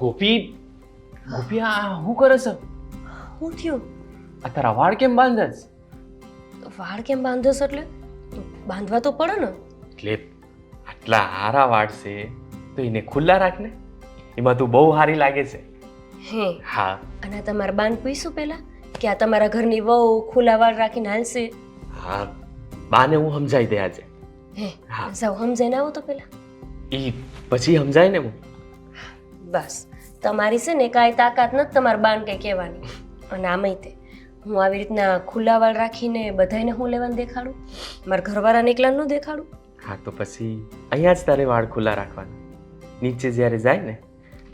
ગોપી ગોપી આ શું કરે છે? શું થયું? આ તારા વાળ કેમ બાંધસ? વાળ કેમ બાંધોસ એટલે બાંધવા તો પડે ને. એટલે આટલા હારા વાળ છે તો એને ખુલ્લા રાખ ને, એમાં તું બહુ હારી લાગે છે. હે હા અને આ તમારે બાંધ પૂછ્યું પહેલા કે આ તમારા ઘરની વહુ ખુલ્લા વાળ રાખીને હાલશે? હા, બાને હું સમજાઈ દે આજે. હે હા. જાઓ સમજાઈને આવો તો પહેલા. ઈ પછી સમજાય ને હું. બસ તમારી છે ને કાંઈ તાકાત નથી તમારા બાન કંઈ કહેવાની. અને આમાંય તે હું આવી રીતના ખુલ્લા વાળ રાખીને બધાને હું લેવાનું દેખાડું? મારા ઘરવાળાને એકલા ન દેખાડું? હા તો પછી અહીંયા જ તારે વાળ ખુલ્લા રાખવાના, નીચે જ્યારે જાય ને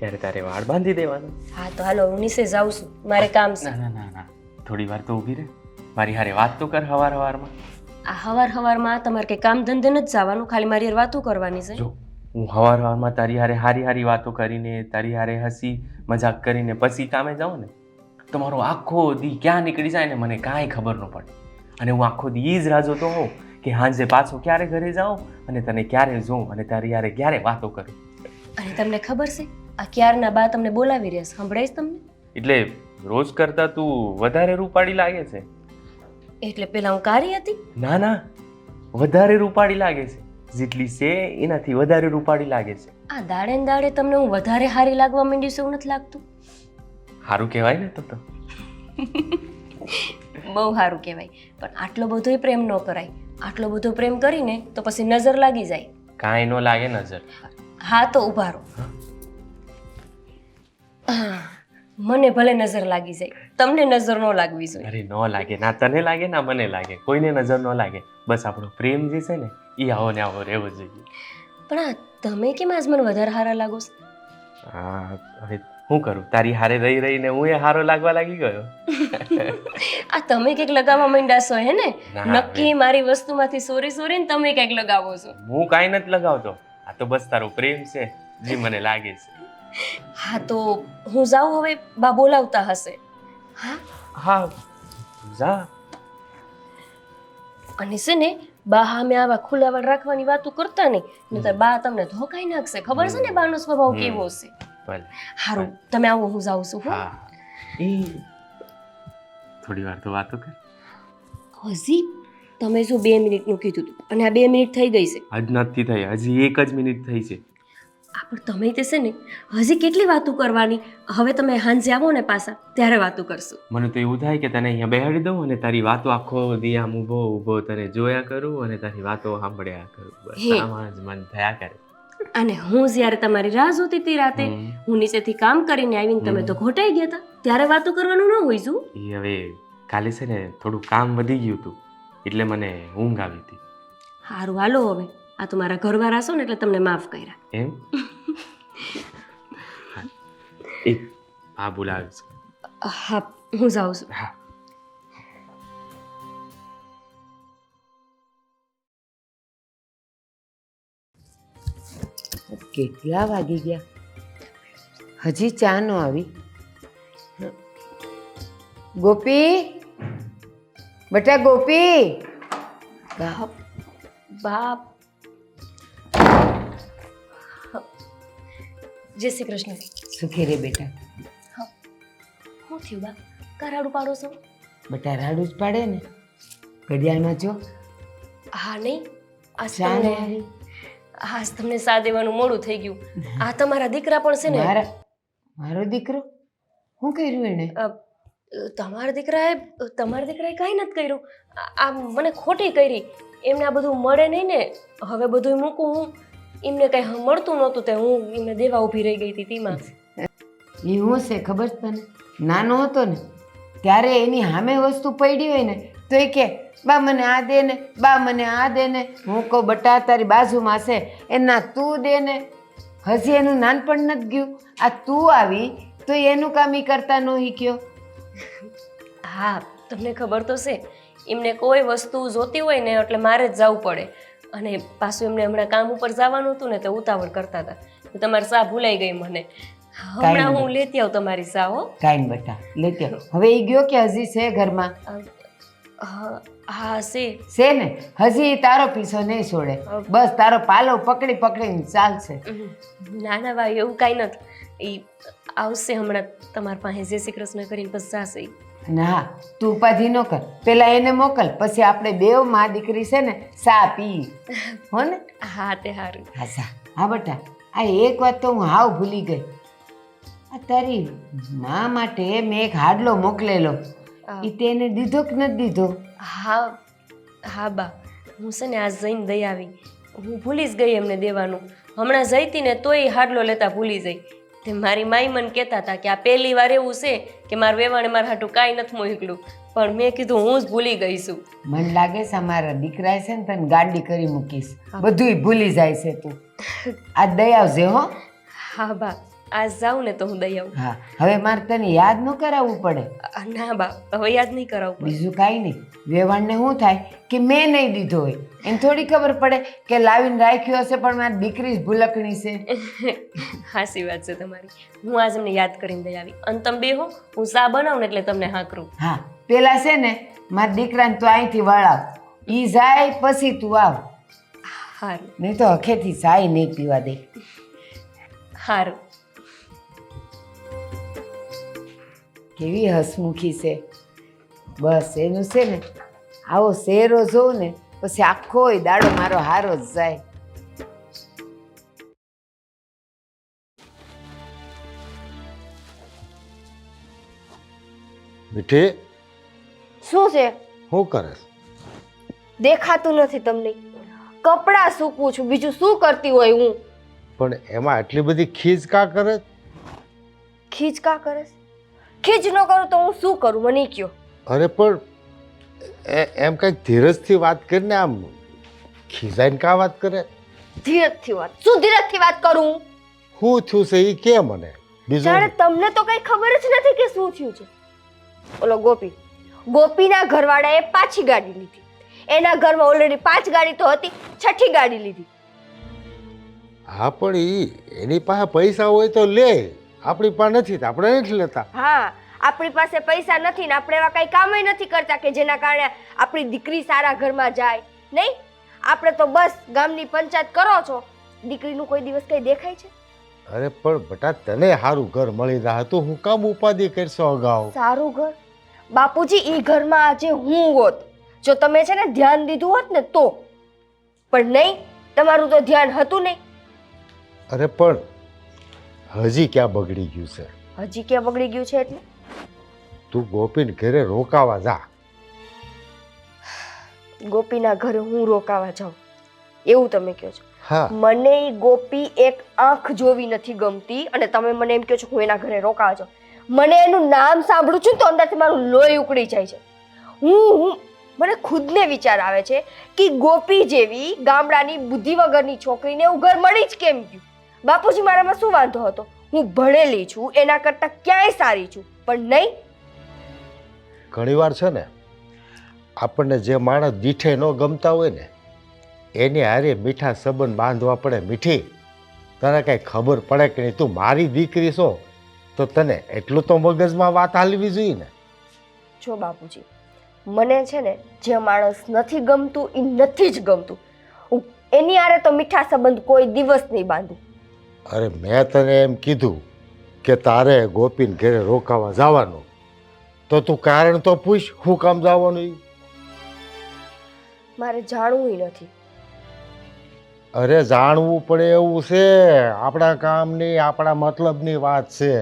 ત્યારે તારે વાળ બાંધી દેવાના. હા તો હાલો હું નીચે જાઉં છું, મારે કામ છે. ના ના ના ના, થોડી વાર તો ઊભી રહે, મારી હારે વાત તો કર હવારમાં. આ હવારમાં તમારે કંઈ કામ ધંધે નથી જવાનું, ખાલી મારી હારે વાતો કરવાની છે. જો હું હવારમાં તારી હારે હારી વાતો કરીને, તારી હારે હસી મજાક કરીને પછી કામે જાઉં ને તો મારો આખો દી ક્યાં નીકળી જાય ને મને કાંઈ ખબર ન પડે. અને હું આખો દી ઈ જ રાહ જોતો હોઉં કે હાંજે પાછો ક્યારે ઘરે જાઉં અને તને ક્યારે જોઉં અને તારી હારે ક્યારે વાતો કરું. અને તમને ખબર છે આ ક્યારના બા તમને બોલાવી રહ્યા છે, સંભળાય છે તમને? એટલે રોજ કરતા તું વધારે રૂપાળી લાગે છે. એટલે પેલા હું કારી હતી? ના ના, વધારે રૂપાળી લાગે છે. જેટલી છે એનાથી વધારે રૂપાળી લાગે છે. આ દાડે ને દાડે તમને હું વધારે હારી લાગવા માંડી છું એવું નથી લાગતું? સારું કહેવાય ને તો. બહુ સારું કહેવાય, પણ આટલો બધો પ્રેમ ન કરાય. આટલો બધો પ્રેમ કરીને તો પછી નજર લાગી જાય. કાંઈ ન લાગે નજર. હા તો ઊભા રહો. મને ભલે નજર લાગી જાય, તમને નજર ન લાગવી જોઈએ. અરે ન લાગે, ના તને લાગે ના મને લાગે, કોઈને નજર ન લાગે. બસ આપણો પ્રેમ જે છે ને એ આવો ને આવો રહેવો જોઈએ. પણ આ તમે કેમ આજ મને વધારે હારા લાગો છો? હા હવે શું કરું, તારી હારે રહી રહીને હું એ હારો લાગવા લાગી ગયો. આ તમે કંઈક લગાવવા માંડ્યા છો હે ને? ના, નક્કી મારી વસ્તુમાંથી સોરી ને તમે કંઈક લગાવો છો. હું કાંઈ નથી લગાવતો, આ તો બસ તારો પ્રેમ છે જે મને લાગે છે. હા તો હું જાઉં હવે, બા બોલાવતા હશે. હા હા જા. અને છે ને બા સામે આવા ખુલ્લા વાળ રાખવાની વાતો કરતા નહીં, નહીંતર બા તમને ધોકાઈ નાખશે. ખબર છે ને બાનો સ્વભાવ કેવો છે. ભલે. હારું તમે આવો, હું જાઉં છું. હા એ થોડી વાર તો વાતો કર. હજી તમે શું 2 મિનિટનું કીધું હતું અને આ 2 મિનિટ થઈ ગઈ છે. હજ નથી થઈ, હજી 1 જ મિનિટ થઈ છે. આ પણ તમે તે છે ને હજી કેટલી વાતો કરવાની? હવે તમે હાંજે આવો ને પાછા ત્યારે વાતો કરશું. મને તો એવું થાય કે તને અહીંયા બેહાડી દઉં અને તારી વાતો આખો દી આમ ઊભો તને જોયા કરું અને તારી વાતો સાંભળ્યા કરું. બસ આમાં જ મન થયા કરે. અને હું જ્યારે તમારી રાહ જોતી હતી રાતે, હું નીચેથી કામ કરીને આવીને તમે તો ઘોટાઈ ગયા હતા, ત્યારે વાતો કરવાનું ન હોય શું? એ હવે કાલે છે ને થોડું કામ વધી ગયું હતું એટલે મને ઊંઘ આવી હતી. હારું હાલો હવે, આ તો મારા ઘરવાળા છો ને એટલે તમને માફ કર્યા. એમ એક આ બોલાવે છે. હા હું જાઉં છું. હા કેટલા વાગી ગયા? હજી ચા નો આવી? ગોપી, બેટા ગોપી. બાપ, જય શ્રી કૃષ્ણ. સુખી રે બેટા. શું થયું બા? કરાડું પાડો છો? બેટા રાડું જ પાડે ને. ઘડિયાળમાં જો હા નહીં, આજ ચા નો તમને આવી. આજ તમને સા દેવાનું મોડું થઈ ગયું. આ તમારા દીકરા પણ છે ને. મારો દીકરો શું કર્યું એને? તમારા દીકરાએ કાંઈ નથી કર્યું. આ મને ખોટી કરી. એમને આ બધું મળે નહીં ને, હવે બધું મૂકું હું. એમને કંઈ મળતું નહોતું તે હું એમને દેવા ઊભી રહી ગઈ હતી તેમાં. એ શું છે ખબર છે તને? નાનો હતો ને ત્યારે એની સામે વસ્તુ પડી હોય ને તો એ કે બા મને આ દે ને, બા મને આ દે ને. હું કહું બટા તારી બાજુમાં છે એના તું દે ને. હજી એનું નાનપણ નથી ગયું, આ તું આવી તો એનું કામ ઈ કરતા ન શીખ્યો. હા તમને ખબર તો છે, એમને કોઈ વસ્તુ જોતી હોય ને એટલે મારે જ જવું પડે. અને પાછું એમને હમણાં કામ ઉપર જવાનું હતું ને તો ઉતાવળ કરતા હતા. તમારી સા ભૂલાઈ ગઈ મને. હમણાં હું લેતી આવું તમારી સા. હો કાંઈ બેટા લેતી આવ. હવે એ ગયો કે હજી છે ઘરમાં? હા છે ને. હજી તારો પીછો નહીં છોડે, બસ તારો પાલો પકડીને ચાલશે. ના ના ભાઈ એવું કાંઈ નથી. એ આવશે હમણાં તમારા પાસે જય શ્રી કૃષ્ણ કરીને બસ જશે ઈ. અને હા તું ઉપાધિ ન કર પેલા એને મોકલ પછી આપણે બેવ માં દીકરી છે ને સા પી હો ને હા તે સારું. હા સા હા બેટા આ એક વાત તો હું હાવ ભૂલી ગઈ આ તારી મા માટે મેં એક હાડલો મોકલેલો એ તેને દીધો કે નથી દીધો હા હા બા હું છે ને આજ જઈને દઈ આવી. હું ભૂલી જ ગઈ એમને દેવાનું. હમણાં જઈતી ને તોય હાડલો લેતા ભૂલી જઈ. તે મારી માઈ મને કહેતા હતા કે આ પહેલી વાર એવું છે કે મારા વેવાણે મારા હાટું કાંઈ નથી મોકલું, પણ મેં કીધું હું જ ભૂલી ગઈ છું. મને લાગે છે અમારા દીકરા છે ને તને ગાડી કરી મૂકીશ બધુંય ભૂલી જાય છે તું આ દઈ આવજે હો. હા બા આજ જાઉં ને તો હું દઈ આવું. હા હવે મારે તને યાદ ન કરાવવું પડે ના બા હવે યાદ નહીં કરાવવું બીજું કાંઈ નહીં વેવાણને શું થાય કે મેં નહીં દીધો હોય એને થોડી ખબર પડે કે લાવીને રાખ્યો હશે પણ મારી દીકરી જ ભૂલકણી છે. પડે. હાસી વાત છે તમારી. હું આજ એમને યાદ કરીને દઈ આવી. અને તમે બેહો હું ચા બનાવું ને એટલે તમને હા કરું. હા પેલા છે ને મારા દીકરાને તું અહીંથી વળાવ ઈ જાય પછી તું આવ સારું નહીં તો હખેથી ચાય નહીં પીવા દે. સારું. કેવી હસમુખી છે બસ એનું છે ને આવો શેરો જોઉં ને પછી આખો દાડો મારો હારો જ જાય. મીઠી શું છે? શું કરે દેખાતું નથી તમને? કપડાં સૂકવું છું, બીજું શું કરતી હોય હું? પણ એમાં આટલી બધી ખીજ કા કરે? ખીજ કા કરે? ખીજ ન કરું તો હું શું કરું મને કયો? અરે પણ એમ કંઈક ધીરજથી વાત કરીને આમ ખીજાઈને કા વાત કરે? ધીરજથી વાત? શું ધીરજથી વાત કરું? શું થયું છે એ કે મને. જાણે બીજું તમને તો કઈ ખબર જ નથી કે શું થયું છે. ઓલો ગોપીના ઘરવાળાએ પાછી ગાડી લીધી. એના ઘરમાં ઓલરેડી 5 ગાડી તો હતી, 6ઠી ગાડી લીધી. હા પણ એની પાસે પૈસા હોય તો લે, આપણી પાસે નથી તો આપણે નથી લેતા. હા આપણી પાસે પૈસા નથી ને આપણે એવા કઈ કામય નથી કરતા કે જેના કારણે આપણી દીકરી સારા ઘરમાં જાય. નહીં, આપણે તો બસ ગામની પંચાયત કરો છો, દીકરીનું કોઈ દિવસ કઈ દેખાય છે? અરે પણ બટા તને સારું ઘર મળી રહ્યા તો હું કામ ઉપાધિ કરશો અગાઉ? સારું ઘર? બાપુજી ઈ ઘરમાં આજે હું હોત જો તમે છે ને ધ્યાન દીધું હોત ને તો, પણ નહીં, તમારું તો ધ્યાન હતું નહીં. અરે પણ હજી ક્યાં બગડી ગયું છે? હજી ક્યાં બગડી ગયું છે એટલે? તું ગોપીને ઘરે રોકાવા જા. ગોપીના ઘરે હું રોકાવા જાઉં એવું તમે કહો છો? હા મને ઈ ગોપી એક આંખ જોવી નથી ગમતી અને તમે મને એમ કહો છો હું એના ઘરે રોકાવા જાઉં. મને એનું નામ સાંભળું છું તો અંદરથી મારું લોહી ઉકળી જાય છે. મને ખુદને વિચાર આવે છે કે ગોપી જેવી ગામડાની બુદ્ધિ વગરની છોકરીને એવું ઘર મળી જ કેમ ગયું? બાપુજી મારામાં શું વાંધો હતો? હું ભણેલી છું, એના કરતાં ક્યાંય સારી છું, પણ નહીં. ઘણીવાર છે ને આપણને જે માણસ દીઠે ન ગમતા હોય ને એની હારે મીઠા સંબંધ બાંધવા પડે. મીઠી, તને કાંઈ ખબર પડે કે નહીં? તું મારી દીકરી છો તો તને એટલું તો મગજમાં વાત હાલવી જોઈએ ને. જો બાપુજી, મને છે ને જે માણસ નથી ગમતું એ નથી જ ગમતું. હું એની હારે તો મીઠા સંબંધ કોઈ દિવસ નહીં બાંધું. અરે મેં તને એમ કીધું કે તારે ગોપીને ઘરે રોકાવા જવાનું તો તું કારણ તો પૂછ, શું કામ જવાનું ઈ? મારે જાણવું નથી. અરે જાણવું પડે એવું છે, આપણા કામની આપણા મતલબની વાત છે.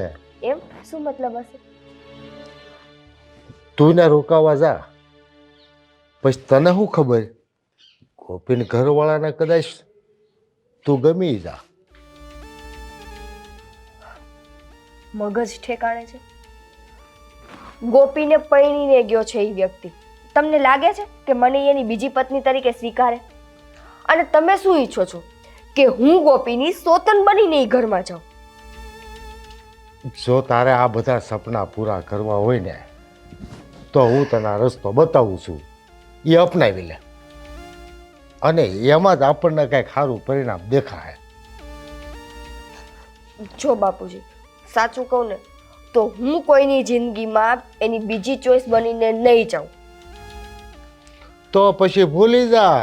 એમ શું મતલબ હશે? તું ને રોકાવા જા, પછી તને શું ખબર ગોપીને ઘરવાળાને કદાચ તું ગમી જા. મગજ ઠેકાણે છે? ગોપીને પૈણીને ગયો છે એ વ્યક્તિ, તમને લાગે છે કે મને એની બીજી પત્ની તરીકે સ્વીકારે? અને તમે શું ઈચ્છો છો કે હું ગોપીની સોતન બનીને એ ઘરમાં જાઉં? જો તારે આ બધા સપના પૂરા કરવા હોય ને તો હું તને આ રસ્તો બતાવું છું, એ અપનાવી લે અને એમાં જ આપણને કંઈક સારું પરિણામ દેખાય. જો બાપુજી સાચું કહું ને તો હું કોઈની જિંદગીમાં એની બીજી ચોઈસ બનીને નહીં જાઉં. તો પછી ભૂલી જા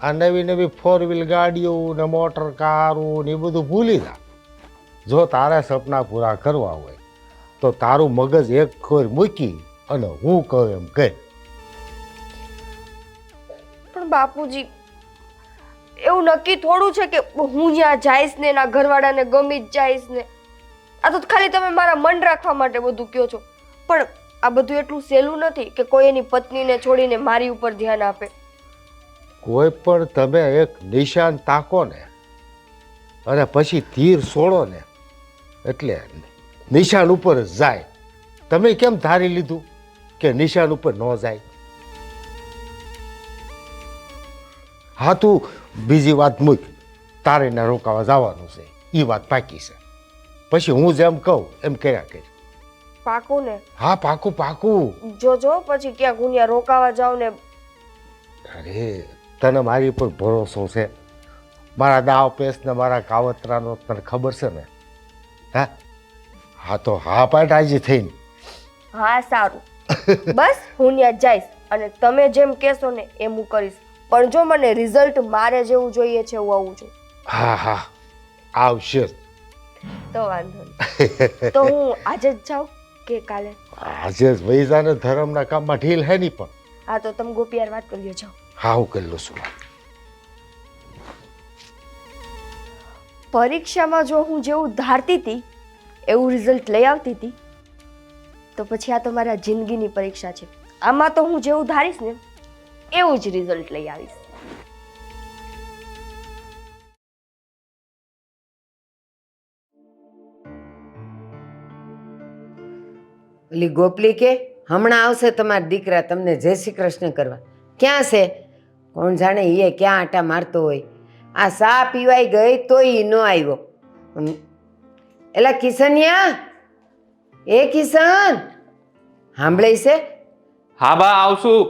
આ નવી નવી 4 વ્હીલ ગાડીઓ ને મોટર કારો ને એ બધું ભૂલી જા. જો તારા સપના પૂરા કરવા હોય તો તારું મગજ એક ખોર મૂકી અને હું કહું એમ કહે. પણ બાપુજી એવું નક્કી થોડું છે કે હું જ્યાં જઈશ ને એના ઘરવાળાને ગમી જ જઈશ ને. આ તો ખાલી તમે મારા મન રાખવા માટે બધું કહો છો, પણ આ બધું એટલું સહેલું નથી કે કોઈ એની પત્નીને છોડીને મારી ઉપર ધ્યાન આપે. કોઈ પણ તમે એક નિશાન તાકો ને અને પછી તીર છોડો ને એટલે નિશાન ઉપર જ જાય. તમે કેમ ધારી લીધું કે નિશાન ઉપર ન જાય? હા, તું બીજી વાત મૂક, તારે ને રોકાવા જવાનું છે એ વાત પાકી છે. પછી હું જેમ કહું એમ કર્યા કરી. પાકું ને? હા, પાકું પાકું. જો પછી ક્યાંક હું ત્યાં રોકાવા જાઉં ને. અરે તને મારી પર ભરોસો છે? મારા દાવ પેસ ને મારા કાવતરાનો તને ખબર છે ને? હા હા, તો હા પાટ આજે થઈને. હા સારું, બસ હું ત્યાં જઈશ અને તમે જેમ કહેશો ને એમ હું કરીશ. પણ જો મને રિઝલ્ટ મારે જેવું જોઈએ છે એવું આવવું જોઈએ. હા હા, આવશે. તો વાંધો નહીં. તો હું આજે જ જાઉં કે કાલે? આજે જ વૈજાને ધર્મના કામમાં ઢીલ હે નહીં પણ. હા તો તમે ગોપીયાર વાત કરી લ્યો, જાઓ. હા, હું કરી લઉં છું. પરીક્ષામાં જો હું જેવું ધારતી હતી એવું રિઝલ્ટ લઈ આવતી હતી તો પછી આ તો મારા જિંદગીની પરીક્ષા છે. આમાં તો હું જેવું ધારીશ ને એવું જ રિઝલ્ટ લઈ આવીશ. ઓલી ગોપલી કે હમણાં આવશે તમારા દીકરા તમને જય શ્રી કૃષ્ણ કરવા. ક્યાં છે? કોણ જાણે એ ક્યાં આટા મારતો હોય. આ સા પીવાઈ ગઈ તોય એ ન આવ્યો. એલા કિશનિયા, એ કિશન સાંભળે છે? હા બા, આવશું.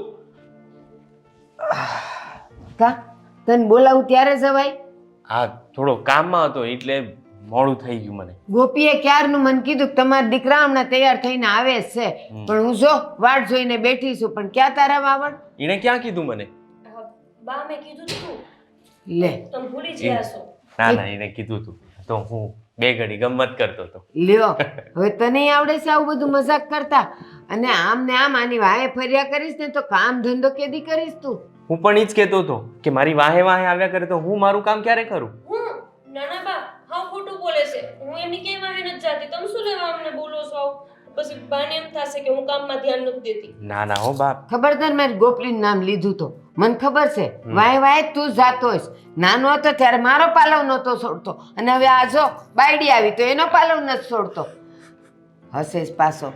કા તને બોલાવું ત્યારે જવાય? હા, થોડો કામમાં હતો એટલે મોડું થઈ ગયું મને. ગોપીએ ક્યારનું મને કીધું કે તમારા દીકરા હમણાં તૈયાર થઈને આવે જ છે, પણ હું જો વાટ જોઈને બેઠી છું. પણ ક્યાં તારા વાવડ? એણે ક્યાં કીધું મને? બા મેં કીધું તું, લે તમે ભૂલી ગયા છો. ના ના, એણે કીધું તું તો હું બે ઘડી ગમત કરતો હતો. લ્યો, હવે તને આવડે છે આવું બધું મજાક કરતા? અને આમ ને આમ આની વાહે ફર્યા કરીશ ને તો કામ ધંધો કેદી કરીશ તું? હું પણ ઈ જ કહેતો હતો કે મારી વાહે વાહે આવ્યા કરે તો હું મારું કામ ક્યારે કરું? હું નાના બા હા ખોટું બોલે છે. હું એમની કઈ વાહે નથી જાતી. તમે શું લેવા અમને બોલો છો આવું? પછી બાને એમ થશે કે હું કામમાં ધ્યાન નથી દેતી. ના ના હો બાપ. ખબરદાર મારી ગોપલીનું નામ લીધું તો મને ખબર છે વાહે વાહે તું જ જાતો હોઈશ. નાનો હતો ત્યારે મારો પાલવ નહોતો છોડતો અને હવે આ જો બાયડી આવી તો એનો પાલવ નથી છોડતો. હશે પાછો.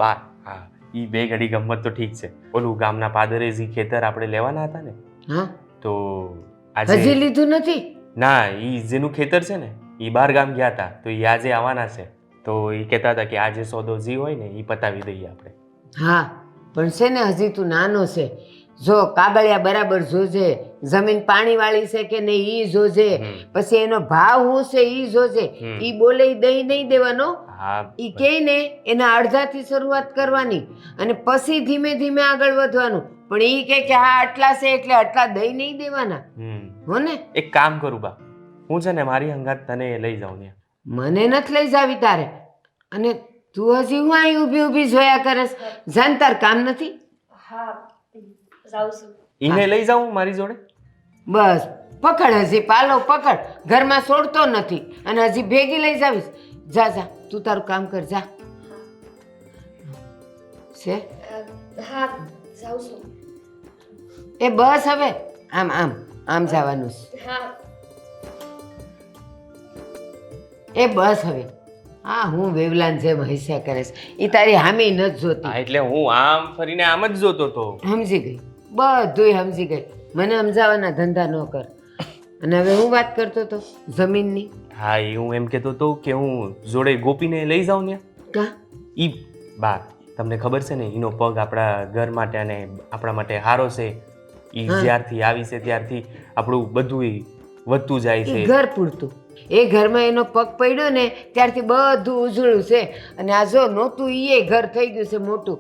બા હા, ઈ બે ઘડી ગમત તો ઠીક છે. ઓલું ગામના પાદરેજી ખેતર આપણે લેવાના હતા ને, હા, તો હજી આજે લીધું નથી? ના, ઈ જેનું ખેતર છે ને ઈ બહાર ગામ ગયા હતા તો ઈ આજે આવવાના છે. તો ઈ કહેતા હતા કે આજે સોદો જી હોય ને ઈ પતાવી દઈએ આપણે. હા, પણ છે ને હજી તું નાનો છે. જો કાગળિયા બરાબર જોજે, જમીન પાણી વાળી છે કે નહીં ઈ જોજે, પછી એનો ભાવ શું છે ઈ જોજે. ઈ બોલે ઈ દઈ નહીં દેવાનો. હા, ઈ કે ને એના અડધાથી શરૂઆત કરવાની અને પછી ધીમે ધીમે આગળ વધવાનું. પણ ઈ કે હા આટલા છે એટલે આટલા દઈ નહીં દેવાના, હો ને? એક કામ કરું બા, હું છે ને મારી હંગાત તને લઈ જાઉં ને. મને નથી લઈ જાવી તારે. અને તું હજી હું અહીં ઊભી ઊભી જોયા કરસ? જાન તાર કામ નથી? હા જાઉં છું. ઈને લઈ જાઉં મારી જોડે? બસ પકડ, હજી પાલો પકડ. ઘરમાં છોડતો નથી અને હજી ભેગી લઈ જાવીશ. જા જા, તું તારું કામ કર, જા. છે હા જાઉં છું. એ બસ હવે આમ આમ આમ જવાનું છે. હા એ બસ હવે. હા, હું વેવલાન જેમ હસ્યા કરે છે. એ તારી હામી નથી જોતી. હા, એટલે હું આમ ફરીને આમ જ જોતો હતો. સમજી ગઈ, બધુંય સમજી ગઈ. મને સમજાવવાના ધંધા ન કર. અને હવે હું વાત કરતો હતો જમીનની. હા, એ હું એમ કહેતો હતો કે હું જોડે ગોપીને લઈ જાઉં ને. કા ઈ બા તમને ખબર છે ને એનો પગ આપણા ઘર માટે અને આપણા માટે હારો છે. ઈ જ્યારથી આવી છે ત્યારથી આપણું બધું વધતું જાય એ છે. ઘર પૂરતું. એ ઘરમાં એનો પગ પડ્યો ને ત્યારથી બધું ઉજળું છે. અને આ જો નહોતું એ ઘર થઈ ગયું છે મોટું.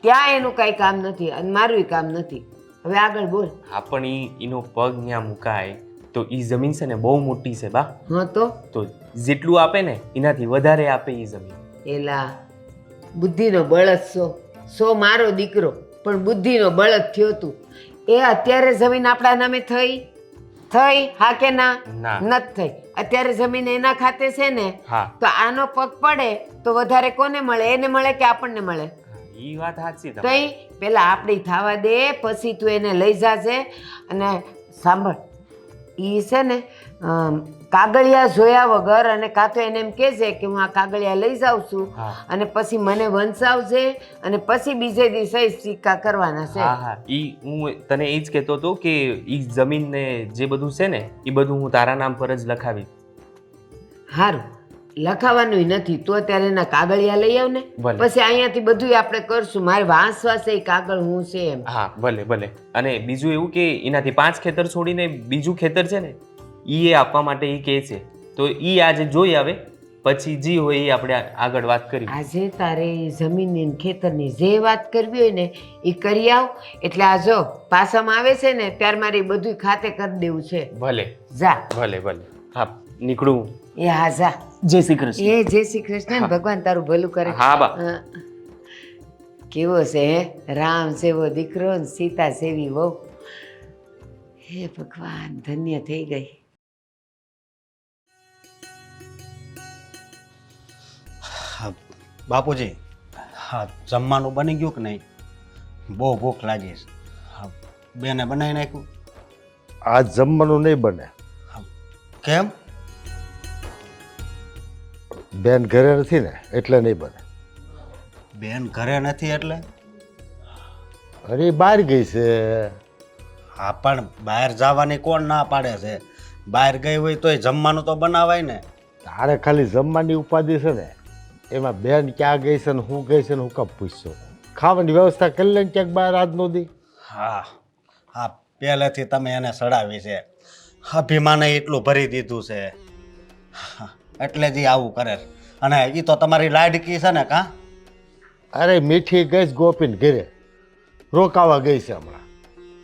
ત્યાં એનું કાંઈ કામ નથી અને મારું કામ નથી. હવે આગળ બોલ. હા, પણ એનો પગ ત્યાં મુકાય તો એ જમીન છે ને બહુ મોટી છે બા. હા તો જેટલું આપે ને એનાથી વધારે આપે એ જમીન. એલા બુદ્ધિનો બળદ સો મારો દીકરો પણ બુદ્ધિનો બળદ થયો તું. એ અત્યારે જમીન આપણા નામે થઈ હા કે ના? ના. નથી થઈ. અત્યારે જમીન એના ખાતે છે ને, હા તો આનો પગ પડે તો વધારે કોને મળે? એને મળે કે આપણને મળે? એ વાત સાચી તઈ તમારી. પેલા આપણી થવા દે, પછી તું એને લઈ જાજે. અને સાંભળ, ઈ છે ને કાગળિયા જોયા વગર, અને કાં તો એને એમ કહેજે કે હું આ કાગળિયા લઈ જાઉં છું, હા. અને પછી મને વંચાવજે, અને પછી બીજે દિવસે સિક્કા કરવાના છે. હા હા, ઈ હું તને એ જ કહેતો હતો કે ઈ જમીન ને જે બધું છે ને એ બધું હું તારા નામ પર જ લખાવી. સારું, લખાવાનું નથી તો અત્યારે એના કાગળિયા લઈ આવ ને, ભલે. પછી અહીંયાથી બધું આપણે કરશું. મારે વાંચવા છે એ કાગળ હું છે એમ. હા ભલે ભલે. અને બીજું એવું કે એનાથી 5 ખેતર છોડીને બીજું ખેતર છે ને એ આપવા માટે એ કહે છે. તો એ આજે જોઈ આવે, પછી જે હોય એ આપણે આગળ વાત કરી. આજે તારે ઈ જમીનની ને ખેતરની જે વાત કરવી હોય ને એ કરી આવ. એટલે આ જો પાસામાં આવે છે ને ત્યારે મારે ઈ બધું ખાતે કરી દેવું છે. ભલે જા. ભલે ભલે. હા નીકળું. એ હા જા. જય શ્રી કૃષ્ણ. એ જય શ્રી કૃષ્ણ ને, ભગવાન તારું ભલું કરે. હા બા. કેવો છે હે? રામ જેવો દીકરો ને સીતા જેવી વહુ. હે ભગવાન, ધન્ય થઈ ગઈ. હા બાપુજી, હા જમવાનું બની ગયું કે નહીં? બહુ ભૂખ લાગી છે. હા બેને બનાવી નાખ્યું? આજ જમવાનું નહીં બને. કેમ? બેન ઘરે નથી ને એટલે નહીં બને. બેન ઘરે નથી એટલે? અરે બહાર ગઈ છે. હા પણ બહાર જવાની કોણ ના પાડે છે? બહાર ગઈ હોય તોય જમવાનું તો બનાવાય ને. તારે ખાલી જમવાની ઉપાધિ છે ને, એમાં બેન ક્યાં ગઈ છે ને હું ગઈ છે ને હું કામ પૂછશો? ખાવાની વ્યવસ્થા કરી લે ને ક્યાંક બહાર આજ નો દી. હા હા, પહેલેથી તમે એને સડાવી છે, અભિમાને એટલું ભરી દીધું છે, એટલે જ ઈ આવું કરે છે. અને એ તો તમારી લાડકી છે ને કાં? અરે મીઠી ગઈ ગોપીને ઘરે રોકાવા ગઈ છે હમણાં.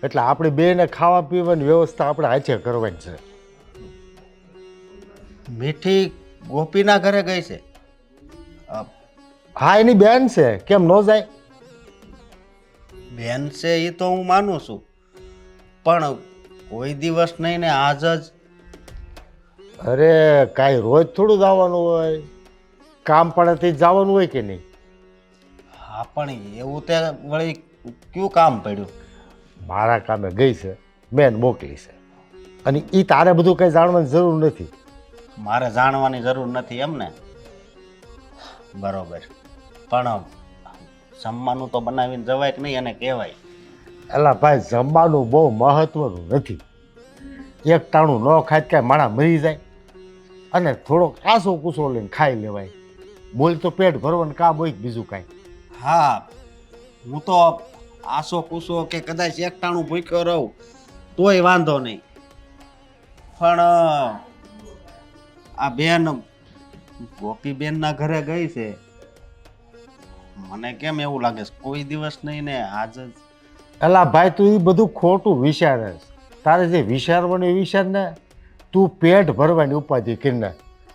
એટલે આપણી બેને ખાવા પીવાની વ્યવસ્થા આપણે હાથે કરવાની છે. મીઠી ગોપીના ઘરે ગઈ છે? હા એની બેન છે, કેમ ન જાય? બેન છે એ તો હું માનું છું, પણ કોઈ દિવસ નહીં ને આજ જ? અરે કાંઈ રોજ થોડું જવાનું હોય, કામ પડેથી જવાનું હોય કે નહીં? હા પણ એવું તે વળી કયું કામ પડ્યું? મારા કામે ગઈ છે, બેન મોકલી છે, અને એ તારે બધું કંઈ જાણવાની જરૂર નથી. મારે જાણવાની જરૂર નથી એમ ને? બરોબર, પણ જમવાનું તો બનાવીને જવાય કે નહીં એને કહેવાય? એલા ભાઈ જમવાનું બહુ મહત્વનું નથી. એક ટાણું ન ખાય કાંઈ માણા મરી જાય, અને થોડોક આસો કૂસો લઈને ખાઈ લેવાય. બોલ તો પેટ ભરવાનું કામ હોય બીજું કાંઈ. હા, હું તો આસો કૂસો કે કદાચ એકટાણું ભૂખ્યો રહું તોય વાંધો નહીં, પણ આ બેન ગોપીબેનના ઘરે ગઈ છે, મને કેમ એવું લાગે છે કોઈ દિવસ નહીં ને આજ જ? એલા ભાઈ તું એ બધું ખોટું વિચારે છે. તારે જે વિચારવાનું એ વિચાર ને, તું પેટ ભરવાની ઉપાધિ કરીને.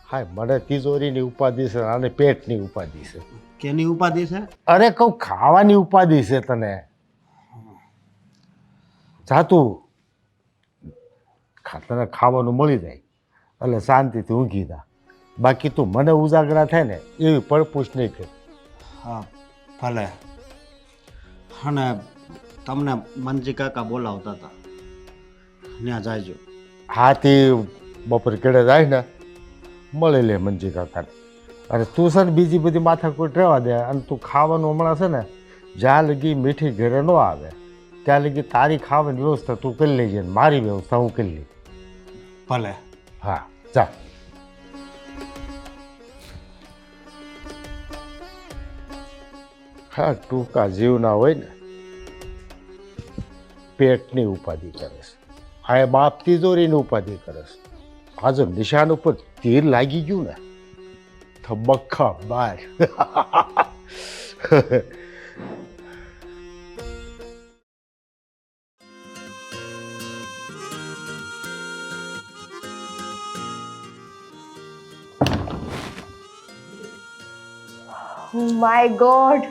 હા મને તિજોરીની ઉપાધિ છે, આને પેટની ઉપાધિ છે. કેની ઉપાધિ છે? અરે કહું ખાવાની ઉપાધિ છે તને. જાતું તને ખાવાનું મળી જાય એટલે શાંતિથી ઊંઘી જા. બાકી તું મને ઉજાગરા થાય ને એવી પડપૂછ નહીં કર. હા ભલે. અને તમને મનજી કાકા બોલાવતા હતા, ત્યાં જાયજો. હાથી બપોર કેળે જાય ને મળી લે મંજી કાકાને. અને તું છે ને બીજી બધી માથાકૂટ રહેવા દે, અને તું ખાવાનું હમણાં છે ને જ્યાં લગી મીઠી ઘરે ન આવે ત્યાં લગી તારી ખાવાની વ્યવસ્થા તું કરી લેજે, ને મારી વ્યવસ્થા હું કરી લઈ. ભલે. હા જા. હા ટૂંકા જીવના હોય ને પેટની ઉપાધિ કરે છે, આ એ બાપ તિજોરીની ઉપાધિ કરે છે. આ જો નિશાન ઉપર તીર લાગી ગયું ને થબક્કા બાર. Oh my God.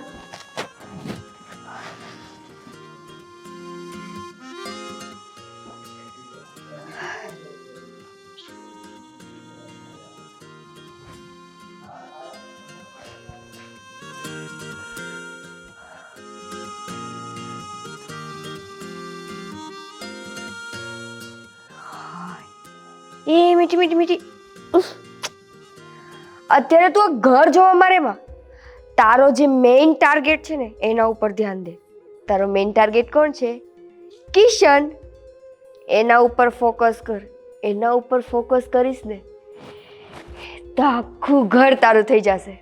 એ મીઠી મીઠી મીઠી ઉફ. અત્યારે તું આ ઘર જોવા મારે માં તારો જે મેઇન ટાર્ગેટ છે ને એના ઉપર ધ્યાન દે. તારો મેઇન ટાર્ગેટ કોણ છે? કિશન. એના ઉપર ફોકસ કર. એના ઉપર ફોકસ કરીશ ને તો આખું ઘર તારું થઈ જશે.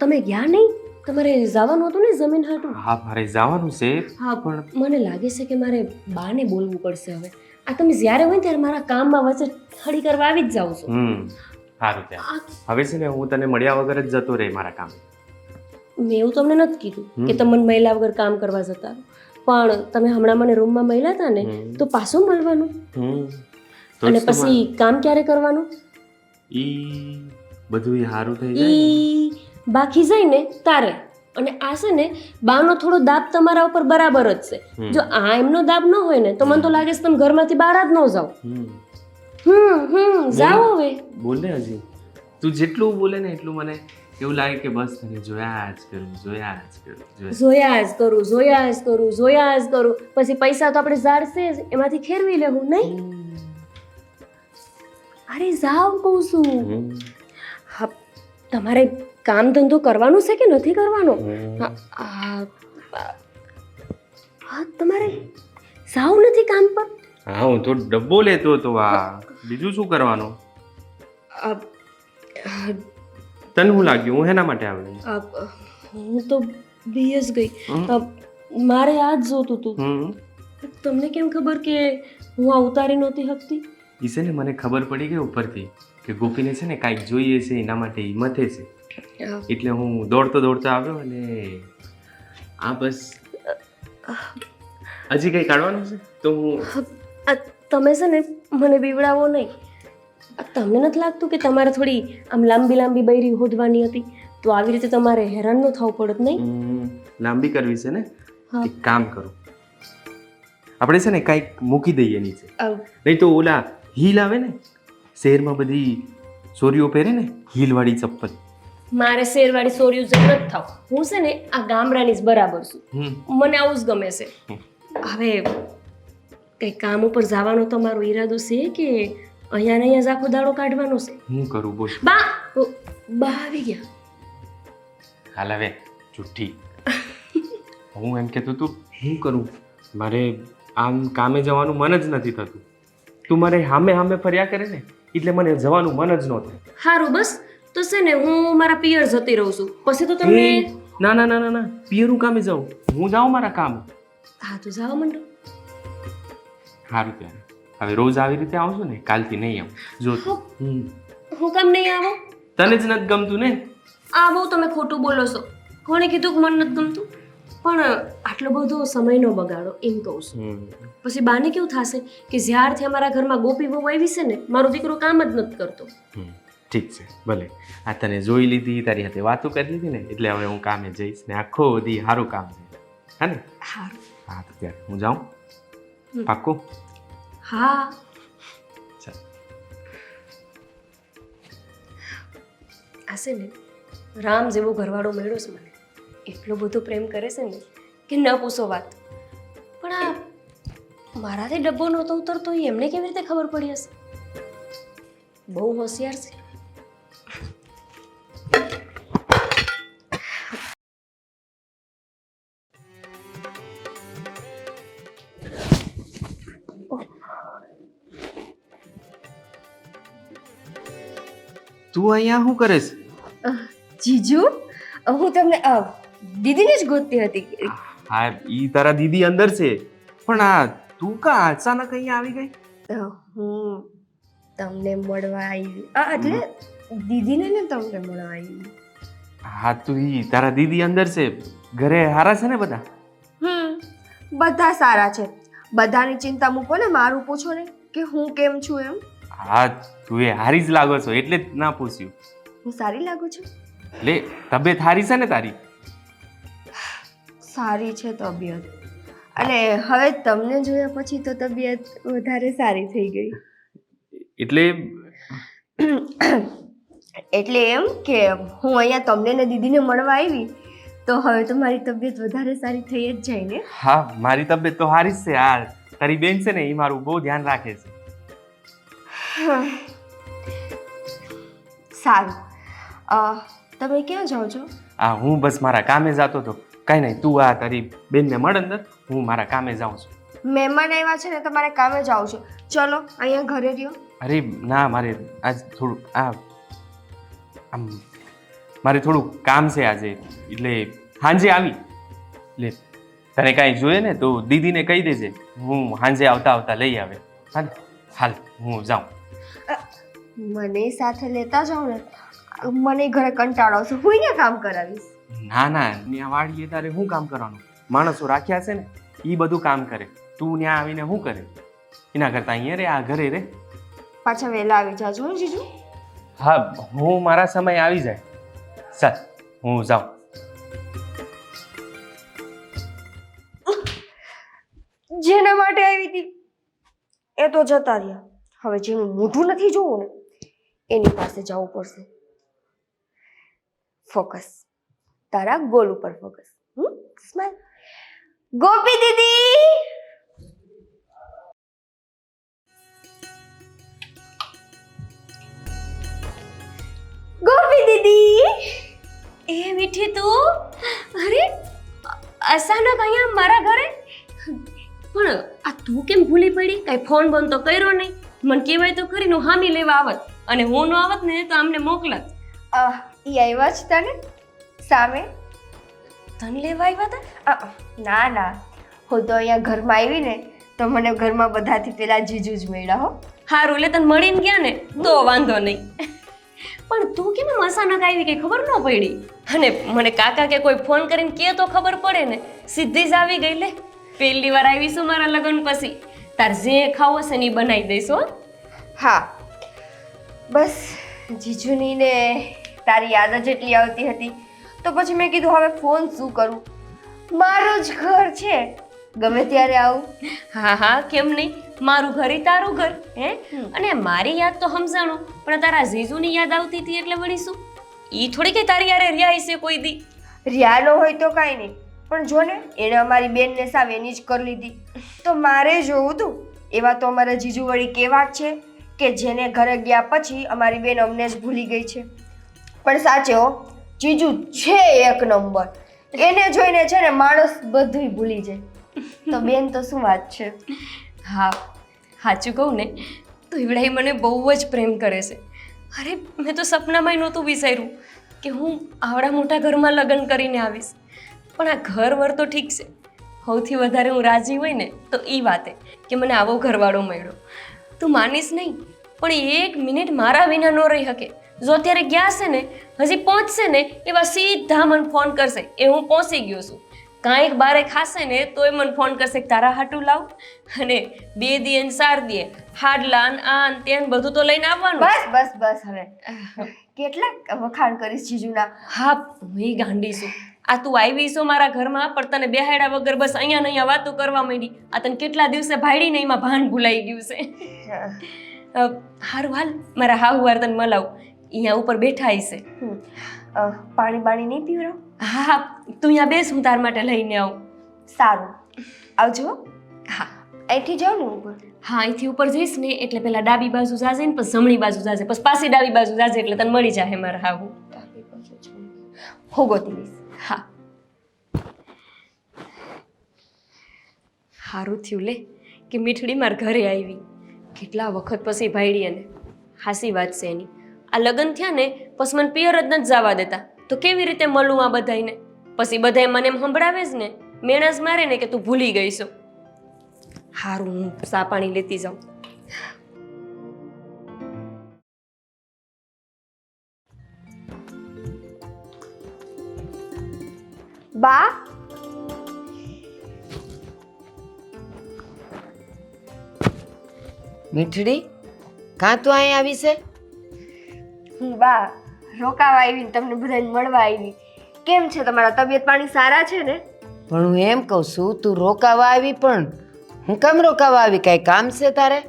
તમે ગયા નહીં? તમારે જવાનું હતું ને જમીન હાટું? હા મારે જવાનું છે. હા પણ મને લાગે છે કે મારે બાને બોલવું પડશે હવે. આ તમે જ્યારે હોય ને ત્યારે મારા કામમાં વચ્ચે ખડી કરવા આવી જ જાઉં છો. સારું ત્યાં હવે છે ને હું તને મળ્યા વગર જ જતો રહે મારા કામ. મેં એવું તમને નથી કીધું કે તમે મને મહિલા વગર કામ કરવા જતા રહો. પણ તમે હમણાં મને રૂમમાં મળ્યા હતા ને તો પાછું મળવાનું. અને પછી કામ ક્યારે કરવાનું? ઈ બધું સારું થઈ જાય. ઈ બાકી જાય ને તારે. અને આ છે ને બાનો થોડો દાબ તમારા ઉપર બરાબર જ છે. જો આ એમનો દાબ ન હોય ને તો મને તો લાગે છે તમે ઘરમાંથી બહાર જ ન જાઓ. જાઓ હવે. બોલે હજી તું જેટલું બોલે ને એટલું મને એવું લાગે કે બસ તને જોયા જ કરું જોયા જ કરું જોયા જ કરું જોયા જ કરું જોયા જ કરું. પછી પૈસા તો આપણે ઝાડશે જ એમાંથી ખેરવી લેવું નહીં. અરે જાઓ કહું છું. હા તમારે કામ ધંધો કરવાનું છે કે નથી કરવાનો? હા તમારે જાવ નથી કામ પર? હા હું તો ડબ્બો લેતો હતો. આ બીજું શું કરવાનું? તને શું લાગ્યું હું એના માટે આવ્યો? હું તો બી જ ગઈ. મારે આ જ જોતું હતું. તમને કેમ ખબર કે હું આ ઉતારી નહોતી શકતી? ઈ છે ને મને ખબર પડી ગઈ ઉપરથી કે ગોપીને છે ને કાંઈક જોઈએ છે એના માટે ઈ મથે છે. એટલે હું દોડતો આવ્યો અને આ બસ હજી કંઈ કાઢવાનું છે તો હું તમે છે ને મને બીવડાવો નહીં. તમને નથી લાગતું કે તમારે થોડી આમ લાંબી બૈરી હોદવાની હતી તો આવી રીતે તમારે હેરાન ન થવું પડત નહીં? લાંબી કરવી છે ને એક કામ કરું આપણે છે ને કાંઈક મૂકી દઈએ નીચે. નહીં તો ઓલા હીલ આવે ને શહેરમાં બધી સોરીઓ પહેરે ને હીલવાળી ચપ્પલ. મારે શેરવાળી સોરીઓ જ નથી થાવ. હું છે ને આ ગામડાની જ બરાબર છું. મને આવું જ ગમે છે. હવે કઈ કામ ઉપર જવાનો તમારો ઈરાદો છે કે અહીંયા ને અહીંયા જ આખો દાડો કાઢવાનો છે? હું કરું બોલ. બા આવી ગયા. હાલ હવે જુઠ્ઠી. હું એમ કહેતો તું હું કરું મારે આમ કામે જવાનું મન જ નથી થતું. તું મારે હામે ફર્યા કરે ને એટલે મને જવાનું મન જ ન થાય. સારું બસ તો છે ને હું મારા પિયર જતી રહું છું. પછી તો તમને ના ના ના ના પિયરું કામે જાઉં હું જાઉં મારા કામ. હા તો જાઓ મંડો. સારું ત્યારે હવે રોજ આવી રીતે આવશું ને કાલથી નહીં આવું જો. હું કામ નહીં આવો? તને જ નથી ગમતું ને? આ બહુ તમે ખોટું બોલો છો. કોણે કીધું કે મને નથી ગમતું? પણ આટલો બધો સમય નો બગાડો એમ કહું છું. પછી બાને કેવું થશે કે જ્યારથી અમારા ઘરમાં ગોપી બહુ આવી છે ને મારો દીકરો કામ જ નથી કરતો. ઠીક છે ભલે. આ તને જોઈ લીધી તારી સાથે વાતો કરી લીધી ને એટલે હવે હું કામે જઈશ ને આખો દી સારું કામ છે. હા ને? હા તો ત્યારે હું જાઉં પાક્કું? હા. ચાલ. આ છે ને રામ જેવો ઘરવાળો મળ્યો છે મને. એટલો બધો પ્રેમ કરે છે ને કે ન પૂછો વાત. પણ આ મારાથી ડબ્બો નહોતો ઉતરતો એ એમને કેવી રીતે ખબર પડી હશે? બહુ હોશિયાર છે. તું અહીંયા શું કરે છે? જીજુ હું તમને દીદીને જ ગોતતી હતી. હા ઈ તારા દીદી અંદર છે પણ આ તું કા અચાનક અહીંયા આવી ગઈ? હું તમને મળવા આવી એટલે દીદીને ને તમને મળવા આવી. હા તું ઈ તારા દીદી અંદર છે, ઘરે હારા છે ને બધા? બધા સારા છે. બધાની ચિંતા મૂકો ને, મારું પૂછો ને કે હું કેમ છું એમ. હા તું એ હારી જ લાગો છો એટલે જ ના પૂછ્યું. હું સારી લાગુ છું? લે તબિયત હારી છે ને તારી? સારી છે તબિયત, અને હવે તમને જોયા પછી તો તબિયત વધારે સારી થઈ ગઈ. એટલે એટલે એમ કે હું અહીંયા તમને ને દીદીને મળવા આવી તો હવે તો મારી તબિયત વધારે સારી થઈ જ જાય ને. હા મારી તબિયત તો હારી જ છે. આ તારી બેન છે ને એ મારું બહુ ધ્યાન રાખે છે. સારું. તમે ક્યાં જાઓ છો? હા હું બસ મારા કામે જતો હતો. કાંઈ નહીં, તું આ તારી બેનને મળ અંદર, હું મારા કામે જાઉં છું. મહેમાન આવ્યા છે ને, તમારે કામે જાવ છો. ચલો અહીંયા ઘરે રહ્યો. અરે ના, મારે આજ થોડું આમ મારે થોડું કામ છે આજે, એટલે સાંજે આવી. લે તને કાંઈ જોઈએ ને તો દીદીને કહી દેજે, હું સાંજે આવતા આવતા લઈ આવે. હા ને? હાલ હું જાઉં. મને સાથે લેતા જાઓ ને, મને ઘરે કંટાળો આવશે. હું અહીંયા કામ કરાવીશ. ના ના, ત્યાં વાડીએ તારે શું કામ કરવાનું? માણસો રાખ્યા છે ને, એ બધું કામ કરે. તું ત્યાં આવીને શું કરે? એના કરતાં અહીંયા રે, આ ઘરે રે. પાછા વહેલા આવી જાજો હો જીજુ. હા હું મારા સમય આવી જાય. ચાલ હું જાઉં. જેના માટે આવી હતી એ તો જતા રહ્યા. હવે જેનું મોઢું નથી જોવું ને એની પાસે જવું પડશે. ફોકસ, તારા ગોલ ઉપર ફોકસ. સ્માઈલ. ગોપી દીદી, ગોપી દીદી. એ મીઠી તું, અરે અચાનક અહીંયા મારા ઘરે? પણ આ તું કેમ ભૂલી પડી? કાંઈ ફોન બંધ તો કર્યો નહીં? મને કહેવાય તો ખરી, હું હામી લેવા આવત, અને હું ન આવત ને તો આમને મોકલત. ઈ આવ્યા જ તને સામે? તને લેવા આવ્યા હતા? ના ના, હું તો અહીંયા ઘરમાં આવી ને તો મને ઘરમાં બધાથી પેલા જીજુ જ મળ્યા હો. હારું, એટલે તને મળીને ગયા ને તો વાંધો નહીં. પણ તું કેમ આમ અચાનક આવી, કઈ ખબર ન પડી? અને મને કાકા કે કોઈ ફોન કરીને કે તો ખબર પડે ને. સીધી જ આવી ગઈ. લે પહેલી વાર આવીશું મારા લગ્ન પછી. તાર જે ખાવું હશે ને એ બનાવી દઈશ હો. હા, બસ જીજુની ને તારી યાદ જ એટલી આવતી હતી તો પછી મેં કીધું હવે ફોન શું કરું, મારું જ ઘર છે, ગમે ત્યારે આવું. હા હા, કેમ નહીં, મારું ઘર ઈ તારું ઘર. હે, અને મારી યાદ તો સમજાણું, પણ તારા જીજુની યાદ આવતી હતી એટલે વળી શું? ઈ થોડી કે તારી યારે રહ્યા હશે કોઈ દી. રિયા નો હોય તો કાંઈ નહીં, પણ જો ને એણે અમારી બેનને સાવ એની જ કરી લીધી તો મારે જોવું તું. એવા તો અમારા જીજુ વળી કેવા છે કે જેને ઘરે ગયા પછી અમારી બેન અમને જ ભૂલી ગઈ છે. પણ સાચે હો, જીજુ છે એક નંબર. એને જોઈને છે ને માણસ બધુંય ભૂલી જાય. તો બેન તો શું વાત છે. હા સાચું કહું ને તો એવડાઈ મને બહુ જ પ્રેમ કરે છે. અરે મેં તો સપનામાંય નહોતું વિચાર્યું કે હું આવડા મોટા ઘરમાં લગ્ન કરીને આવીશ. પણ આ ઘર વર તો ઠીક છે, સૌથી વધારે હું રાજી હોય ને તો એ વાતે કે મને આવો ઘરવાળો મળ્યો. તું માનીશ નહીં, પણ એક મિનિટ મારા વિના ન રહી શકે. જો અત્યારે ગયા છે ને, હજી પહોંચશે ને એવા સીધા મને ફોન કરશે એ હું પહોંચી ગયો છું. કાંઈક બારે ખાશે ને તોય મને ફોન કરશે કે તારા હાટું લાવ, અને 2 દી ને 4 દી હાડલા આન તેન બધું તો લઈને આવવાનું. બસ બસ બસ, હવે કેટલા વખાણ કરીશ જીજુના. હા હું ઈ ગાંડી છું. આ તું આવી છો મારા ઘરમાં પણ તને બેહાડ્યા વગર બસ અહીંયા ને અહીંયા વાતો કરવા માંડી. આ તને કેટલા દિવસે ભાડી ને એમાં ભાન ભૂલાઈ ગયું છે. હારું હાલ, મારા હાહુ વાર તને મલાવું, અહીંયા ઉપર બેઠા હશે. પાણી બાણી નહીં પીવડાવ? હા હા, તું અહીંયા બેસ, હું તાર માટે લઈને આવું. સારું, આવજો. હા અહીંથી જાઉં ને ઉપર? હા, અહીંથી ઉપર જઈશ ને એટલે પેલા ડાબી બાજુ જાજે ને પછી જમણી બાજુ જાજે, પછી પાછી ડાબી બાજુ જાજે એટલે તને મળી જાય મારા હાહુ. ડાબી બાજુ છું, હું ગોતી લઈશ. હા સારું થયું લે કે મીઠડી માર ઘરે આવી. કેટલા વખત પછી ભાઈડી, અને હાસી વાત છે એની. આ લગ્ન થયા ને પછી મને પિયર જ નથી જવા દેતા, તો કેવી રીતે મળું આ બધાને? પછી બધાએ મને એમ સંભળાવે જ ને, મેણાસ મારે ને કે તું ભૂલી ગઈ છો. સારું, હું ચા પાણી લેતી જાઉં. બા મીઠડી કાં તું અહીં આવી છે? હું બા રોકાવા આવી ને તમને બધાને મળવા આવી. કેમ છે તમારા તબિયત પાણી સારા છે ને? પણ હું એમ કહું છું તું રોકાવા આવી પણ હું કેમ રોકાવા આવી? કાંઈ કામ છે તારે?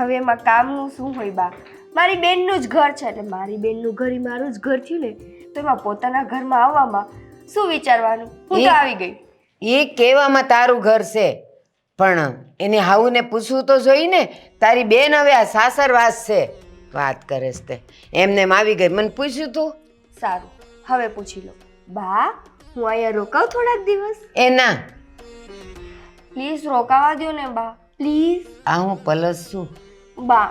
હવે એમાં કામનું શું હોય બા? મારી બેનનું જ ઘર છે એટલે મારી બેનનું ઘર ઈ મારું જ ઘર થયું ને, તો એમાં પોતાના ઘરમાં આવવામાં શું વિચારવાનું? હું તો આવી ગઈ. એ કહેવામાં તારું ઘર છે પણ એને હાઉને પૂછવું તો જોઈ ને. તારી બેન હવે આ સાસરવાસ છે વાત કરે છે તે એમને એમ આવી ગઈ. મને પૂછ્યું તું? સારું, હવે પૂછી લો. બા હું અહીંયા રોકાવ થોડાક દિવસ? એ ના, પ્લીઝ રોકાવા દો ને બા, પ્લીઝ. આ હું પલસ છું. બા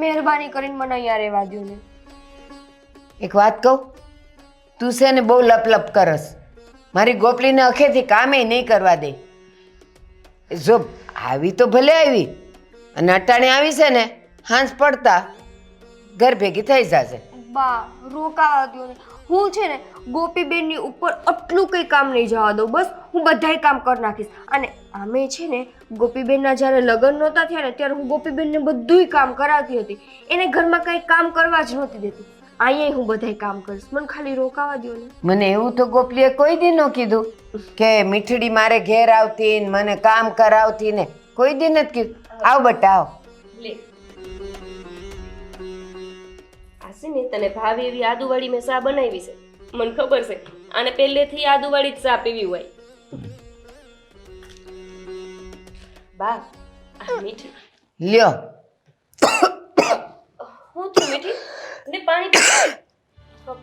મહેરબાની કરીને મને અહીંયા રહેવા દો ને. એક વાત કહું, તું છે ને બહુ લપ કરસ. મારી ગોપલીને અખેથી કામે નહીં કરવા દે. જો આવી તો ભલે આવી અને અટાણે આવી છે ને હાંસ પડતા ઘર ભેગી થઈ જશે. બા રોકાવા દો ને. હું છે ને ગોપીબેનની ઉપર આટલું કંઈ કામ નહીં જવા દઉં. બસ હું બધાય કામ કરી નાખીશ. અને આમે છે ને ગોપીબેનના જ્યારે લગ્ન નહોતા થયા ને ત્યારે હું ગોપીબેનને બધુંય કામ કરાવતી હતી. એને ઘરમાં કંઈ કામ કરવા જ નહોતી દેતી. અહીંયા હું બધાય કામ કરીશ. મને ખાલી રોકાવા દો ને. મને એવું તો ગોપલીએ કોઈ દી ન કીધું કે મીઠડી મારે ઘેર આવતી ને મને કામ કરાવતી ને. કોઈ દી નથી કીધું. આવ બટા આવ. લે આ છે ને તને ભાવે એવી આદુવાળી મેં ચા બનાવી છે, મને ખબર છે. આને પહેલેથી આદુવાળી જ ચા પીવી હોય. બા આ મીઠી લ્યો હું થયું મીઠી ને પાણી પી.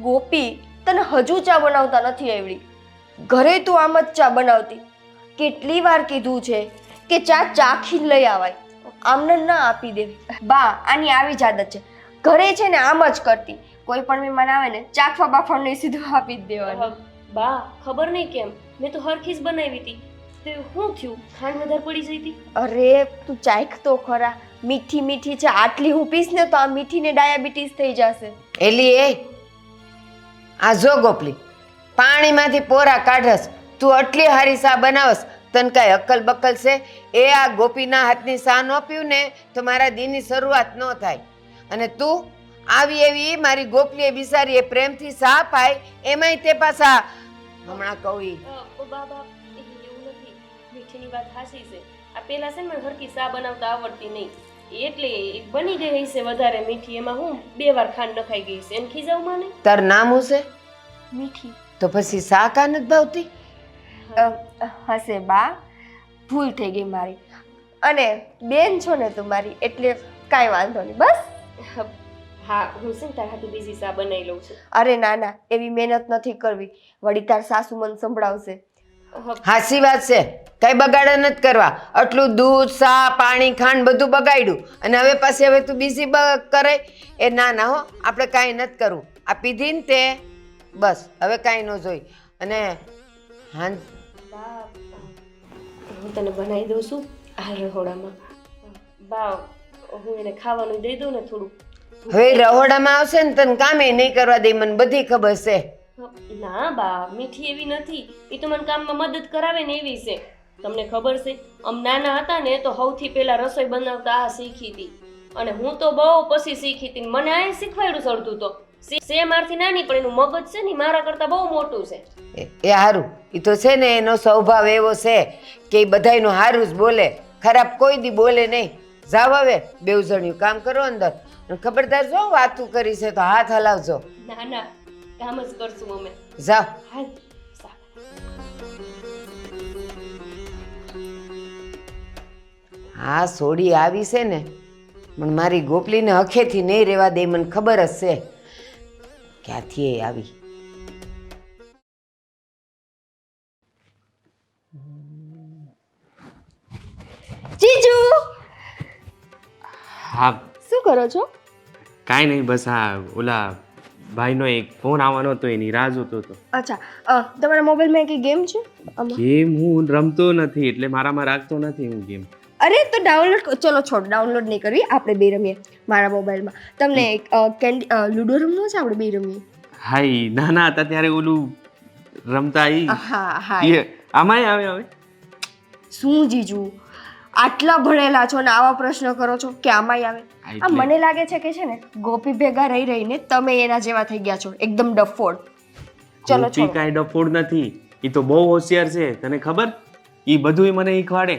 ગોપી તને હજુ ચા બનાવતા નથી આવડી. ઘરે તું આમ જ ચા બનાવતી. કેટલી વાર કીધું છે કે ચા ચાખી જ લઈ આવાય, આમને ના આપી દેવી. બા આની આવી જ આદત છે. ઘરે છે ને આમ જ કરતી. કોઈ પણ મહેમાન આવે ને ચાખવા બાફણ નહીં સીધું આપી જ દેવાનું. બા ખબર નહીં કેમ મેં તો હરખી જ બનાવી હતી. તે શું થયું? ખાંડ વધારે પડી જઈ હતી? અરે તું ચાખ તો ખરા. મીઠી મીઠી છે. આટલી હું પીશ ને તો આ મીઠીને ડાયાબિટીસ થઈ જશે. એલી એ આ જો ગોપલી પાણીમાંથી પોરા કાઢસ. તું આટલી હારી સા બનાવસ, તને કાંઈ અક્કલ બક્કલ છે? એ આ ગોપીના હાથની સા ન પીવું ને તો મારા દીની શરૂઆત ન થાય. અને તું આવી એવી મારી ગોપલીએ બિચારી એ પ્રેમથી સા પાય એમાંય તે પાછા હમણાં કહું ઈ. બા બા એવું નથી. મીઠીની વાત હાસી છે. આ પેલા છે ને મને હરખી ચા બનાવતા આવડતી નહીં એટલે બની ગઈ હશે વધારે મીઠી. એમાં હું 2 વાર ખાંડ નખાઈ ગઈ છે. એને ખીજાવ માને? તાર નામ હું છે? મીઠી તો પછી સા કા નથી ભાવતી? હશે બા, ભૂલ થઈ ગઈ મારી. અને બેન છો ને તું મારી એટલે કાંઈ વાંધો નહીં. બસ હા હું છે ને તારા હાથે બીજી ચા બનાવી લઉં છું. અરે ના ના એવી મહેનત નથી કરવી. વળી તાર સાસુ મને સંભળાવશે. હાસી વાત છે. કઈ બગાડ નથી કરવા. આટલું દૂધ સા પાણી ખાંડ બધું બગાડ્યું અને હવે પાછી હવે તું બીજી કરે એ ના ના હો. આપણે કાંઈ નથી કરવું. આ પીધી ને તે બસ હવે કાંઈ ન જોઈ. અને હા બા હું તને બનાવી દઉં છું આ રહોડામાં. બા હું એને ખાવાનું દઈ દઉં ને થોડું. હવે રહોડામાં આવશે ને તને કામે નહીં કરવા દે. મને બધી ખબર છે. ના બા મીઠી એવી નથી. એ તો મને કામમાં મદદ કરાવે ને એવી છે. તમને ખબર છે આમ નાના હતા ને તો સૌથી પહેલા રસોઈ બનાવતા આ શીખી હતી. અને હું તો બહુ પછી શીખી હતી. મને આ શીખવાડ્યું ચડતું તો સે મારથી નાની પણ એનું મગજ છે ને મારા કરતા બહુ મોટું છે. એ હારું. એ તો છે ને એનો સ્વભાવ એવો છે કે એ બધાયનું હારું જ બોલે, ખરાબ કોઈ દી બોલે નહીં. જાવ હવે બેઉ જણ્યું કામ કરો અંદર. ખબરદાર જો વાતું કરી છે તો હાથ હલાવજો. ના ના કામ જ કરશું અમે. જાવ. હાલ હા સોડી આવી છે ને પણ મારી ગોપલીને હખેથી નહીં રહેવા દે. મને ખબર જ છે ક્યાંથી એ આવી. જીજુ હા શું કરો છો? કાંઈ નહીં, બસ આ ઓલા ભાઈનો એક ફોન આવવાનો હતો એની રાહ જોતો હતો. અચ્છા તમારા મોબાઈલમાં કઈ ગેમ છે? ગેમ હું રમતો નથી એટલે મારામાં રાખતો નથી હું ગેમ. અરે તો ડાઉનલોડ ચલો છોડ, ડાઉનલોડ નહીં કરવી. આપણે બે રમીએ મારા મોબાઈલમાં. તમને કેન્ડી લુડો રમવો છે? આપણે બે રમીએ. હા ઈ નાના હતા ત્યારે ઓલું રમતા ઈ હા હા ઈ આમાંય આવે હવે શું જીજુ આટલા ભણેલા છો ને આવા પ્રશ્ન કરો છો કે આમાંય આવે આ એટલે- મને લાગે છે કે છે ને ગોપી ભેગા રહી રહીને તમે એના જેવા થઈ ગયા છો એકદમ ડફોડ ચલો ગોપી ચલો કાંઈ ડફોડ નથી ઈ તો બહુ હોશિયાર છે તને ખબર ઈ બધુંય મને શીખવાડે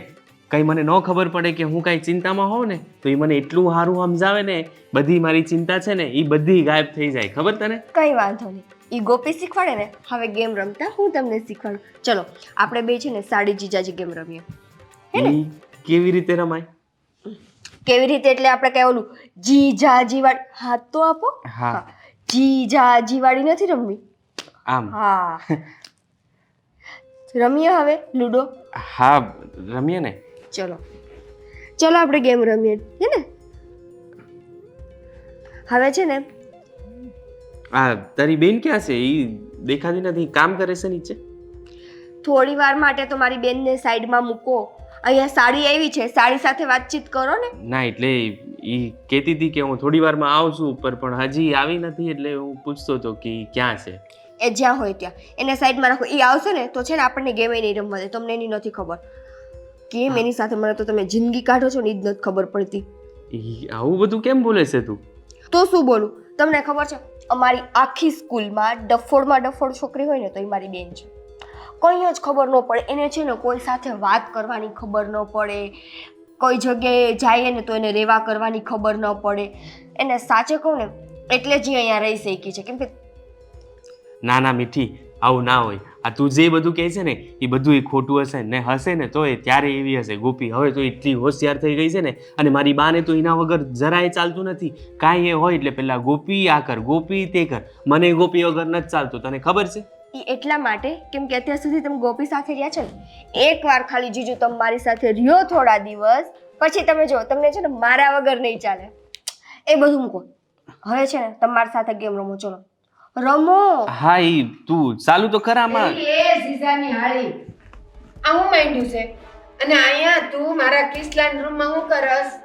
કઈ મને ન ખબર પડે કે હું કાંઈ ચિંતામાં હોઉં ને તો ઈ મને એટલું સારું સમજાવે ને બધી મારી ચિંતા છે ને ઈ બધી ગાયબ થઈ જાય ખબર તને કઈ વાંધો નહીં ઈ ગોપી શીખવાડે ને હવે ગેમ રમતા હું તમને શીખવાડું ચલો આપણે બે છે ને સાડી જીજાજી ગેમ રમીએ ઈ કેવી રીતે રમાય કેવી રીતે એટલે આપણે કઈ ઓલું જીજાજી વાળી હાથ તો આપો હા. જીજાજી વાળી નથી રમવી આમ હા રમીએ હવે લૂડો હા રમીએ ને ચલો ચલો આપણે ગેમ રમીએ હે ને હવે છે ને આ તારી બેન ક્યાં છે ઈ દેખાતી નથી કામ કરે છે નીચે થોડી વાર માટે તો મારી બેનને સાઈડમાં મૂકો અહીંયા સાડી આવી છે સાડી સાથે વાતચીત કરો ને ના એટલે ઈ કહેતી હતી કે હું થોડી વારમાં આવું છું ઉપર પણ હજી આવી નથી એટલે હું પૂછતો હતો કે ઈ ક્યાં છે એ જ્યાં હોય ત્યાં એને સાઈડમાં રાખો એ આવશે ને તો છે ને આપણને ગેમ નહીં રમવા દે તમને એની નથી ખબર કેમ એની સાથે મને તો તમે જિંદગી કાઢો છો ને એ જ નથી ખબર પડતી ઈ આવું બધું કેમ બોલે છે તું તો શું બોલું તમને ખબર છે અમારી આખી સ્કૂલમાં ડફોડમાં ડફોડ છોકરી હોય ને તો એ મારી બેન છે કંઈ જ ખબર ન પડે એને છે ને કોઈ સાથે વાત કરવાની ખબર ન પડે કોઈ જગ્યાએ જાય ને તો એને રેવા કરવાની ખબર ન પડે એને સાચે કહું ને એટલે જ અહીંયા રહી શકી છે કેમ કે ના ના મીઠી આવું ના હોય આ તું જે બધું કહે છે ને એ બધું એ ખોટું હશે ને હશે ને તો એ ત્યારે એવી હશે ગોપી હવે તો એટલી હોશિયાર થઈ ગઈ છે ને અને મારી બાને તો એના વગર જરાય ચાલતું નથી કાંઈ એ હોય એટલે પેલા ગોપી આ કર ગોપી તે કર મને ગોપી વગર નથી ચાલતું તને ખબર છે એ એટલા માટે કેમ કે અત્યાર સુધી તમે ગોપી સાથે રહ્યા છો ને એકવાર ખાલી જીજુ તમે મારી સાથે રહ્યો થોડા દિવસ પછી તમે જો તમને છે ને મારા વગર નહીં ચાલે એ બધું મૂકો હવે છે ને તમારી સાથે ગેમ રમો ચલો રમો હા ઈ તું ચાલુ તો ખરામાં એ જીજાની હાળી આ હું માંડ્યું છે અને અહીંયા તું મારા કિસલાન રૂમમાં હું કરસ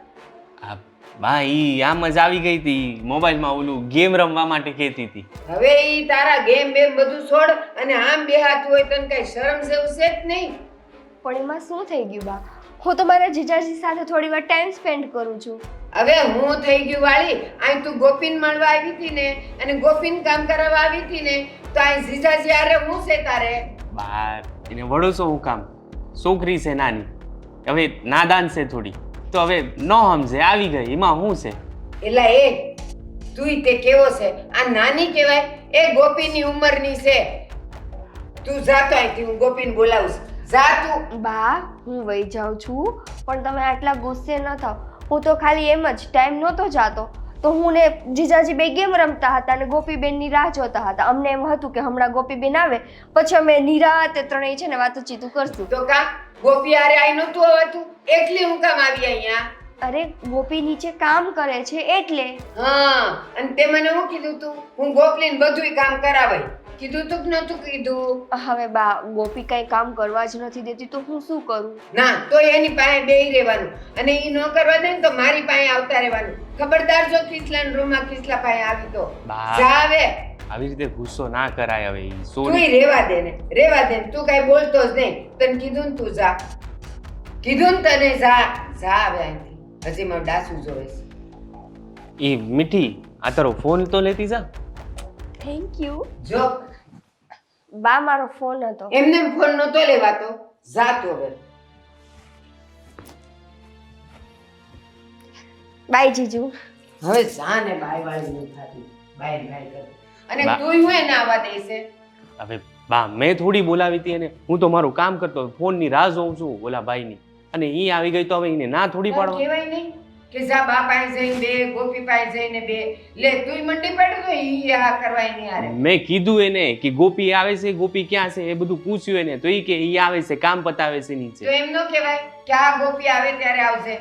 બા ઈ આમ જ આવી ગઈ હતી મોબાઈલમાં ઓલું ગેમ રમવા માટે કહેતી હતી હવે ઈ તારા ગેમ બેમ બધું છોડ અને આમ બેહાતું હોય તને કઈ શરમ જેવું છે જ નહીં પણ એમાં શું થઈ ગયું બા હું તો મારા જીજાજી સાથે થોડી વાર ટાઈમ સ્પેન્ડ કરું છું હવે હું થઈ ગયું વાળી અહીં તું ગોપીન મળવા આવી હતી ને અને ગોપીન કામ કરાવવા આવી હતી ને તો અહીં જીજાજી આરે હું છે તારે બા એને વડોસો હું કામ છોકરી છે નાની હવે નાદાન છે થોડી તો હવે ન સમજે આવી ગઈ એમાં શું છે એલા એ તુંય તે કેવો છે આ નાની કહેવાય એ ગોપીની ઉંમરની છે તું જાતો અહીંથી હું ગોપીને બોલાવું છું. જા તું બા હું વહી જાઉં છું પણ તમે આટલા ગુસ્સે ન થાવ હું તો ખાલી એમ જ ટાઈમ નહોતો જાતો તો હું ને જીજાજી બે ગેમ રમતા હતા અને ગોપીબેનની રાહ જોતા હતા અમને એમ હતું કે હમણાં ગોપીબેન આવે પછી અમે નિરાતે ત્રણેય છે ને વાતચીતું કરશું તો કા ગોપી આરે આઈ નતું આવતું એકલી હું કામ આવી અહીંયા અરે ગોપી નીચે કામ કરે છે એટલે હા અને તે મને શું કીધું તું હું ગોપલીને બધુંય કામ કરાવાય કીધું તું કે નતું કીધું હવે બા ગોપી કઈ કામ કરવા જ નથી દેતી તો હું શું કરું ના તો એની પાસે બેહી રહેવાનું અને ઈ ન કરવા દે ને તો મારી પાસે આવતા રહેવાનું ખબરદાર જો કિસલાન રૂમમાં કિસલા પાસે આવી તો બા. જા હવે આવી રીતે ગુસ્સો ના કરાય હવે ઈ તુંય સોરી રેવા દે ને રેવા દે ને. તું કઈ બોલતો જ નહીં તને કીધું ને તું જા કીધું ને તને જા જા હવે અહીંથી હજી મારું ડાસું જોવે છે ઈ મીઠી આ તારો ફોન તો લેતી જા થેન્ક યુ જો બા મારો ફોન હતો એમને એમ ફોન નતો લેવાતો જા તું હવે બાય જીજુ હવે જા ને બાય વાળી નહીં થાતી બાય બાય કર અને બા. તુંય હું એને આવવા દેશે હવે બા મેં થોડી બોલાવી હતી એને હું તો મારું કામ કરતો ફોનની રાહ જોઉં છું ઓલા ભાઈની અને ઈ આવી ગઈ તો હવે એને ના થોડી પાડવા કહેવાય નહીં કે જા બા પાસે જઈને બે ગોપી પાસે જઈને બે લે તુંય મંડી પડ્યો તો ઈ આ કરવાય નહીં હારે મેં કીધું એને કે ગોપી આવે છે ગોપી ક્યાં છે એ બધું પૂછ્યું એને તો ઈ કે ઈ આવે છે કામ પતાવે છે તો નીચે એમ ન કહેવાય કે આ ગોપી આવે ત્યારે આવશે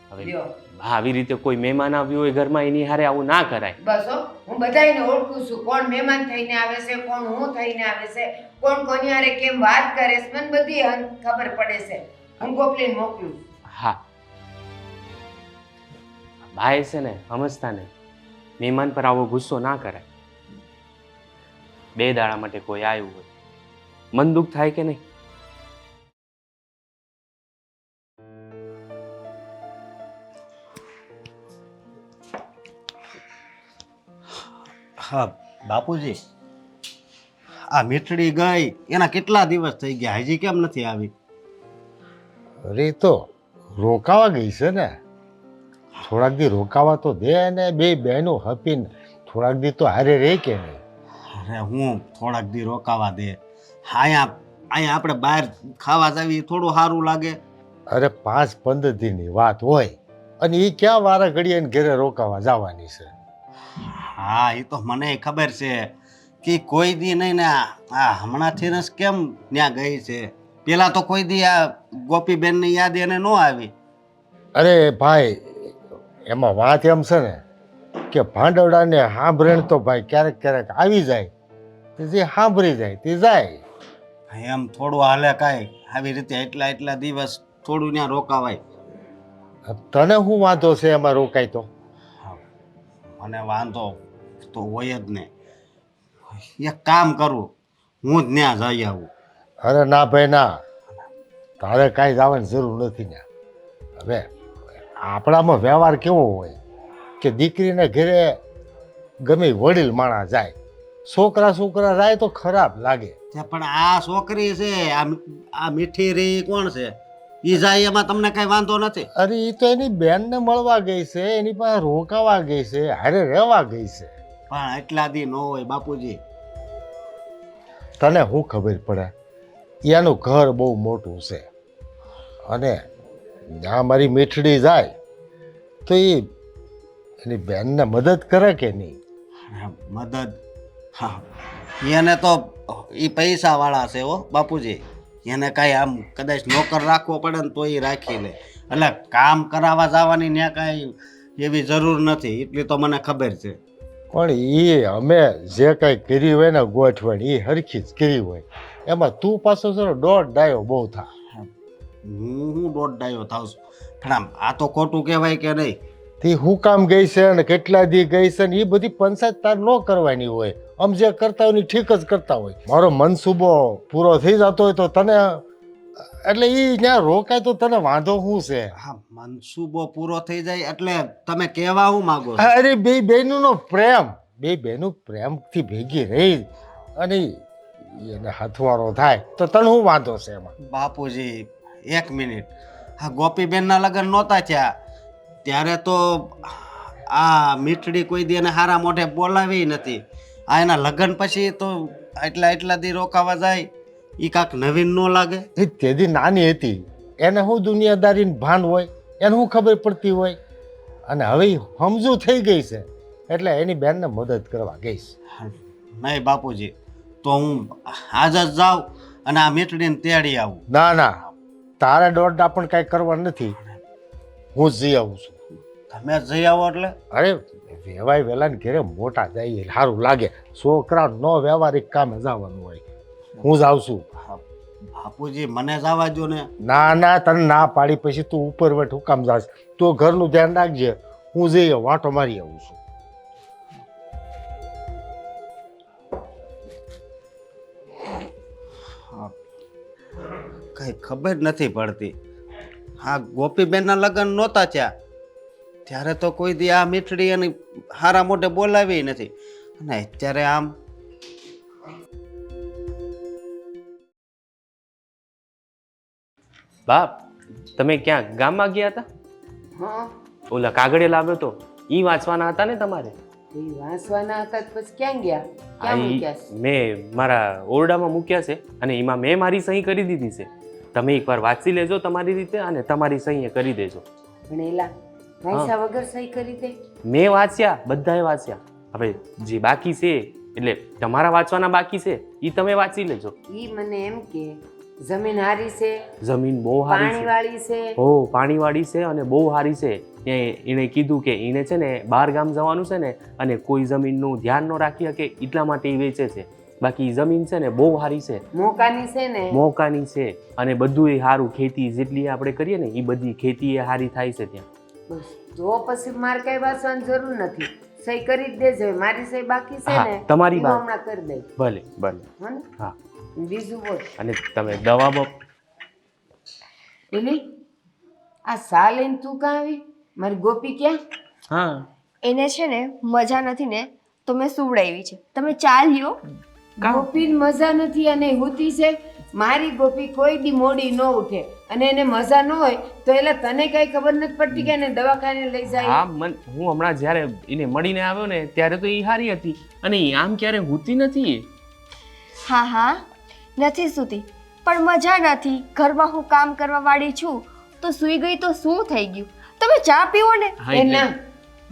હવે લ્યો બા આવી રીતે કોઈ મહેમાન આવ્યું હોય ઘરમાં એની હારે આવું ના કરાય બસ હો હું બધાયને ઓળખું છું કોણ મહેમાન થઈને આવે છે કોણ હું થઈને આવે છે કોણ કોની હારે કેમ વાત કરે છે મને બધી ખબર પડે છે હું ગોપલીને મોકલું હા ભાઈ છે ને સમજતા નહીં મહેમાન પર આવો ગુસ્સો ના કરાય 2 દાડા માટે કોઈ આવ્યું હોય, મન દુઃખ થાય કે નહીં? હા બાપુજી, આ મીઠડી ગઈ એના કેટલા દિવસ થઈ ગયા, હજી કેમ નથી આવી? અરે તો રોકાવા ગઈ છે ને, થોડાક દી રોકાવા તો દે ને, બે બહેનો હપીને થોડાક દી તો હારે રહે કે નહીં? અરે હું થોડાક દી રોકાવા દે, અહીંયા અહીંયા આપણે બહાર ખાવા જાવી થોડું સારું લાગે. અરે 5-15 દીની વાત હોય અને એ ક્યાં વારા ઘડીએ ઘરે રોકાવા જવાની છે? હા એ તો મને ખબર છે કે કોઈ દી નહીં ને આ હમણાંથી ને કેમ ત્યાં ગઈ છે. પેલા તો કોઈ દી આ ગોપીબેનની યાદ એને ન આવી. અરે ભાઈ, એમાં વાત એમ છે ને કે ભાંડવડાને સાંભળેણ તો ભાઈ ક્યારેક ક્યારેક આવી જાય, તે જે સાંભળી જાય તે જાય. એમ થોડું હાલે કાંઈ આવી રીતે એટલા દિવસ થોડું ત્યાં રોકાવાય. તને શું વાંધો છે એમાં રોકાય તો? મને વાંધો તો હોય જ ને. એક કામ કરું, હું જ ત્યાં જઈ આવું. અરે ના ભાઈ ના, તારે કાંઈ જવાની જરૂર નથી ને. હવે આપણામાં વ્યવહાર કેવો હોય કે દીકરીને ઘરે ગમે વડીલ માણસ જાય, છોકરા જાય તો ખરાબ લાગે. પણ આ છોકરી છે, આ મીઠી રી કોણ છે? ઈ જાય એમાં તમને કઈ વાંધો નથી? અરે એ તો એની બેનને મળવા ગઈ છે, એની પાસે રોકાવા ગઈ છે, હારે રહેવા ગઈ છે. પણ એટલા દી ન હોય બાપુજી. તને શું ખબર પડે? એનું ઘર બહુ મોટું છે અને જ્યાં મારી મીઠડી જાય તો એની બેનને મદદ કરે કે નહીં? મદદ? હા, એને તો એ પૈસા વાળા છે હો બાપુજી. એને કાંઈ આમ કદાચ નોકર રાખવો પડે ને તો એ રાખી લે. એટલે કામ કરાવવા જવાની ત્યાં કાંઈ એવી જરૂર નથી, એટલી તો મને ખબર છે. પણ એ અમે જે કાંઈ કરી હોય ને ગોઠવણ એ હરખી જ કરી હોય, એમાં તું પાછો છે દોઢ ડાયો બહુ થા. હું દોઢ ડાયો થાઉં છું, પણ આમ આ તો ખોટું કહેવાય કે નહીં? તે હું કામ ગઈ છે અને કેટલા દી ગઈ છે ને એ બધી પંચાયત તાર ન કરવાની હોય. આમ જે કરતા હોય ને ઠીક જ કરતા હોય. મારો મનસૂબો પૂરો થઈ જતો હોય તો તને એટલે એ ત્યાં રોકાય તો તને વાંધો શું છે? હા, મનસૂબો પૂરો થઈ જાય એટલે તમે કહેવા હું માંગો છો? અરે બે બહેનોનો પ્રેમ, બે બહેનો પ્રેમથી ભેગી રહી અને એને હથવારો થાય તો તને શું વાંધો છે એમાં? બાપુજી એક મિનિટ, આ ગોપીબેનના લગ્ન નહોતા થયા ત્યારે તો આ મીઠડી કોઈ દી એને હારા મોઢે બોલાવી નથી. આ એના લગ્ન પછી તો એટલા દી રોકાવા જાય, એ કાંક નવીન ન લાગે? એ તેદી નાની હતી, એને શું દુનિયાદારીનું ભાન હોય, એને શું ખબર પડતી હોય? અને હવે ઈ સમજુ થઈ ગઈ છે એટલે એની બેનને મદદ કરવા ગઈશ. નહીં બાપુજી, તો હું આજ જ જાઉં અને આ મીઠડીને તેડી આવું. ના ના, તારે દોડડા પણ કાંઈ કરવા નથી, હું જ જઈ આવું છું. તમે જઈ આવો એટલે? અરે વેવાય વેલાને ઘેરે મોટા જાય સારું લાગે, છોકરા નો વ્યવહારિક કામે જવાનું હોય. હું જાઉં છું. બાપુજી મને જવા દો ને. ના ના, તને ના પાડી પછી તું ઉપર વેઠ હું કામ જાશ? તું ઘરનું ધ્યાન રાખજે, હું જઈ વાંટો મારી આવું છું. કઈ ખબર નથી પડતી. હા, ગોપીબેનના લગ્ન નહોતા થયા ત્યારે તો કોઈ દી આ મીઠડી અને હારા મોઢે બોલાવી નથી, અને અત્યારે આમ. બાપ, તમે ક્યાં ગામમાં ગયા હતા? હા, ઓલા કાગળે લાવ્યો તો ઈ વાંચવાના હતા ને તમારે? એ વાંચવાના હતા તો પછી ક્યાં ગયા? આ ક્યાં ઈ મૂક્યા છે? મેં મારા ઓરડામાં મૂક્યા છે અને એમાં મેં મારી સહી કરી દીધી છે. તમે એકવાર વાંચી લેજો તમારી રીતે અને તમારી સહી કરી દેજો. ભણેલા વાંચ્યા વગર સહી કરી દે? મેં વાંચ્યા, બધાએ વાંચ્યા. હવે જે બાકી છે એટલે તમારા વાંચવાના બાકી છે એ તમે વાંચી લેજો. ઈ મને એમ કે જમીન હારી છે, જમીન બહુ સારી છે. પાણીવાળી છે. હો, પાણીવાળી છે અને બહુ સારી છે. એણે કીધું કે એને છે ને 12 ગામ જવાનું છે ને અને કોઈ જમીનનું ધ્યાન ન રાખી શકે એટલા માટે એ વેચે છે. બાકી જમીન છે ને બહુ સારી છે, મોકાની છે ને? મોકાની છે અને બધું એ સારું. ખેતી જેટલી આપણે કરીએ ને એ બધી ખેતી એ સારી થાય છે ત્યાં. બસ જો પછી મારે કઈ વાંચવાની જરૂર નથી, સહી કરી જ દેજો. મારી સહી બાકી છે હા, ને તમારી એ હું વાત. હમણાં કરી દઈ. ભલે ભલે. હો ને? હા, બીજું બોલ. અને તમે દવા પેલી આ સા લઈને તું કાં આવી? મારી ગોપી ક્યાં? હા, એને છે ને મજા નથી ને તો મેં સુવડાવી છે. તમે ચા લ્યો. ગોપી મજા નથી અને હુતી છે. મારી ગોપી કોઈ દી મોડી ન ઉઠે અને એને મજા ન હોય તો એટલે તને કઈ ખબર નથી પડતી કે એને દવાખાને લઈ જાય. હા, હું હમણાં જ્યારે એને મળીને આવ્યો ને ત્યારે તો એ હારી હતી અને ઈ આમ ક્યારે હોતી નથી. હા હા નથી સૂતી પણ મજા નથી. ઘરમાં હું કામ કરવા વાળી છું તો સૂઈ ગઈ તો શું થઈ ગયું? તમે ચા પીવો ને. હા, એ એટલે ના,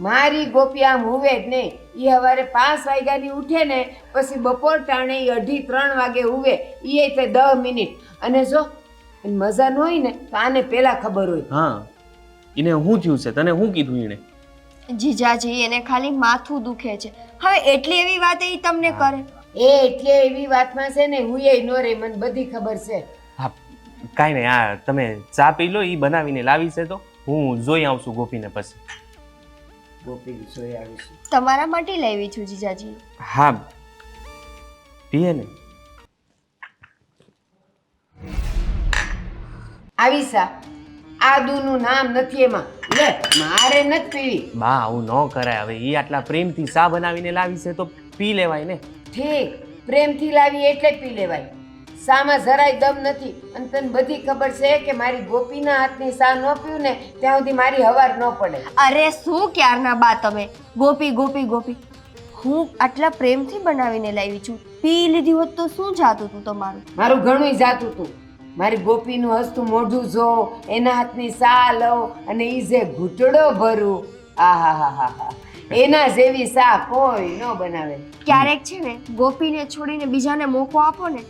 મારી ગોપી આમ હુવે જ નહીં. એ સવારે 5 વાગ્યાની ઉઠે ને પછી બપોર ટાણે 2:30-3 વાગે હુવે. એ તે 10 મિનિટ. અને જો એને મજા ન હોય ને તો આને પહેલા ખબર હોય. હા, એને શું થયું છે? તને શું કીધું એને? જીજાજી એને ખાલી માથું દુખે છે. હવે એટલી એવી વાત એ તમને કરે. એ એટલે એવી વાતમાં છે ને હુંય ન રે, મને બધી ખબર છે. હા, કાંઈ નહીં. આ તમે ચા પી લો, એ બનાવીને લાવી છે તો હું જોઈ આવું છું ગોપીને પછી. ગોપી જોઈ આવીશું. તમારા માટે લાવી છું જીજાજી. હા, પીએ ને. આવીશા, આદુનું નામ નથી એમાં. લે, મારે નથી પીવી. બા, આવું ન કરાય. હવે એ આટલા પ્રેમથી ચા બનાવીને લાવી છે તો પી લેવાય ને. ઠીક, પ્રેમથી લાવી એટલે જ પી લેવાય. સામાં જરાય દમ નથી. અને તને બધી ખબર છે કે મારી ગોપીના હાથની સા ન પીવું ને ત્યાં સુધી મારી હવાર ન પડે. અરે શું ક્યારના બા તમે ગોપી ગોપી ગોપી. હું આટલા પ્રેમથી બનાવીને લાવી છું. પી લીધી હોત તો શું જાતું હતું તમારું? મારું ઘણું જાતું હતું. મારી ગોપીનું હસતું મોઢું જો, એના હાથની સા લઉં અને ઈ જે ઘૂંટડો ભરું, આહાહાહા, એના જેવી સા કોઈ ન બનાવે. ક્યારેક છે ને ગોપીને છોડીને બીજાને મોકો આપો ને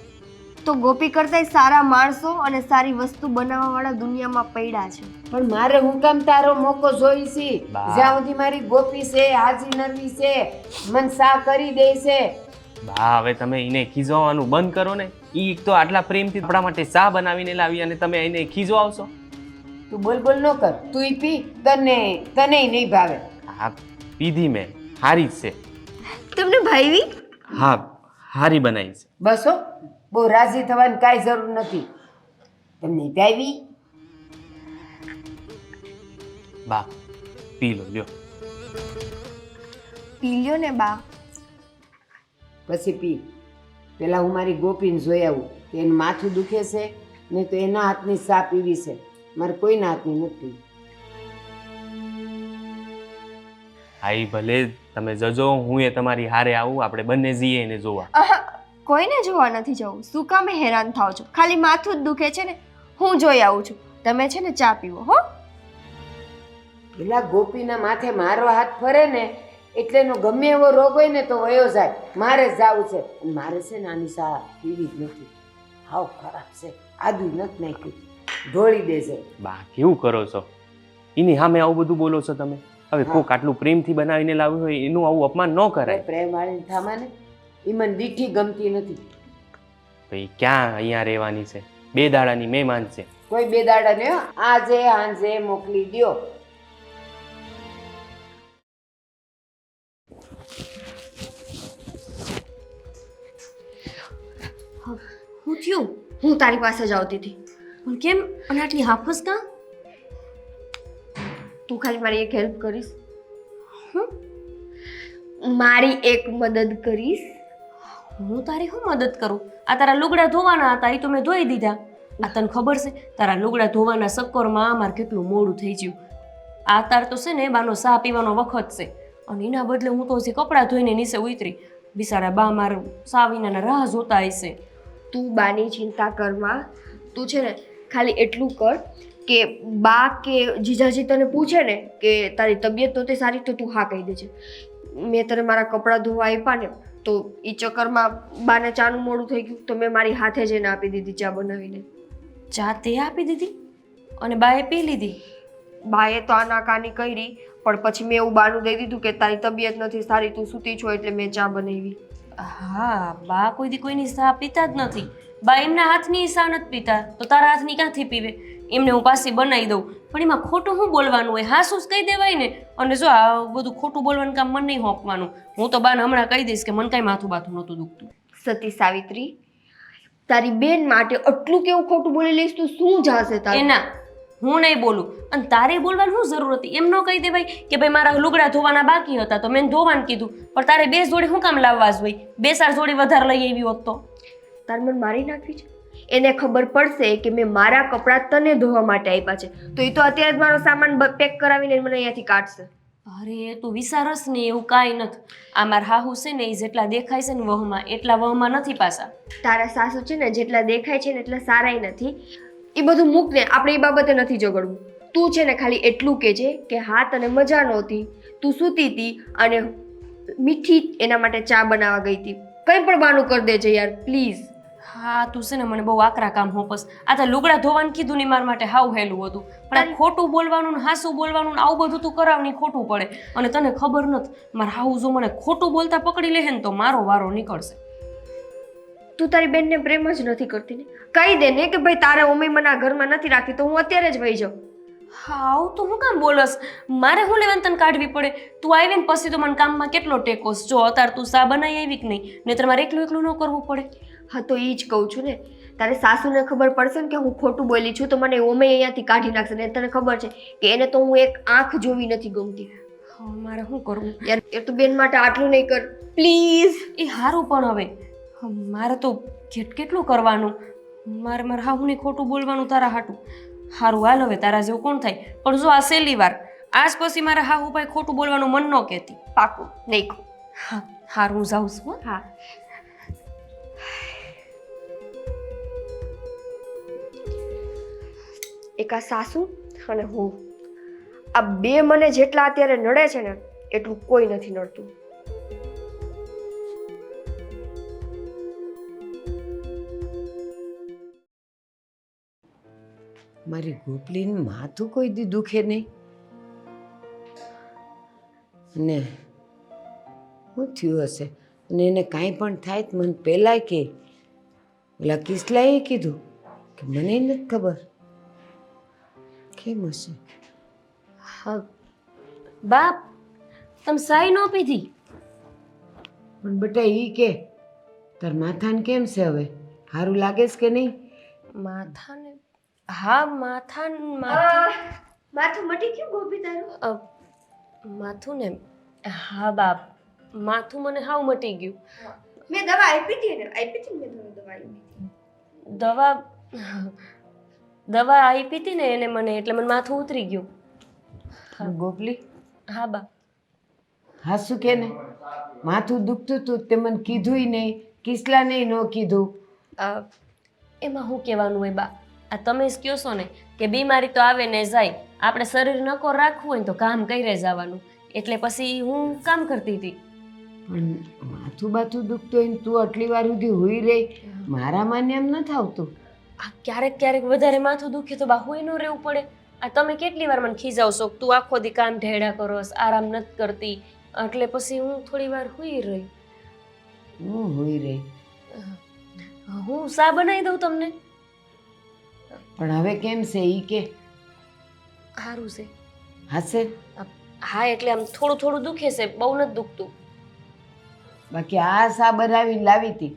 તો ગોપી કરતાંય સારા માણસો અને સારી વસ્તુ બનાવવાવાળા દુનિયામાં પડ્યા છે. પણ મારે હું કામ તારો મોકો જોઈ છી? બા. જ્યાં સુધી મારી ગોપી છે, હાજી નરવી છે, મન સા કરી દે છે. બા, હવે તમે એને ખીજવવાનું બંધ કરો ને. ઈ તો આટલા પ્રેમથી આપણા માટે ચા બનાવીને લાવી અને તમે એને ખીજવાવશો. તું બોલ બોલ ન કર. તું પી, તને નહીં ભાવે. હા, પીધી મેં. હારી જ છે. તમને ભાઈવી? હા, હારી બનાવી છે. બસ હો, બહુ રાજી થવાની કાંઈ જરૂર નથી. તમને પ્યાવી? બા, પી લો, લ્યો. પી લ્યો ને બા. પછી પી. પેલા હું મારી ગોપીને જોઈ આવું કે એનું માથું દુખે છે ને તો એના હાથની સા પીવી છે. મારે કોઈના હાથની નથી. હા, ઈ ભલે તમે જજો. હું એ તમારી હારે આવું. આપણે બંને જઈએ એને જોવા. આહા, કોઈને જોવા નથી જવું. શું કામે હેરાન થાવ છો? ખાલી માથું જ દુખે છે ને. હું જોઈ આવું છું. તમે છે ને ચા પીવો હો. પેલા ગોપીના માથે મારો હાથ ફરે ને એટલે એનો ગમે એવો રોગ હોય ને તો વયો જાય. મારે જ જાવું છે. અને મારે છે ને આની સા પીવી જ નથી. હાવ ખરાબ છે. આદુ નથી નાખ્યું, ઢોળી દેશે. બા, કેવું કરો છો? એની સામે આવું બધું બોલો છો તમે? હવે કોક આટલું પ્રેમથી બનાવીને લાવ્યું હોય એનું આવું અપમાન ન કરાય. પ્રેમ વાળી થામા ને એ મને દીઠી ગમતી નથી. ભાઈ, ક્યાં અહીંયા રહેવાની છે? 2 દાડાની મહેમાન છે. કોઈ 2 દાડા ને આજે હાંજે મોકલી દ્યો. હું થયું? હું તારી પાસે જ આવતી હતી. પણ કેમ? અને આટલી હાફસ કાં? તું ખાલી મારી એક હેલ્પ કરીશ? મારી એક મદદ કરીશ? હું તારી શું મદદ કરું? આ તારા લુગડા ધોવાના હતા, એ તો મેં ધોઈ દીધા. આ તને ખબર છે તારા લુગડા ધોવાના ચક્કરમાં મારે કેટલું મોડું થઈ ગયું. આ તાર તો છે ને બાનો સા પીવાનો વખત છે અને એના બદલે હું તો હજી કપડાં ધોઈને નીચે ઉતરી. બિચારા બા માર સા વિનાના રાહ જોતા હશે. તું બાની ચિંતા કરમાં. તું છે ને ખાલી એટલું કર કે બા કે જીજાજી તને પૂછે ને કે તારી તબિયત નહોતી સારી તો તું હા કહી દેજે. મેં તને મારા કપડાં ધોવા આપ્યા ને તો એ ચક્કરમાં બાને ચાનું મોડું થઈ ગયું તો મેં મારી હાથે જઈને આપી દીધી ચા બનાવીને. ચા તે આપી દીધી અને બાએ પી લીધી? બાએ તો આનાકાની કરી પણ પછી મેં એવું બાનું દઈ દીધું કે તારી તબિયત નથી સારી તું સૂતી છો એટલે મેં ચા બનાવી. હા બા કોઈ દી કોઈની સા પીતા જ નથી. બા એમના હાથની સા નથી પીતા તો તારા હાથની ક્યાંથી પીવે? એમને હું પાછી બનાવી દઉં પણ એમાં ખોટું શું બોલવાનું હોય? હાસું જ કહી દેવાય ને. અને જો આ બધું ખોટું બોલવાનું કામ મને નહીં હોંપવાનું. હું તો બાને હમણાં કહી દઈશ કે મને કાંઈ માથું બાથું નહોતું દુખતું. સતી સાવિત્રી, તારી બેન માટે આટલું કેવું ખોટું બોલી લઈશ તો શું જાશે તારું? એના હું નહીં બોલું અને તારે બોલવાની શું જરૂર હતી? એમ ન કહી દેવાય કે ભાઈ મારા લુગડા ધોવાના બાકી હતા તો મેં ધોવાનું કીધું, પણ તારે 2 જોડી શું કામ લાવવા જ હોય? 2-4 જોડી વધારે લઈ આવી હોત તો. તાર મને મારી નાખવી છે? એને ખબર પડશે કે મેં મારા કપડાં તને ધોવા માટે આપ્યા છે તો એ તો અત્યારે જ મારો સામાન પેક કરાવીને મને અહીંયાથી કાઢશે. અરે તું વિચારસ ને એવું કાંઈ નથી. આ મારા હાહુ છે ને એ જેટલા દેખાય છે ને વહમાં એટલા વહમાં નથી પાછા. તારા સાસુ છે ને જેટલા દેખાય છે ને એટલા સારાય નથી. એ બધું મૂક ને, આપણે એ બાબતે નથી ઝઘડવું. તું છે ને ખાલી એટલું કહેજે કે હા તને મજા નહોતી, તું સૂતી હતી અને મીઠી એના માટે ચા બનાવવા ગઈ હતી. કંઈ પણ બહાનું કરી દેજે યાર પ્લીઝ. હા તું છે ને મને બહુ આકરા કામ હોપસ. આ તો લુગડા ધોવાનું કીધું ને મારા માટે હાવ હેલું હતું, પણ આ ખોટું બોલવાનું ને હાસું બોલવાનું ને આવું બધું તું કરાવની ખોટું પડે. અને તને ખબર નથી મારા હાઉ જો મને ખોટું બોલતા પકડી લે ને તો મારો વારો નીકળશે. તું તારી બેનને પ્રેમ જ નથી કરતી ને? કહી દે ને કે ભાઈ તારે મમ્મી મને આ ઘરમાં નથી રાખતી તો હું અત્યારે જ વહી જાઉં. હા આવું તો હું કામ બોલસ? મારે હું લેવાનું તને કાઢવી પડે? તું આવી ને પછી તો મને કામમાં કેટલો ટેકોસ. જો અત્યારે તું સા બનાવી આવી કે નહીં, નહીંતર મારે એકલું એકલું ન કરવું પડે. હા તો એ જ કહું છું ને, તારે સાસુને ખબર પડશે ને કે હું ખોટું બોલી છું તો મને ઓમે અહીંયાથી કાઢી નાખશે ને. તને ખબર છે કે એને તો હું એક આંખ જોવી નથી ગમતી. હા મારે શું કરવું? યાર એ તો બેન માટે આટલું નહીં કર પ્લીઝ. એ સારું પણ હવે મારે તો કેટલું કરવાનું? મારે હાહુની ખોટું બોલવાનું તારા હાટું. સારું હાલ હવે તારા જેવું કોણ થાય? પણ જો આ છેલ્લી વાર આજ પછી મારે હાહુ ભાઈ ખોટું બોલવાનું મન ન કહેતી. પાકું નહીં કહું. હા સારું હું જાઉં છું. હા એક આ સાસુ અને હું, આ બે મને જેટલા અત્યારે નડે છે ને એટલું કોઈ નથી નડતું. મારી ગોપલીનું માથું કોઈ દી દુખે નહીં ને શું થયું હશે? અને એને કાંઈ પણ થાય તો મને પહેલાં કે ઓલા કિસલાએ કીધું કે મને નથી ખબર. કેમ હશે? હા બાપ તમે સાઈ ન પીધી? પણ બેટા એ કે તાર માથાને કેમ છે હવે? સારું લાગે છે કે નહીં? માથાને હા માથું મટી ગયું ગોપી તારું? માથું ને હા બાપ માથું મને હાવ મટી ગયું. મેં દવા આપી હતી ને, આપી હતી મેં દવા આપી હતી. દવા આપી હતી ને એને મને એટલે મને માથું ઉતરી ગયું. ગોપલી હા બા હાસું કે ને માથું દુખતું હતું તે મને કીધુંય નહીં, કિસલા નહીં ન કીધું. એમાં શું કહેવાનું હોય બા? આ તમે જ કહો છો ને કે બીમારી તો આવે ને જાય, આપણે શરીર નકોર રાખવું હોય ને તો કામ કરી જવાનું. એટલે પછી હું કામ કરતી હતી. પણ માથું બાથું દુખતું હોય ને તું આટલી વાર સુધી હોઈ રહી, મારા માને એમ નથી આવતું. આ ક્યારેક ક્યારેક વધારે માથું દુખે તો બા હોય ન રહેવું પડે. આ તમે કેટલી વાર મને ખીજાવશો તું આખો દી કામ ઢેડા કરોસ, આરામ નથી કરતી, એટલે પછી હું થોડી વાર હુઈ રહી. હું હોઈ રહી હું સા બનાવી દઉં તમને? પણ હવે કેમ છે ઈ કે? સારું છે. હશે હા એટલે આમ થોડું થોડું દુખે છે, બહુ નથી દુખતું. બાકી આ સા બનાવીને લાવી હતી.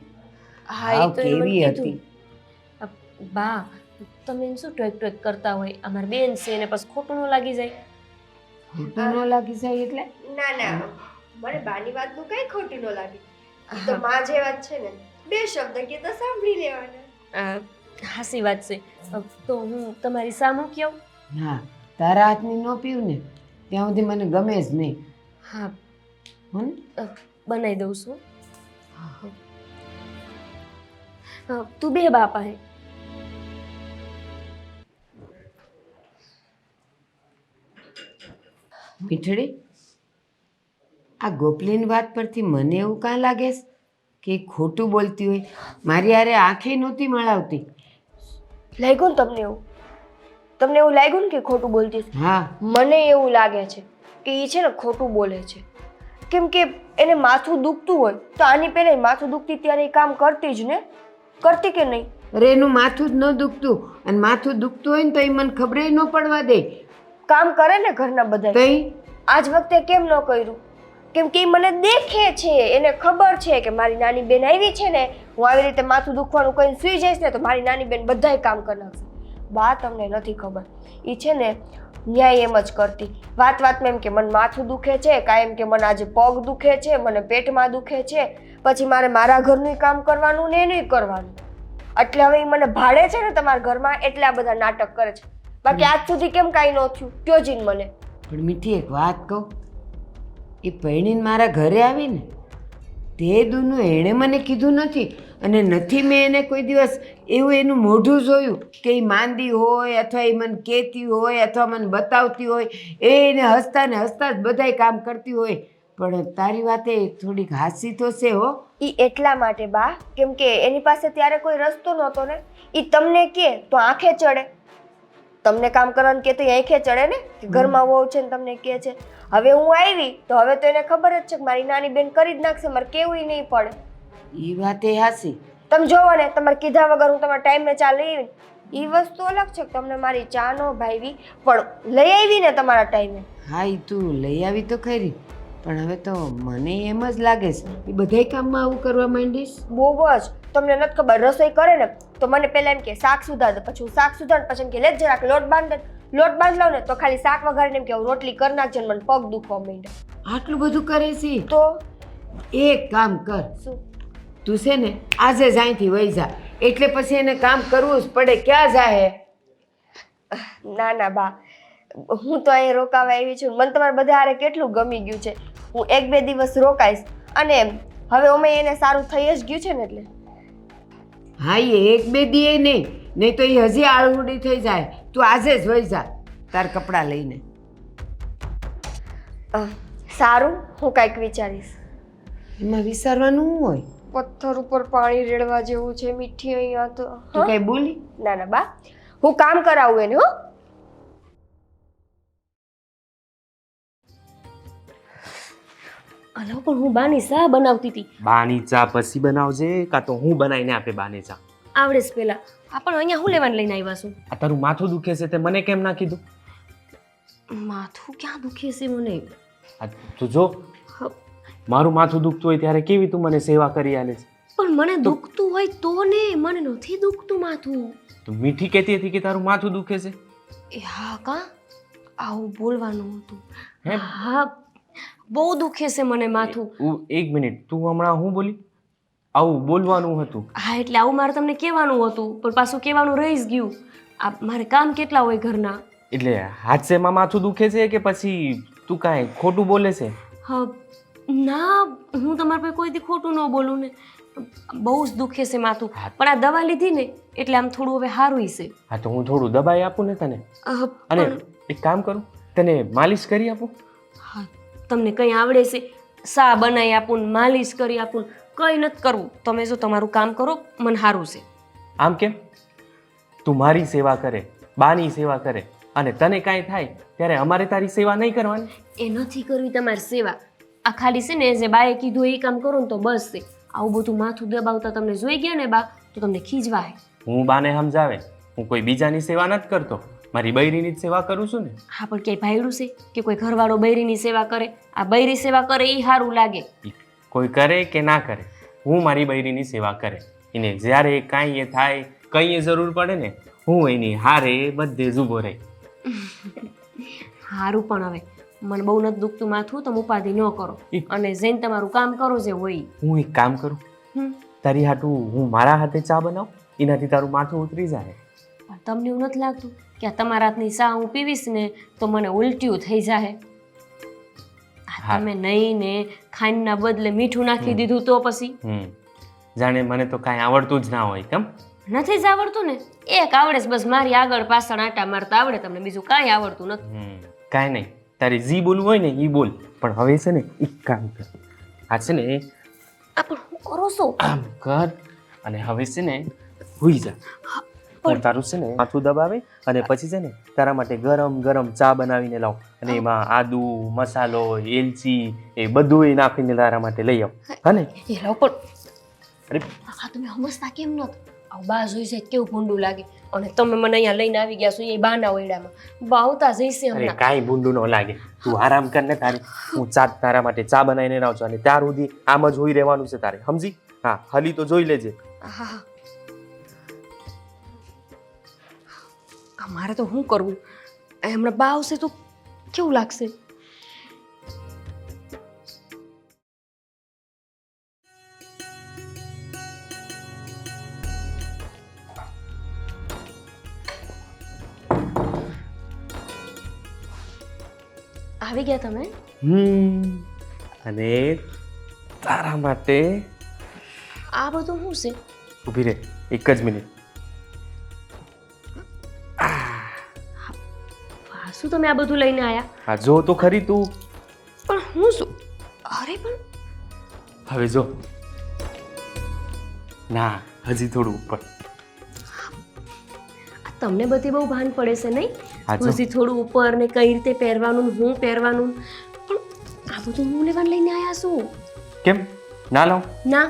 હા એ તો એને મને કેવી કીધું. હતી? બા તમે એને શું ટોક ટોક કરતા હોય? અમારી બેન છે એને પછી ખોટું ન લાગી જાય. ખોટું ન લાગી જાય એટલે? ના ના, મને બાની વાતનું કઈ ખોટું ન લાગે. ઈ તો માં જે વાત છે ને, બે શબ્દ કે તો સાંભળી લેવાના. હાસી વાત છે. તો હું તમારી સા મૂકી આવું? હા, તારા હાથની ન પીવું ને ત્યાં સુધી મને ગમે જ નહીં. હા હો ને? બનાવી દઉં છું. તું બે બાપા હે. મીઠડી, આ ગોપલીની વાત પરથી મને એવું કાં લાગે છે કે એ ખોટું બોલતી હોય? મારી હારે આંખે નહોતી મળાવતી. લાગ્યું ને તમને એવું? તમને એવું લાગ્યું ને કે ખોટું બોલતી છે? હા મને એવું લાગે છે કે એ છે ને ખોટું બોલે છે. કેમ કે એને માથું દુખતું હોય તો આની પહેલાં માથું દુખતી ત્યારે એ કામ કરતી જ ને, કરતી કે નહીં? અરે એનું માથું જ ન દુખતું, અને માથું દુખતું હોય ને તો એ મને ખબરે ન પડવા દે. કામ કરે ને ઘરના બધા. તઈ આજ વખતે કેમ ન કર્યું? કેમ કે ઈ મને દેખે છે, એને ખબર છે કે મારી નાની બેન આવી છે ને, હું આવી રીતે માથું દુખવાનું કહીને સૂઈ જઈશ ને તો મારી નાની બેન બધાય કામ કરી નાખશે. બા તમને નથી ખબર, એ છે ને ન્યાય એમ જ કરતી. વાત વાતમાં એમ કે મને માથું દુખે છે, કાંઈ એમ કે મને આજે પગ દુખે છે, મને પેટમાં દુખે છે, પછી મારે મારા ઘરનું કામ કરવાનું ને એનું કરવાનું. એટલે હવે એ મને ભાડે છે ને તમારા ઘરમાં, એટલે આ બધા નાટક કરે છે. બાકી આજ સુધી કેમ કાંઈ ન થયું કયો જીન મને. પણ મીઠી એક વાત કહું, એ પરણીને મારા ઘરે આવી ને તે દૂનું એણે મને કીધું નથી, અને નથી મેં એને કોઈ દિવસ એવું એનું મોઢું જોયું કે એ માંદી હોય અથવા એ મને કહેતી હોય અથવા મને બતાવતી હોય. એને હસતા ને હસતા જ બધાય કામ કરતી હોય. પણ તારી વાતે થોડીક હાસી તો છે હો. ઈ એટલા માટે બા, કેમ કે એની પાસે ત્યારે કોઈ રસ્તો નહોતો ને. ઈ તમને કહે તો આંખે ચડે, તમને કામ કરવાનું કે તો આંખે ચડે ને કે ઘરમાં વહુ છે ને તમને કહે છે. હવે હું આવી તો હવે તો એને ખબર જ છે કે મારી નાની બેન કરી જ નાખશે, મારે કેવું નહીં પડે. એ વાતે હાસી. તમે જોવો ને, તમારે કીધા વગર હું તમારા ટાઈમે ચા લઈ આવી, એ વસ્તુ અલગ છે કે તમને મારી ચા નો ભાવી, પણ લઈ આવી ને તમારા ટાઈમે. હા એ તું લઈ આવી તો ખરી, પણ હવે તો મને એમ જ લાગે છે એ બધાય કામમાં આવું કરવા માંડીશ. બહુ જ. તમને નથી ખબર, રસોઈ કરે ને તો મને પહેલા એમ કે શાક સુધાર દે, પછી હું શાક સુધાર, પછી એમ કે લે જરાક લોટ બાંધ દે. લોટ બાંધ લઉં ને તો ખાલી શાક વઘારીને એમ કે હું રોટલી કરી નાખજે ને મને પગ દુખવા માંડે. આટલું બધું કરે છે? તો એક કામ કર, શું? તું છે ને આજે જ અહીંથી વહી જા, એટલે પછી એને કામ કરવું જ પડે. ક્યાં જાહે? ના ના બા, હું તો અહીં રોકાવા આવી છું. મને તમારે બધા હારે કેટલું ગમી ગયું છે. હું 1-2 દિવસ રોકાઈશ, અને હવે અમે એને સારું થઈ જ ગયું છે ને એટલે. હા એ 1-2 દીએ નહીં, નહીં તો એ હજી આળુડી થઈ જાય. તું આજે જ વહી જા તાર કપડાં લઈને. સારું, હું કાંઈક વિચારીશ. એમાં વિચારવાનું શું હોય? પથ્થર ઉપર પાણી રેડવા જેવું છે મીઠી અહીંયા તો. તું કઈ બોલી? ના ના બા, હું કામ કરાવું એને. હો અલા પણ હું બાની ચા બનાવતી હતી. બાની ચા પછી બનાવજે, કાં તો હું બનાવીને આપે બાની ચા. આવડે જ પેલા. આ પણ અહીંયા હું લેવાને લઈને આવ્યા છું? આ તારું માથું દુખે છે તે મને કેમ ના કીધું? માથું ક્યાં દુખે છે મને? આ તું જો, મારું માથું દુખતું હોય ત્યારે કેવી તું મને સેવા કરી આલે છે. પણ મને દુખતું હોય તો ને, મને નથી દુખતું માથું. તો મીઠી કહેતી હતી કે તારું માથું દુખે છે. એ હા કા, આવું બોલવાનું હતું. હે? હા, બહુ દુખે છે મને માથું. એક મિનિટ, તું હમણાં હું બોલી? આવું બોલવાનું હતું? હા એટલે આવું મારે તમને કહેવાનું હતું, પણ પાછું કહેવાનું રહી જ ગયું. આ મારે કામ કેટલા હોય ઘરના. એટલે હાથસેમાં માથું દુખે છે કે પછી તું કાંઈ ખોટું બોલે છે? હા ના, હું તમારા પાસે કોઈ દી ખોટું ન બોલું ને. બહુ જ દુખે છે માથું, પણ આ દવા લીધી ને એટલે આમ થોડું હવે સારું છે. હા તો હું થોડું દબાઈ આપું ને તને, અને પણ એક કામ કરું, તને માલિશ કરી આપું. હા, તમને કંઈ આવડે છે? સા બનાવી આપું ને માલિશ કરી આપું ને, કંઈ નથી કરવું. તમે જો તમારું કામ કરો, મને સારું છે. આમ કેમ? તું મારી સેવા કરે, બાની સેવા કરે, અને તને કાંઈ થાય ત્યારે અમારે તારી સેવા નહીં કરવાની? એ નથી કરવી તમારી સેવા. આ ખાલી છે ને જે બાએ કીધું એ કામ કરો ને તો બસ છે. આવું બધું માથું દબાવતા તમને જોઈ ગયા ને બા તો તમને ખીજવા હે. હું બાને સમજાવે, હું કોઈ બીજાની સેવા નથી કરતો, મારી બૈરીની જ સેવા કરું છું ને. હા પણ ક્યાંય ભાઈડું છે કે કોઈ ઘરવાળો બૈરીની સેવા કરે? આ બૈરી સેવા કરે એ સારું લાગે. કોઈ કરે કે ના કરે, હું મારી બૈરીની સેવા કરે. એને જ્યારે કાંઈ એ થાય, કંઈ જરૂર પડે ને, હું એની હારે બધે જ ઊભો રહી. સારું, પણ હવે મને બહુ નથી દુખતું માથું, તમે ઉપાધિ ન કરો અને જઈને તમારું કામ કરો જે હોય. હું એક કામ કરું, તારી હાટું હું મારા હાથે ચા બનાવું, એનાથી તારું માથું ઉતરી જાય. પણ તમને એવું નથી લાગતું કે આ તમારા હાથની ચા હું પીવીશ ને તો મને ઉલટીયું થઈ જાય? તમે નહીં ને ખાંડના બદલે મીઠું નાખી દીધું તો પછી? જાણે મને તો કાંઈ આવડતું જ ના હોય. કેમ નથી જ આવડતું ને? એક આવડે છે બસ, મારી આગળ પાછળ આટા મારતા આવડે, તમને બીજું કાંઈ આવડતું નથી. કાંઈ નહીં, તારે જી બોલવું હોય ને એ બોલ, પણ હવે છે ને એક કામ કર, આ છે ને આ પણ હું કરો છો? આમ કર, અને હવે છે ને હુઈ જા. હું તારું છે ને માથું દબાવે અને પછી છે ને તારા માટે ગરમ ગરમ ચા બનાવીને લાવ અને એમાં આદુ મસાલો એલચી એ બધું નાખીને તારા માટે લઈ આવ હા ને એ લાવ પણ અરે આ તમે સમજતા કેમ નત આવું બા જોઈ છે કેવું ભૂંડું લાગે અને તમે મને અહીંયા લઈને આવી ગયા છો એ બાના ઓયડામાં બા આવતા જઈશે અરે હમણાં કાંઈ ભૂંડું ન લાગે તું આરામ કર ને તારે હું ચા તારા માટે ચા બનાવીને લાવું છું અને ત્યાર સુધી આમ જ હોઈ રહેવાનું છે તારે સમજી હા હલી તો જોઈ લેજે હા મારે તો શું કરવું હમણાં બા આવશે તો કેવું લાગશે આવી ગયા તમે અને તારા માટે આ બધું શું છે ઊભી રહે એક જ મિનિટ શું તમે આ બધું લઈને આયા હા જો તો ખરી તું પણ હું શું અરે પણ હવે જો ના હજી થોડું ઉપર આ તમને બધી બહુ ભાન પડે છે નહીં હા જો હજી થોડું ઉપર ને કઈ રીતે પહેરવાનું ને હું પહેરવાનું પણ આ બધું હું લેવા લઈને આયા છું કેમ ના લાવ ના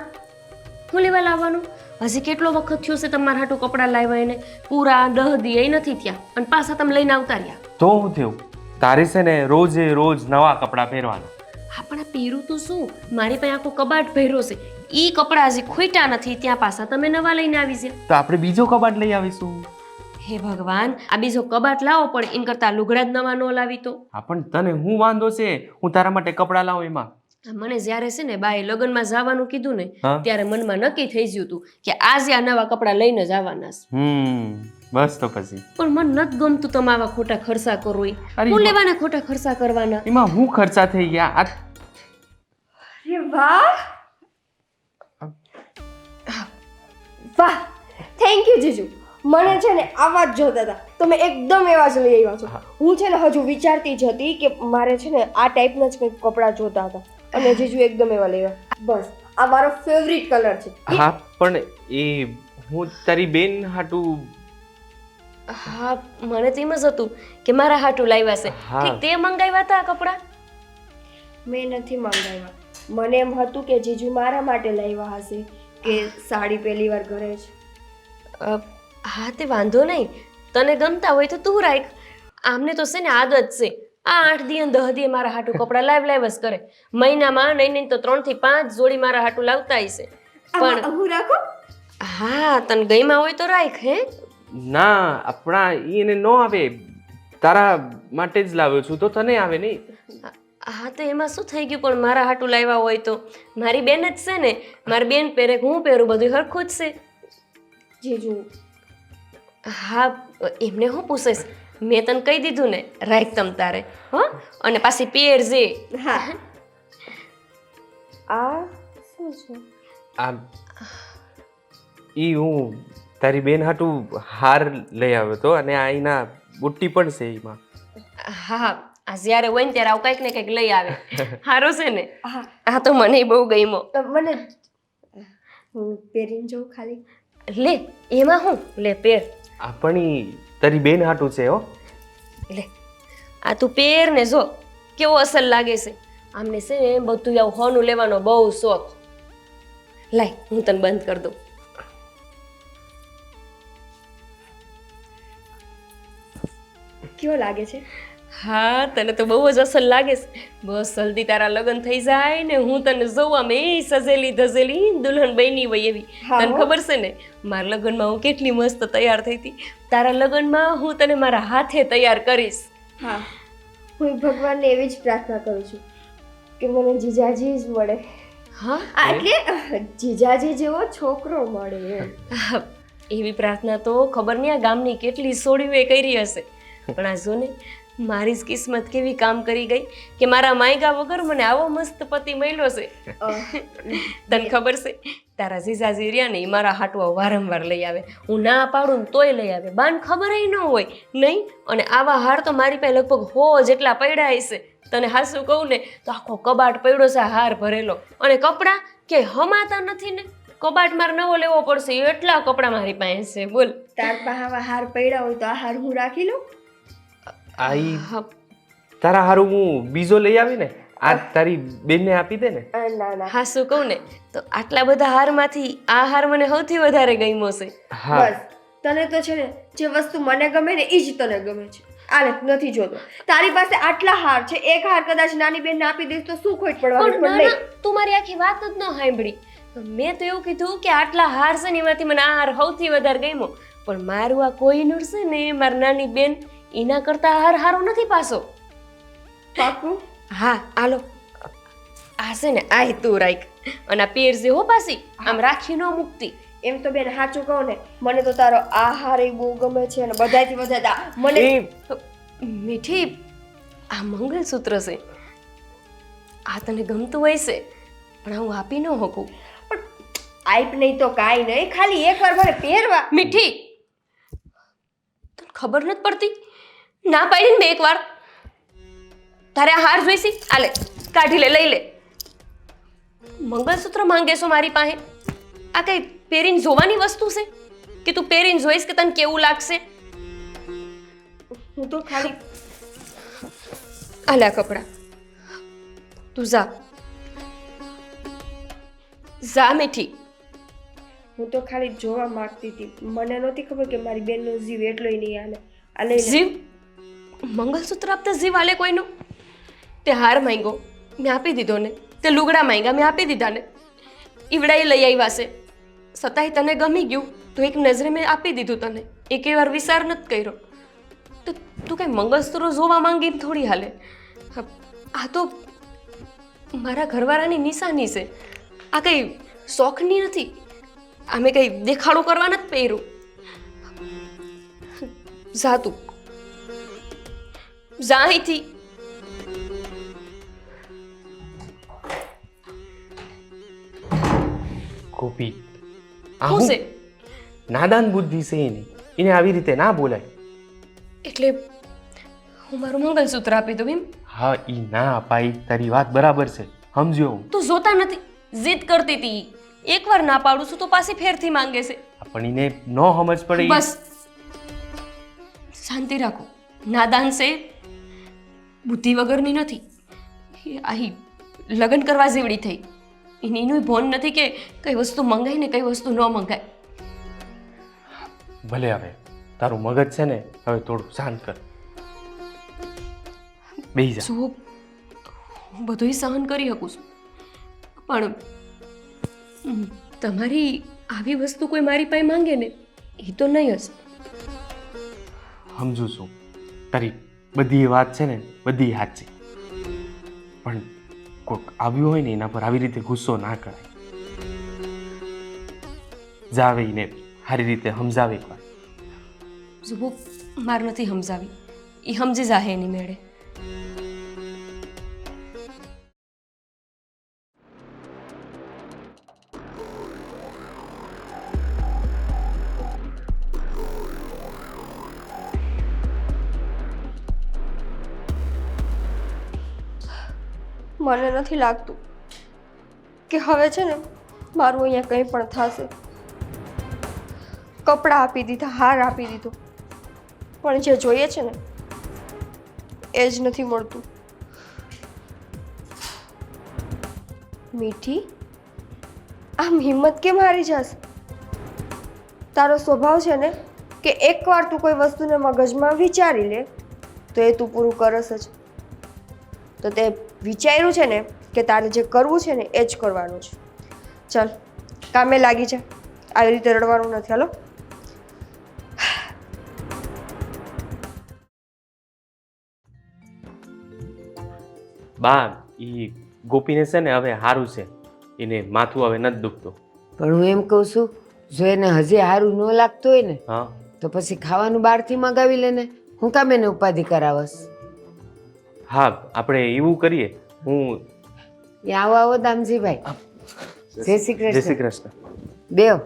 હું લેવા લાવવાનું હજી કેટલો વખત થયો છે તમારા હાટું કપડાં લાવ્યા એને પૂરા 10 દી એ નથી થયા અને પાછા તમે લઈને આવતા રહ્યા તો હું થયું તારે છે ને રોજે રોજ નવા કપડાં પહેરવાના હા પણ આ પહેરું તો શું મારી પાસે આખો કબાટ ભર્યો છે ઈ કપડાં હજી ખોટા નથી ત્યાં પાછા તમે નવા લઈને આવી છે તો આપણે બીજો કબાટ લઈ આવીશું હે ભગવાન આ બીજો કબાટ લાવો પણ એમ કરતા લુગડા જ નવા ન લાવી તો હા પણ તને હું વાંધો છે હું તારા માટે કપડાં લાવું એમાં મને જ્યારે છે ને બાએ લગ્નમાં જવાનું કીધું ને હા? ત્યારે મનમાં નક્કી થઈ ગયું હતું કે આજે આ નવા કપડાં લઈને જ આવવાના છે બસ તો પછી પણ મને નથી ગમતું તમે આવા ખોટા ખર્ચા કરો એ અરે હું લેવાના ખોટા ખર્ચા કરવાના એમાં હું ખર્ચા થઈ ગયા આ અરે વાહ વાહ થેન્ક યુ જીજુ મને છે ને આવા જ જોતા હતા તમે એકદમ એવા જ લઈ આવ્યા છો હું છે ને હજુ વિચારતી જ હતી કે મારે છે ને આ ટાઈપના જ કંઈક કપડાં જોતા હતા અને જીજુ એકદમ એવા લઈ આવ્યા બસ આ મારો ફેવરિટ કલર છે હા પણ એ હું તારી બેન હાટું હા મને તો એમ જ હતું કે મારા હાટું લાવ્યા છે હા. ઠીક તે મંગાવ્યા હતા આ કપડાં મેં નથી મંગાવ્યા મને એમ હતું કે જીજુ મારા માટે લાવ્યા હશે કે સાડી પહેલી વાર ઘરે છે હા તે વાંધો નહીં તને ગમતા હોય તો તું રાખ આમને તો છે ને આદત છે આ 8 દી અને 10 દી મારા હાટું કપડાં લાવ જ કરે મહિનામાં નહીં તો 3 થી 5 જોડી મારા હાટું લાવતા હશે પણ હું રાખો હા તને ગઈમાં હોય તો રાખ હે ના આપણા ઈ એને ન આવે તારા માટે જ લાવ્યો છું તો તને આવે નહીં હા તો એમાં શું થઈ ગયું પણ મારા હાટું લાવ્યા હોય તો મારી બેન જ છે ને મારી બેન પહેરે હું પહેરું બધું હરખું જ છે જીજુ હા એમને હું પૂછીશ મેં તને કહી દીધું ને રાખ તમ તારે હો અને પાછી પહેરજે હા આ શું છે આ ઈ હું તારી બેન હાટું હાર લઈ આવ્યો હતો અને આ એના બુટ્ટી પણ છે એમાં હા આ જ્યારે હોય ને ત્યારે આવું કંઈક ને કંઈક લઈ આવે સારો છે ને હા તો મને બહુ ગમ્યો મને હું પહેરીને જાઉં ખાલી લે એમાં હું લે પહેર આ પણ ઈ તારી બેન હાટું છે હો લે આ તું પહેર ને જો કેવો અસર લાગે છે આમને છે ને બધું આવું હોનું લેવાનો બહુ શોખ લાય હું તને બંધ કરી દઉં કેવો લાગે છે હા તને તો બહુ જ અસર લાગે છે બસ જલ્દી તારા લગ્ન થઈ જાય ને હું તને જોઉં આમ એ સજેલી ધજેલી દુલ્હન બની હોય એવી હા તને હો. ખબર છે ને મારા લગ્નમાં હું કેટલી મસ્ત તૈયાર થઈ હતી તારા લગ્નમાં હું તને મારા હાથે તૈયાર કરીશ હા હું ભગવાનને એવી જ પ્રાર્થના કરું છું કે મને જીજાજી જ મળે હા એટલે જીજાજી જેવો છોકરો મળે એમ હા, એવી પ્રાર્થના તો ખબર નહીં આ ગામની કેટલી સોડીઓએ કરી હશે પણ આ જો ને મારી જ કિસ્મત કેવી કામ કરી ગઈ કે મારા માયગા વગર મને આવો મસ્ત પતિ મળ્યો છે તને ખબર છે તારા જીજાજી રહ્યા ને એ મારા હાટવા વારંવાર લઈ આવે હું ના પાડું ને તોય લઈ આવે બાન ખબર ન હોય નહીં અને આવા હાર તો મારી પાસે લગભગ 100 જેટલા પડ્યા હશે તને હાસું કહું ને તો આખો કબાટ પડ્યો છે હાર ભરેલો અને કપડાં કે હમાતા નથી ને કબાટ મારે નવો લેવો પડશે એટલા કપડાં મારી પાસે છે બોલ. તાર પાસે આવા હાર પડ્યા હોય તો આ હાર હું રાખી લઉં. આઈ હા, તારા હારું હું બીજો લઈ આવી ને, આ તારી બેનને આપી દે ને. ના ના હા શું કહું ને તો આટલા બધા હારમાંથી આ હાર મને સૌથી વધારે ગમ્યો છે. હા બસ તને તો છે ને જે વસ્તુ મને ગમે ને એ જ તને ગમે છે. આલે નથી જોતો. તારી પાસે આટલા હાર છે, એક હાર કદાચ નાની બેનને આપી દઈશ તો શું ખોટ પડવાની? પણ પણ ના, નહીં. ના, તું મારી આખી વાત જ ન સાંભળી. મેં તો એવું કીધું કે આટલા હાર છે ને એમાંથી મને આ હાર સૌથી વધારે ગમ્યો, પણ મારું આ કોહિનૂર છે ને મારી નાની બેન એના કરતા હાર હારો નથી પાછો. પાકું? હા આલો આ છે ને આ તું રાખ અને આ પહેરજે હો પાછી, આમ રાખી ન મૂકતી. એમ તો બેન સાચું કહું ને મને તો તારો આ હાર એ બહુ ગમે છે અને બધાયથી વધારે મને મીઠી આ મંગલસૂત્ર છે, આ તને ગમતું હોય છે પણ હું આપી ન શકું. આઈપ નહીં તો કાંઈ નહીં, ખાલી એકવાર મારે પહેરવા. મીઠી તને ખબર નથી પડતી? ના પાડી ને મેં એકવાર. તારે આ હાર જોઈશી? આલે કાઢી લે, લઈ લે. મંગલસૂત્ર માંગે છો મારી પાસે? આ કઈ પહેરીને જોવાની વસ્તુ છે કે તું પહેરીને જોઈશ કે તને કેવું લાગશે? હું તો ખાલી આલ્યા કપડા, તું જા જા મીઠી. હું તો ખાલી જોવા માંગતી હતી. મને નહોતી ખબર કે મારી બેનનો જીવ એટલોય નહીં હાલે. આ લઈ લે. જીવ? મંગલસૂત્ર આપતા જીવ હાલે કોઈનો? તે હાર માંગ્યો મેં આપી દીધો ને, તે લુગડા માંગ્યા મેં આપી દીધા ને, ઈવડા એ લઈ આવ્યા છે છતાંય તને ગમી ગયું તો એક નજરે મેં આપી દીધું તને, એકે વાર વિચાર નથી કર્યો. તો તું કઈ મંગલસૂત્ર જોવા માંગી એમ થોડી હાલે. આ તો મારા ઘરવાળાની નિશાની છે, આ કઈ શોખની નથી, આ મેં કઈ દેખાડો કરવા નથી પહેર્યું. જા તું જા અહીંથી. ગોપી આ શું હું છે? નાદાન બુદ્ધિ છે એની, એને આવી રીતે ના બોલાય. એટલે હું મારું મંગલસૂત્ર આપી દઉં એમ? હા ઈ ના અપાય, તારી વાત બરાબર છે, સમજ્યો હું. તું જોતા નથી, જીદ કરતી હતી. એકવાર ના પાડું છું તો પાછી ફેરથી માંગે છે. પણ એને ન સમજ પડે ઈ- બસ શાંતિ રાખો. નાદાન છે, બુદ્ધિ વગરની નથી. એ આહી લગ્ન કરવા જેવડી થઈ, એનું ભોન નથી કે કઈ વસ્તુ મંગાય ને કઈ વસ્તુ ન મંગાય. ભલે હવે તારું મગજ છે ને હવે થોડું શાંત કર, બેહી જા. જો હું બધુંય સહન કરી શકું છું પણ તમારી આવી વસ્તુ કોઈ મારી પાસે માંગે ને એ તો નહીં જ. સમજુ છું તારી બધી વાત છે ને બધી સાચી, પણ કોઈક આવ્યું હોય ને એના પર આવી રીતે ગુસ્સો ના કરાય. જાવે ને સારી રીતે સમજાવે એકવાર. જુઓ માર નથી સમજાવી, એ સમજી જાહે એની મેળે. મને નથી લાગતું કે હવે છે ને મારું અહીંયા કંઈ પણ થશે. કપડાં આપી દીધા, હાર આપી દીધો, પણ જે જોઈએ છે ને એ જ નથી મળતું. મીઠી, આમ હિંમત કેમ હારી જશે? તારો સ્વભાવ છે ને કે એકવાર તું કોઈ વસ્તુને મગજમાં વિચારી લે તો એ તું પૂરું કરસ જ. તો તે વિચાર્યું છે ને કે તારે જે કરવું છે ને એ જ કરવાનું છે. ચાલ કામે લાગી જા, આવી રીતે રડવાનું નથી. હાલો. બા ઈ ગોપીને છે ને હવે સારું છે, એને માથું હવે નથી દુખતું. પણ હું એમ કહું છું, જો એને હજી સારું ન લાગતું હોય ને હા તો પછી ખાવાનું બહારથી મગાવી લે ને. હું કામ એને ઉપાધિ કરાવસ? હા આપણે એવું કરીએ. હું એ આવો આવો દામજીભાઈ, જય શ્રી જય શ્રી કૃષ્ણ. કૃષ્ણ. બેવ.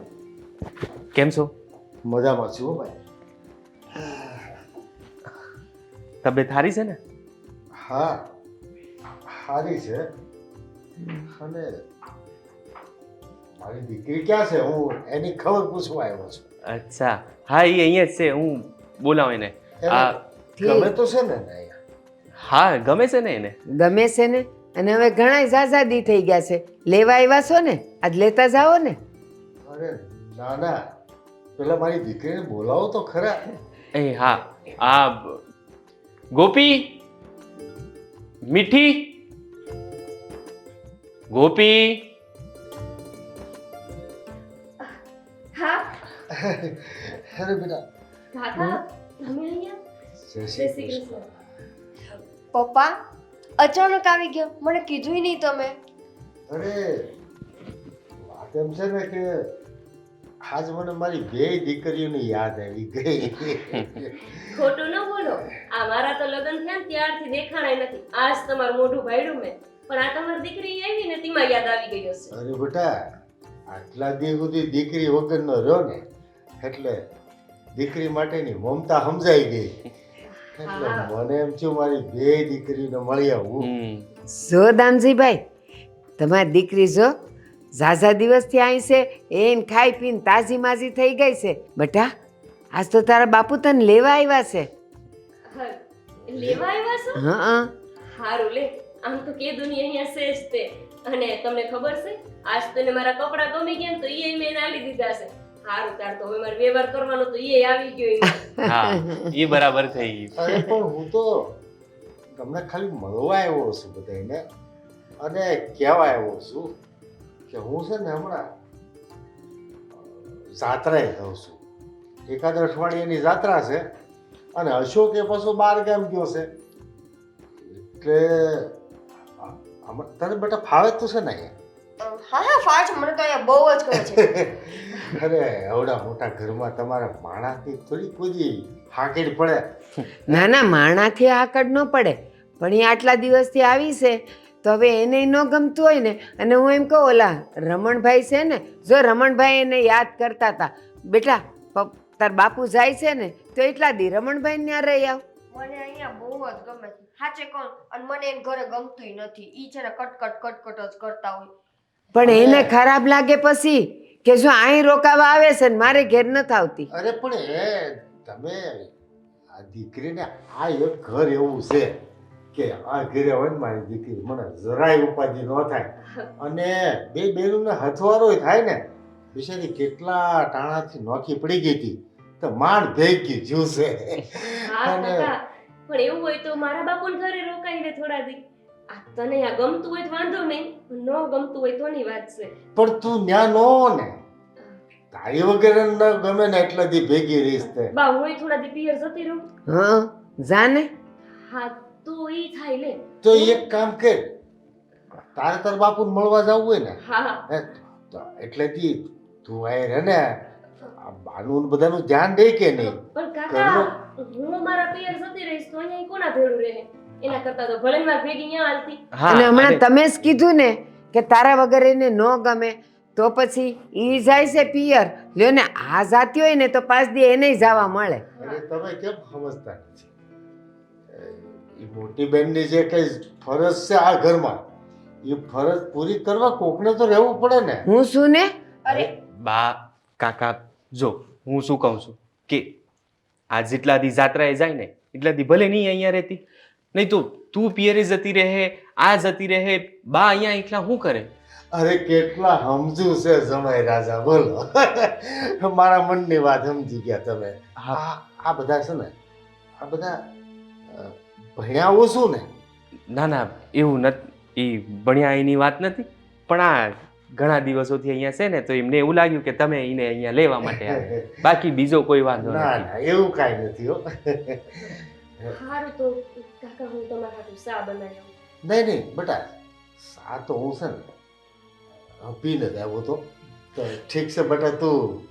કેમ છો? મજામાં છું હો ભાઈ. તબિયત સારી છે ને? હા સારી છે. અને મારી દીકરી ક્યાં છે? હું એની ખબર પૂછવા આવ્યો છું. અચ્છા હા એ અહીંયા જ છે, હું બોલાવું એને. આ ગમે તો છે ને અહીંયા? હા ગમે છે ને એને. ગમે છે ને? અને હવે ઘણા ઝાઝાદી થઈ ગયા છે, લેવા આવ્યા છો ને, આજ લેતા જાઓ ને. અરે ના ના, પેલા મારી દીકરીને બોલાવો તો ખરા. એ હા આ ગોપી, મીઠી, ગોપી. હા અરે બેટા, કાકા તમે અહીંયા? જય જય શ્રી શ્રી કૃષ્ણ. કૃષ્ણ. પપ્પા અચાનક આવી ગયો, મને કીધું નહીં તમે. અરે વાત એમ છે ને કે આજ મને મારી બે દીકરીઓની યાદ આવી ગઈ. ખોટું ન બોલો, આ મારા તો લગ્ન થયા ને ત્યારથી દેખાણાય નથી. આજ તમારું મોઢું ભાડ્યું મેં, પણ આ તમારી દીકરી આવી ને તેમાં યાદ આવી ગઈ હશે. અરે બેટા, આટલા દી સુધી દીકરી વગરનો રહ્યો ને એટલે દીકરી માટેની મમતા સમજાઈ ગઈ. એટલે મને એમ થયું મારી બે દીકરીને મળી આવું. જો દામજીભાઈ, તમારી દીકરી જો ઝાઝા દિવસથી અહીં છે, એને ખાઈ પીને તાજી માજી થઈ ગઈ છે. બેટા આજ તો તારા બાપુ તને લેવા આવ્યા છે. હા, લેવા આવ્યા છો? હા હારું લે, આમ તો કીધું નહીં અહીંયા છે જ તે. અને તમને ખબર છે આજ તને મારા કપડાં ગમી ગયા ને તો એ મેં આલી દીધા છે. હારું તાર તો હવે મારે વ્યવહાર કરવાનો તો એ આવી ગયો એમાં. હા એ બરાબર થઈ ગઈ. અરે પણ હું તો તમને ખાલી મળવા આવ્યો છું બધાને, અને કહેવા આવ્યો છું કે હું છે ને હમણાં જાત્રાએ જાઉં છું. એકાદ અઠવાડિયાની જાત્રા છે અને અશોક એ પાછો 12 ગામ ગયો છે. એટલે તને બેટા ફાવે તો છે ને અહીંયા? હા હા ફાટ, મને તો અહીંયા બહુ જ ગમે છે. અરે એવડા મોટા ઘરમાં તમારા માણસની થોડી કોઈ હાકેડ પડે. ના ના, માણાથી આકડ ન પડે, પણ એ આટલા દિવસથી આવી છે તો હવે એને ન ગમતું હોય ને. અને હું એમ કહું, ઓલા રમણભાઈ છે ને, જો રમણભાઈ એને યાદ કરતા હતા, બેટા તાર બાપુ જાય છે ને તો એટલા દી રમણભાઈ ત્યાં રહી આવ. મને અહીંયા બહુ જ ગમે છે, સાચે કોણ. અને મને એને ઘરે ગમતુંય નથી. ઈ છે ને કટકટ જ કરતા હોય. પણ એને ખરાબ લાગે પછી કે જો અહીં રોકાવા આવે છે ને મારે ઘેર નથી આવતી. અરે પણ એ તમે આ દીકરીને આ એક ઘર એવું છે કે આ ઘરે હોય ને મારી દીકરી મને જરાય ઉપાધિ ન થાય. અને બે બેનોને હથવારો થાય ને, બિચારી કેટલા ટાણાથી નોખી પડી ગઈ હતી તો માંડ ભેગી જ્યું છે. હા અને કાકા, પણ એવું હોય તો મારા બાપુને ઘરે રોકાઈને થોડા દી. આ તને આ ગમતું હોય તો વાંધો નહીં, ન ગમતું હોય તોની વાત છે. પણ તું ન્યા નો ને, તારી વગર ન ગમે ને એટલા દી ભેગી રહીશ તે. બા હું થોડા દી પિયર જતી રહું. હા જાને. હા તો ઈ થાય લે. તો એક કામ કર, તારે તાર બાપુને મળવા જવું હોય ને હા હા હે, તો એટલેથી તું આય રહે ને, આ બાનું ને બધાનું ધ્યાન દે કે નહીં? પણ કાકા હું મારા પિયર જતી રહીશ તો અહીંયા કોના ભેળું રહે? એના કરતા તો ભલે માર ભેગી ન્યા હાલતી. અને હમણાં તમે જ કીધું ને કે તારા વગર એને ન ગમે, તો પછી ઈ જાય છે પિયર, લ્યો ને આ જાતી હોય ને તો 5 દી એને જવા મળે. અરે તમે કેમ સમજતા નથી? એ મોટી બેનની જે કઈ ફરજ છે આ ઘરમાં, એ ફરજ પૂરી કરવા કોકને તો રહેવું પડે ને. હું શું ને? અરે બા કાકા જો હું શું કહું છું કે આ જેટલા દી જાત્રાએ જાય ને એટલા દી ભલે નહીં અહીંયા રહેતી, નહીં તો તું પિયરે જતી રહે, આ જતી રહે, બા અહીંયા એકલા શું કરે? અરે કેટલા સમજુ છે જમાઈ રાજા, બોલો. મારા મનની વાત સમજી ગયા તમે. આ બધા છે ને, આ બધા ભણ્યા ઓછું ને. ના ના એવું નથી, એ ભણ્યા એની વાત નથી, પણ આ ઘણા દિવસોથી અહીંયા છે ને તો એમને એવું લાગ્યું કે તમે એને અહીંયા લેવા માટે આવ્યા. બાકી બીજો કોઈ વાંધો ના નથી. ના એવું કાંઈ નથી હો. સારું તો કાકા હું તમારા હાટુ ચા બનાવી આવું. નહીં નહીં બેટા, સા તો હું છે ને પીને જ આવ્યો તો. તો ઠીક છે બેટા, તું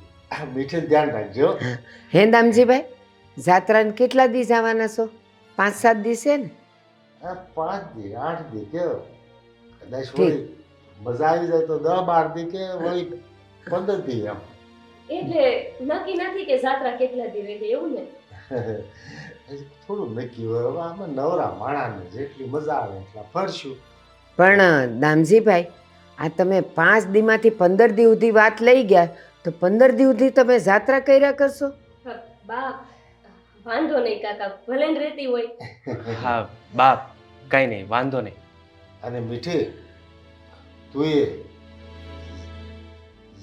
મીઠે ધ્યાન રાખજો. હે દામજીભાઈ, જાત્રાને કેટલા દી જવાના છો? 5-7 દી છે ને? આ 5 દી 8 દી કે કદાચ વળી મજા આવી જાય તો 10-12 દી કે વળી 15 દી એમ. એટલે નક્કી નથી કે જાત્રા કેટલા દી રહે એવું ને? થોડું નક્કી હોય. હવે આમાં નવરા માણાને જેટલી મજા આવે એટલા ફરશું. પણ દામજીભાઈ, આ તમે 5 દીમાંથી 15 દી સુધી વાત લઈ ગયા તો 15 દી સુધી તમે જાત્રા કર્યા કરશો? બા વાંધો નહીં કાકા, ભલે ને રહેતી હોય. હા બાપ, કાંઈ નહીં, વાંધો નહીં. અને મીઠી તું એ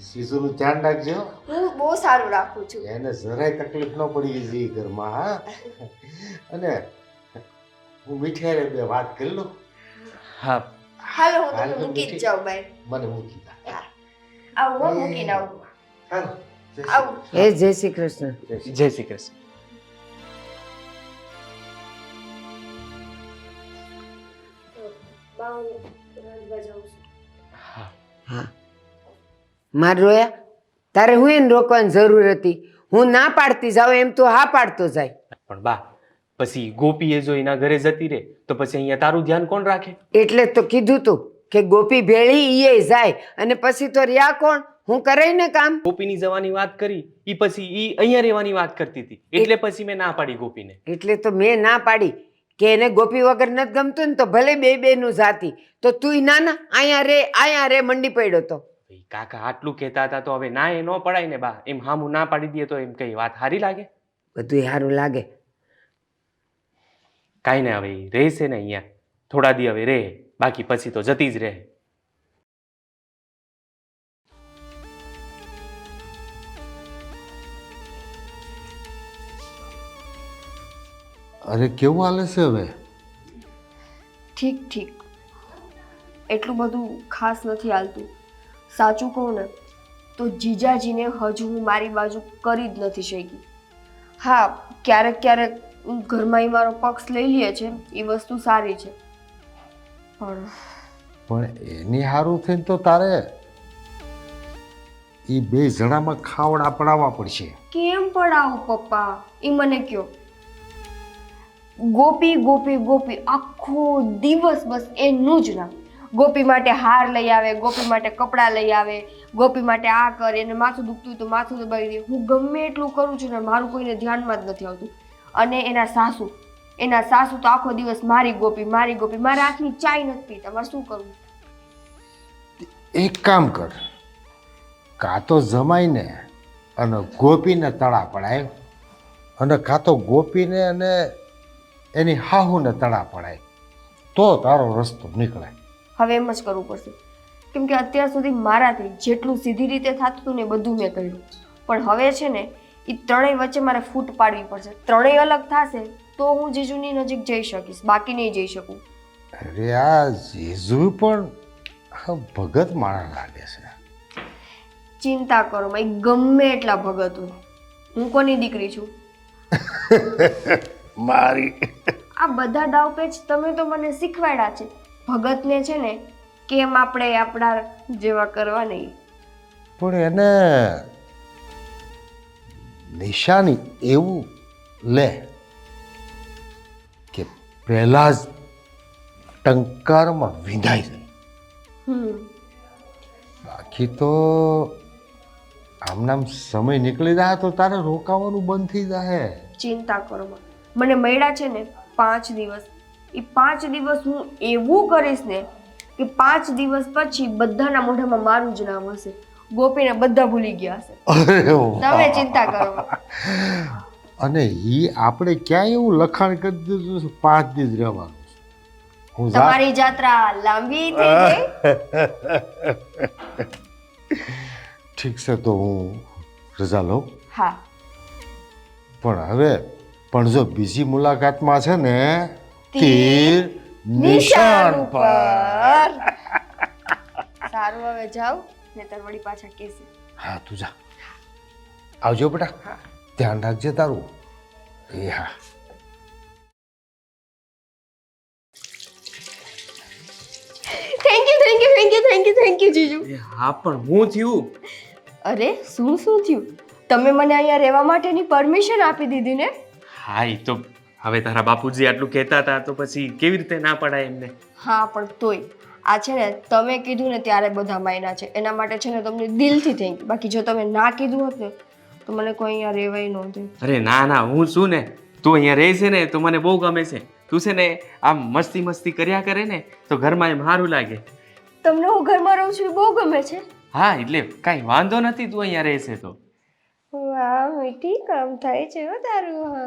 શીશુનું ધ્યાન રાખજો. હું બહુ સારું રાખું છું. એને જરાય તકલીફ ન પડી જોઈએ ઘરમાં. હા, અને હું મીઠી હારે બે વાત કરી લઉં. હા હાલો હું હાલ તમને તો મૂકી જ મીઠી. જાઉં બાય. મને મૂકી દે. આવું હું મૂકીને આવું. હાલો, જય શ્રી આવું. જય શ્રી કૃષ્ણ. કૃષ્ણ. જય શ્રી કૃષ્ણ. બા હું રાજભા જાઉં છું. હા હા માર રોયા, તારે હું એને રોકવાની જરૂર હતી? હું ના પાડતી જાઉં એમ તો હા પાડતો જાય. પણ બા, પછી ગોપીએ જો એના ઘરે જતી રહે તો પછી અહીંયા તારું ધ્યાન કોણ રાખે? એટલે જ તો કીધું તું કે ગોપી ભેળી ઈએ જાય અને પછી તો રહ્યા કોણ? હું કરાય ને કામ. ગોપીની જવાની વાત કરી, ઈ પછી ઈ અહીંયા રહેવાની વાત કરતી હતી, એટલે પછી મેં ના પાડી ગોપીને. એટલે તો મેં ના પાડી કે એને ગોપી વગર નથી ગમતું ને તો ભલે બે નું જાતી, તો તુંય ના અહીંયા રે મંડી પડ્યો તો. ભાઈ કાકા આટલું કહેતા હતા તો હવે ના એ ન પડાય ને બા. એમ હામું ના પાડી દઈએ તો એમ કઈ વાત સારી લાગે? બધું સારું લાગે. કાંઈ ને હવે ઈ રહેશે ને અહીંયા થોડા દી હવે રહે, બાકી પછી તો જતી જ રહે. અરે કેવું હાલે છે હવે? ઠીક ઠીક, એટલું બધું ખાસ નથી હાલતું. સાચું કહું ને તો જીજાજીને હજુ હું મારી બાજુ કરી જ નથી શકી. હા, ક્યારેક ક્યારેક ઘરમાં ઈ મારો પક્ષ લઈ લે છે, એ વસ્તુ સારી છે, પણ એની સારું થઈને તો તારે એ બે જણામાં ખાવડા પડાવવા પડશે. કેમ પડાવું પપ્પા એ મને કયો. ગોપી ગોપી ગોપી આખો દિવસ બસ એનું જ નામ. ગોપી માટે હાર લઈ આવે, ગોપી માટે કપડાં લઈ આવે, ગોપી માટે આ કરે, અને માથું દુખતું હોય તો માથું દબાવી દે. હું ગમે એટલું કરું છું ને મારું કોઈને ધ્યાનમાં જ નથી આવતું. અને એના સાસુ તો આખો દિવસ મારી ગોપી, મારા હાથની ચાય નથી પીતા. મારે શું કરવું? એક કામ કર, કાં તો જમાઈને અને ગોપીને તળા પડાય, અને કાં તો ગોપીને અને એની હાહુને તળા પડાય, તો તારો રસ્તો નીકળે. હવે એમ જ કરવું પડશે, કેમ કે અત્યાર સુધી મારાથી જેટલું સીધી રીતે થતું હતું ને એ બધું મેં કર્યું. પણ હવે છે ને એ ત્રણેય વચ્ચે મારે ફૂટ પાડવી પડશે. ત્રણેય અલગ થશે તો હું જીજુની નજીક જઈ શકીશ, બાકી નહીં જઈ શકું. અરે આ જીજુ પણ ભગત માણસ લાગે છે. ચિંતા કરો માં, ગમે એટલા ભગત હોય, હું કોની દીકરી છું? મારી. આ બધા દાવપેચ તમે તો મને શીખવાડ્યા છે. ભગતને છે ને કેમ આપણે આપણા જેવા કરવા નહીં. પણ એને નિશાની એવું લે કે પહેલા જ ટંકારમાં વિંધાઈ જાય. બાકી તો આમનામ સમય નીકળી જાય તો તારે રોકાવાનું બંધ થઈ જાય. ચિંતા કરો માં, મને મળ્યા છે ને 5 દિવસ. એ 5 દિવસ હું એવું કરીશ ને કે 5 દિવસ પછી બધાના મોઢામાં મારું જ નામ હશે. ગોપીને બધા ભૂલી ગયા હશે. અરે વાહ. તમે ચિંતા કરો. અને ઈ આપણે ક્યાં એવું લખાણ કરી દીધું છે 5 દિવસ રહેવાનું. હું જા- તમારી જાત્રા લાંબી થઈ ગઈ. ઠીક છે તો હું રજા લઉં. હા, પણ હવે પણ જો બીજી મુલાકાતમાં છે ને તીર નિશાન પર. સારું હવે જાઓ, નહીતર વળી પાછા કહેશે. હા તું જા. આવજો બેટા, ધ્યાન રાખજે તારું. એ હા. થેન્ક યુ જીજુ. એ હા, પણ હું થયું? અરે શું થયું? તમે મને અહીંયા રહેવા માટેની પરમિશન આપી દીધી ને? હા, ઈ તો હવે તારા બાપુજી આટલું કહેતા હતા તો પછી કેવી રીતે ના પડાય એમને? હા, પણ તોય આ છે ને તમે કીધું ને ત્યારે બધા માયના છે, એના માટે છે ને તમને દિલથી થેન્ક યુ. બાકી જો તમે ના કીધું હોત ને તો મને કોઈ અહીંયા રહેવાય નહોતું. અરે ના ના, હું છું ને, તું અહીંયા રહે છે ને તો મને બહુ ગમે છે. તું છે ને આમ મસ્તી કર્યા કરે ને તો ઘરમાં એમ સારું લાગે. તમને હું ઘરમાં રહું છું એ બહુ ગમે છે. હા એટલે કાંઈ વાંધો નથી તું અહીંયા રહેશે તો. વાહ મીઠી કામ થાય છે હો તારું.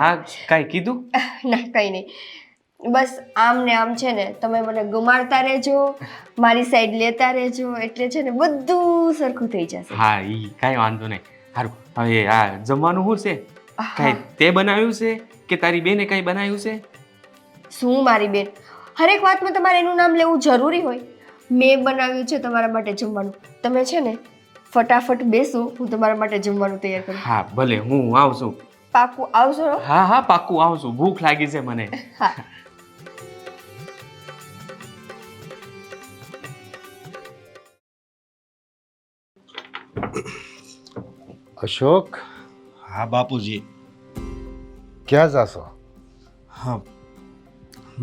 હા કાંઈ કીધું? ના કંઈ નહીં, બસ આમ ને આમ છે ને તમે મને ગુમાડતા રહેજો, મારી સાઈડ લેતા રહેજો, એટલે છે ને બધું સરખું થઈ જશે. હા ઈ કાંઈ વાંધો નહીં. સારું હવે આ જમવાનું શું છે? કાંઈ તે બનાવ્યું છે કે તારી બેને કાંઈ બનાવ્યું છે? શું મારી બેન, હરેક વાતમાં તમારે એનું નામ લેવું જરૂરી હોય? મેં બનાવ્યું છે તમારા માટે જમવાનું. તમે છે ને ફટાફટ બેસો, હું તમારા માટે જમવાનું તૈયાર કરું. હા ભલે હું આવું છું. પાકું આવશો? હા હા પાક્કું આવું છું, ભૂખ લાગી છે મને. હા. અશોક, હા બાપુજી. ક્યાં જાશો? હા,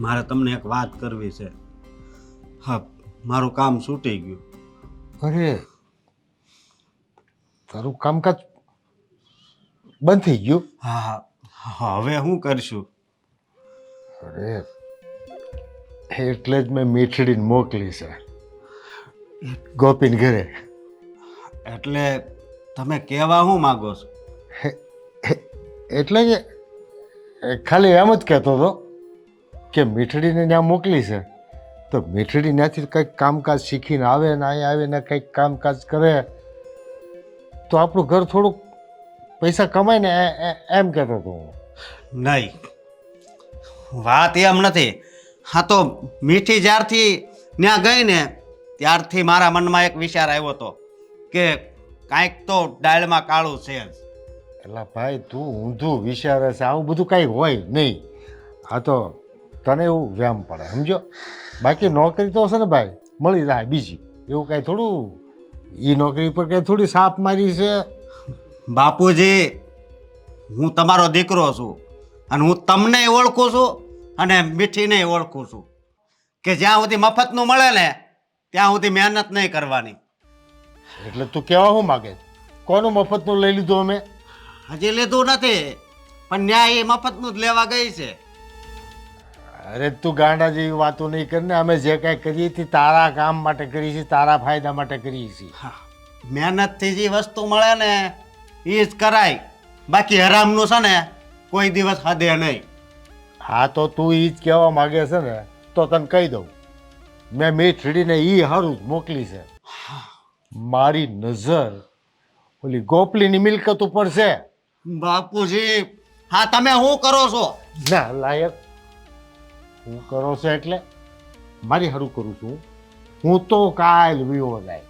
મારે તમને એક વાત કરવી છે. હા, મારું કામ છૂટી ગયું. અરે તારું કામકાજ બંધ થઈ ગયું? હા હા, હવે શું કરશું? અરે એટલે જ મેં મીઠડીને મોકલી છે ગોપીન ઘરે. એટલે તમે કહેવા શું માગો છો? એટલે કે ખાલી એમ જ કહેતો હતો કે મીઠડીને ત્યાં મોકલી છે તો મીઠડી ત્યાંથી કંઈક કામકાજ શીખીને આવે ને અહીંયા આવીને કંઈક કામકાજ કરે તો આપણું ઘર થોડુંક પૈસા કમાય ને એમ કહેતો હતો હું. નહીં, વાત એમ નથી. હા તો મીઠી જ્યારથી ત્યાં ગઈ ને ત્યારથી મારા મનમાં એક વિચાર આવ્યો હતો કે કાંઈક તો ડાળમાં કાળું છે જ. એટલે ભાઈ તું ઊંધું વિચારે છે, આવું બધું કાંઈ હોય નહીં. હા તો તને એવું વ્યામ પડે સમજો. બાકી નોકરી તો હશે ને ભાઈ મળી જાય બીજી, એવું કાંઈ થોડું એ નોકરી પર કાંઈ થોડી સાપ મારી છે. બાપુજી, હું તમારો દીકરો છું અને હું તમને ઓળખું છું અને મીઠીને ઓળખું છું કે જ્યાં સુધી મફતનું મળે ને ત્યાં સુધી મહેનત નહીં કરવાની. એટલે તું કહેવા શું માગે? કોનું મફતનું લઈ લીધું અમે? હજી લીધું નથી પણ ન્યાય એ મફતનું જ લેવા ગઈ છે. અરે તું ગાંડા જેવી વાતો નહીં કરીને, અમે જે કાંઈ કરીએ છીએ તારા કામ માટે કરીએ છીએ, તારા ફાયદા માટે કરીએ છીએ. હા, મહેનતથી જે વસ્તુ મળે ને એ જ કરાય, બાકી હરામનું છે ને કોઈ દિવસ હદે નહીં. હા તો તું એ જ કહેવા માગે છે ને તો તને કહી દઉં, મેં મીઠડીને એ હારું જ મોકલી છે. મારી નજર ઓલી ગોપલીની મિલકત ઉપર છે. બાપુજી, હા તમે શું કરો છો? ના લાયક હું કરો છો એટલે મારી હારું કરું છું. હું તો કાલ વિવો જાય,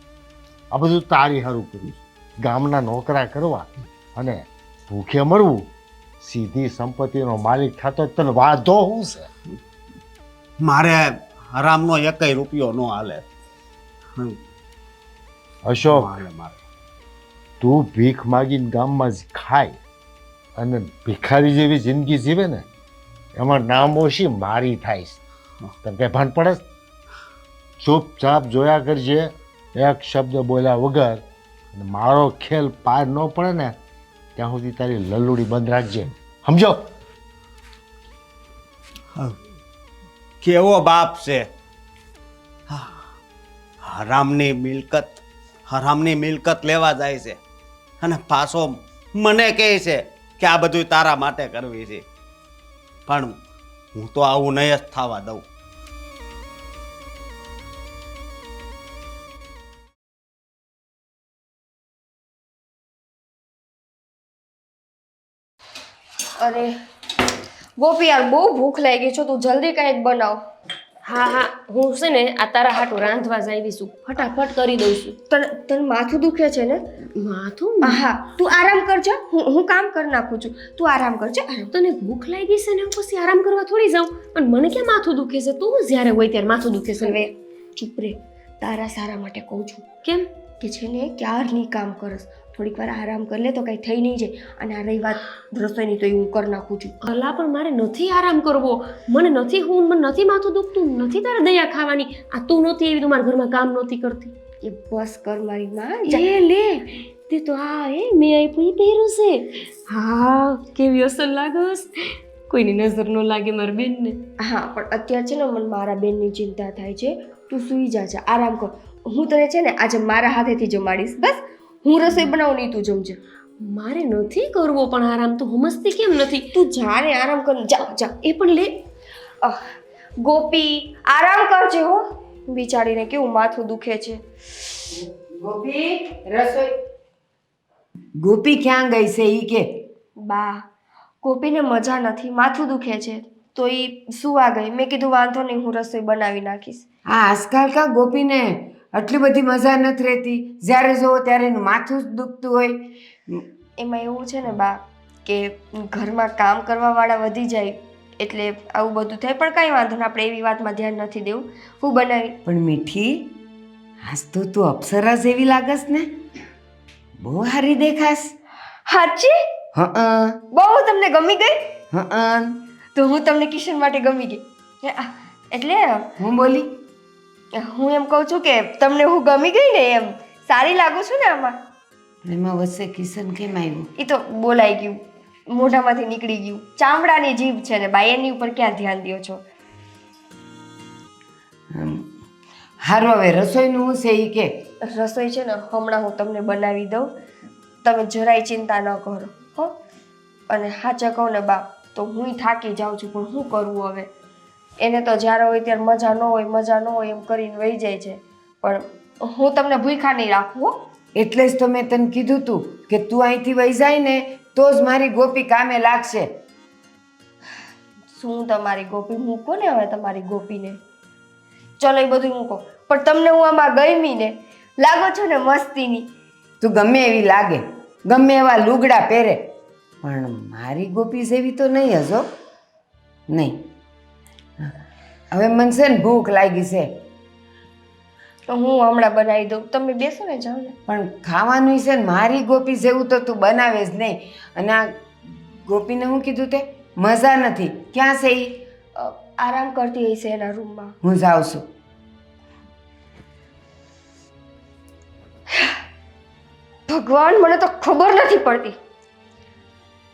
આ બધું તારી હારું કરું છું. ગામના નોકરા કરવા અને ભૂખે મરવું, સીધી સંપત્તિનો માલિક થતો તને વાંધો શું છે? મારે હરામનો એકેય રૂપિયો ન હાલે. અશોક, હાલે મારે. તું ભીખ માગીને ગામમાં જ ખાય અને ભિખારી જેવી જિંદગી જીવે ને એમાં નામોશી મારી થાય છે. તને કઈ ભાન પડે? ચૂપચાપ જોયા કરજે, એક શબ્દ બોલ્યા વગર. અને મારો ખેલ પાર ન પડે ને ત્યાં સુધી તારી લલુડી બંધ રાખજે, સમજો? કેવો બાપ છે! હરામની મિલકત લેવા જાય છે અને પાછો મને કહે છે કે આ બધું તારા માટે કરવી છે. પણ હું તો આવું નહીં જ થવા દઉં. અરે ગોપી યાર, બહુ ભૂખ લાગી છે, તું જલ્દી કંઈક બનાવ. હા હા, હું છે ને આ તારા હાટું રાંધવા જ આવી છું, ફટાફટ કરી દઉં છું. તને માથું દુખે છે ને? માથું? હા, તું આરામ કરજે, હું કામ કરી નાખું છું. તું આરામ કરજે. તને ભૂખ લાગી છે ને પછી આરામ કરવા થોડી જાઉં? અને મને ક્યાં માથું દુખે છે? તું જ્યારે હોય ત્યારે માથું દુખે છે. હવે ચૂપ રે, તારા સારા માટે કહું છું. કેમ? કે છે ને ક્યારની કામ કરસ, થોડીક વાર આરામ કરી લે તો કંઈ થઈ નહીં જાય. અને આ રહી વાત રસોઈની તો એ હું કરી નાખું છું. અલા પણ મારે નથી આરામ કરવો, મને નથી માથું દુખતું, નથી તારે દયા ખાવાની. આ તું નહોતી એવી તો મારા ઘરમાં કામ નહોતી કરતી. એ બસ કર મારી માં. એ લે, તે તો હા મેં આપ્યું ઈ પહેર્યું છે. હા, કેવી અસર લાગસ, કોઈની નજર ન લાગે મારી બેનને. હા, પણ અત્યારે છે ને મને મારા બેનની ચિંતા થાય છે. તું સૂઈ જા, આરામ કર. હું તને છે ને આજે મારા હાથેથી જમાડીશ. બસ હું રસોઈ બનાવું નહીં, તું જમજે. મારે નથી કરવો પણ આરામ, તું સમજતી કેમ નથી? તું જા ને આરામ કર. જા. એ પણ લે. ગોપી આરામ કરજે હો. બિચારીને કેવું માથું દુખે છે. ગોપી રસોઈ. ગોપી ક્યાં ગઈ છે ઈ કે? બા, ગોપીને મજા નથી, માથું દુખે છે તો એ સુવા ગઈ. મેં કીધું વાંધો નહીં, હું રસોઈ બનાવી નાખીશ. આ આજકાલ કા ગોપીને આટલી બધી મજા નથી રહેતી. જ્યારે જોવો ત્યારે એનું માથું જ દુખતું હોય. એમાં એવું છે ને બા કે ઘરમાં કામ કરવાવાળા વધી જાય એટલે આવું બધું થાય. પણ કાંઈ વાંધો નહીં, આપણે એવી વાતમાં ધ્યાન નથી દેવું. હું બનાવી. પણ મીઠી, આજ તો તું અપ્સરા જેવી લાગસ ને, બહુ સારી દેખાશ. હાચી? હં બહુ તમને ગમી ગઈ? હં તો હું તમને કિશન માટે ગમી ગઈ. એટલે હું બોલી? હું એમ કહું છું કે તમને હું ગમી ગઈ ને, એમ સારી લાગુ છું ને આમાં. એમાં વચ્ચે કિશન કેમ આવ્યું? એ તો બોલાઈ ગયું, મોઢામાંથી નીકળી ગયું. ચામડાની જીભ છે ને બાઈ, એની ઉપર ક્યાં ધ્યાન દો છો? હારું, હવે રસોઈનું હું છે ઈ કે? રસોઈ છે ને હમણાં હું તમને બનાવી દઉં, તમે જરાય ચિંતા ન કરો હો. અને સાચા કહું ને બા તો હું થાકી જાઉં છું, પણ શું કરવું હવે? એને તો જ્યારે હોય ત્યારે મજા ન હોય એમ કરીને વહી જાય છે. પણ હું તમને ભૂખ્યા નહીં રાખું હો. એટલે જ તો મેં તને કીધું તું કે તું અહીંથી વહી જાય ને તો જ મારી ગોપી કામે લાગશે. શું તમારી ગોપી મૂકો ને હવે, તમારી ગોપીને ચલો એ બધું મૂકો. પણ તમને હું આમાં ગમી ને, લાગો છો ને મસ્તીની. તું ગમે એવી લાગે, ગમે એવા લુગડા પહેરે, પણ મારી ગોપી જેવી તો નહીં હજો, નહીં. હવે મને છે ને ભૂખ લાગી છે, તો હું હમણાં બનાવી દઉં, તમે બેસો ને, જાઓ ને. પણ ખાવાનું છે ને મારી ગોપી જેવું તો તું બનાવે જ નહીં. અને આ ગોપીને હું કીધું તે મજા નથી. ક્યાં છે ઈ? આરામ કરતી હશે એના રૂમમાં. હું જાઉં છું. ભગવાન, મને તો ખબર નથી પડતી.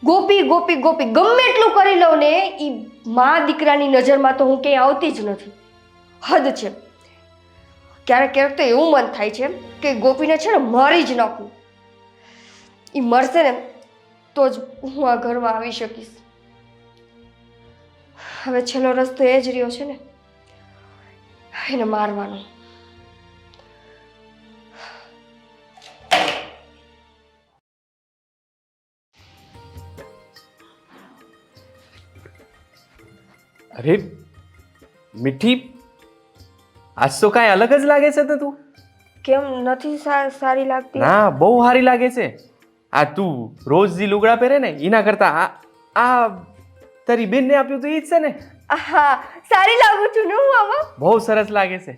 ગોપી ગોપી ગોપી ગમે એટલું કરી લઉં ને, એ મા દીકરાની નજરમાં તો હું ક્યાંય આવતી જ નથી. હદ છે. ક્યારેક ક્યારેક તો એવું મન થાય છે કે ગોપીને છે ને મારી જ નાખું. એ મરશે ને તો જ હું આ ઘરમાં આવી શકીશ. હવે છેલ્લો રસ્તો એ જ રહ્યો છે ને, એને મારવાનો. અરે મીઠી, આજ તો કાંઈ અલગ જ લાગે છે તો તું. કેમ નથી સારી લાગતી? ના, બહુ સારી લાગે છે. આ તું રોજ જે લુગડા પહેરે ને એના કરતા આ તારી બેનને આપ્યું તો એ જ છે ને. હા, સારી લાગુ છું ને હું આમાં? બહુ સરસ લાગે છે.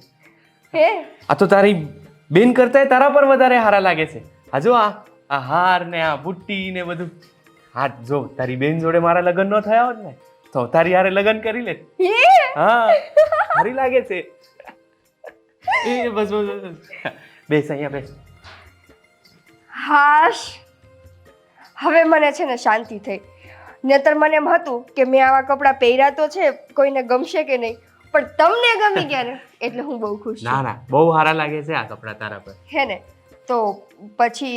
હે, આ તો તારી બેન કરતા તારા પર વધારે સારા લાગે છે. આ જો આ હાર ને આ બુટ્ટી ને બધું. હા જો, તારી બેન જોડે મારા લગ્ન ન થયા હોત ને તો તારી હારે લગ્ન કરી લે. હા, સારી લાગે છે. એ બસ બેસ અહીંયા બેસ. હાશ, હવે મને છે ને શાંતિ થઈ. નહીતર મને એમ હતું કે મેં આવા કપડાં પહેર્યા તો છે, કોઈને ગમશે કે નહીં, પણ તમને ગમી ગયા ને એટલે હું બહુ ખુશ છું. ના ના, બહુ સારા લાગે છે આ કપડાં તારા પર. હે ને? તો પછી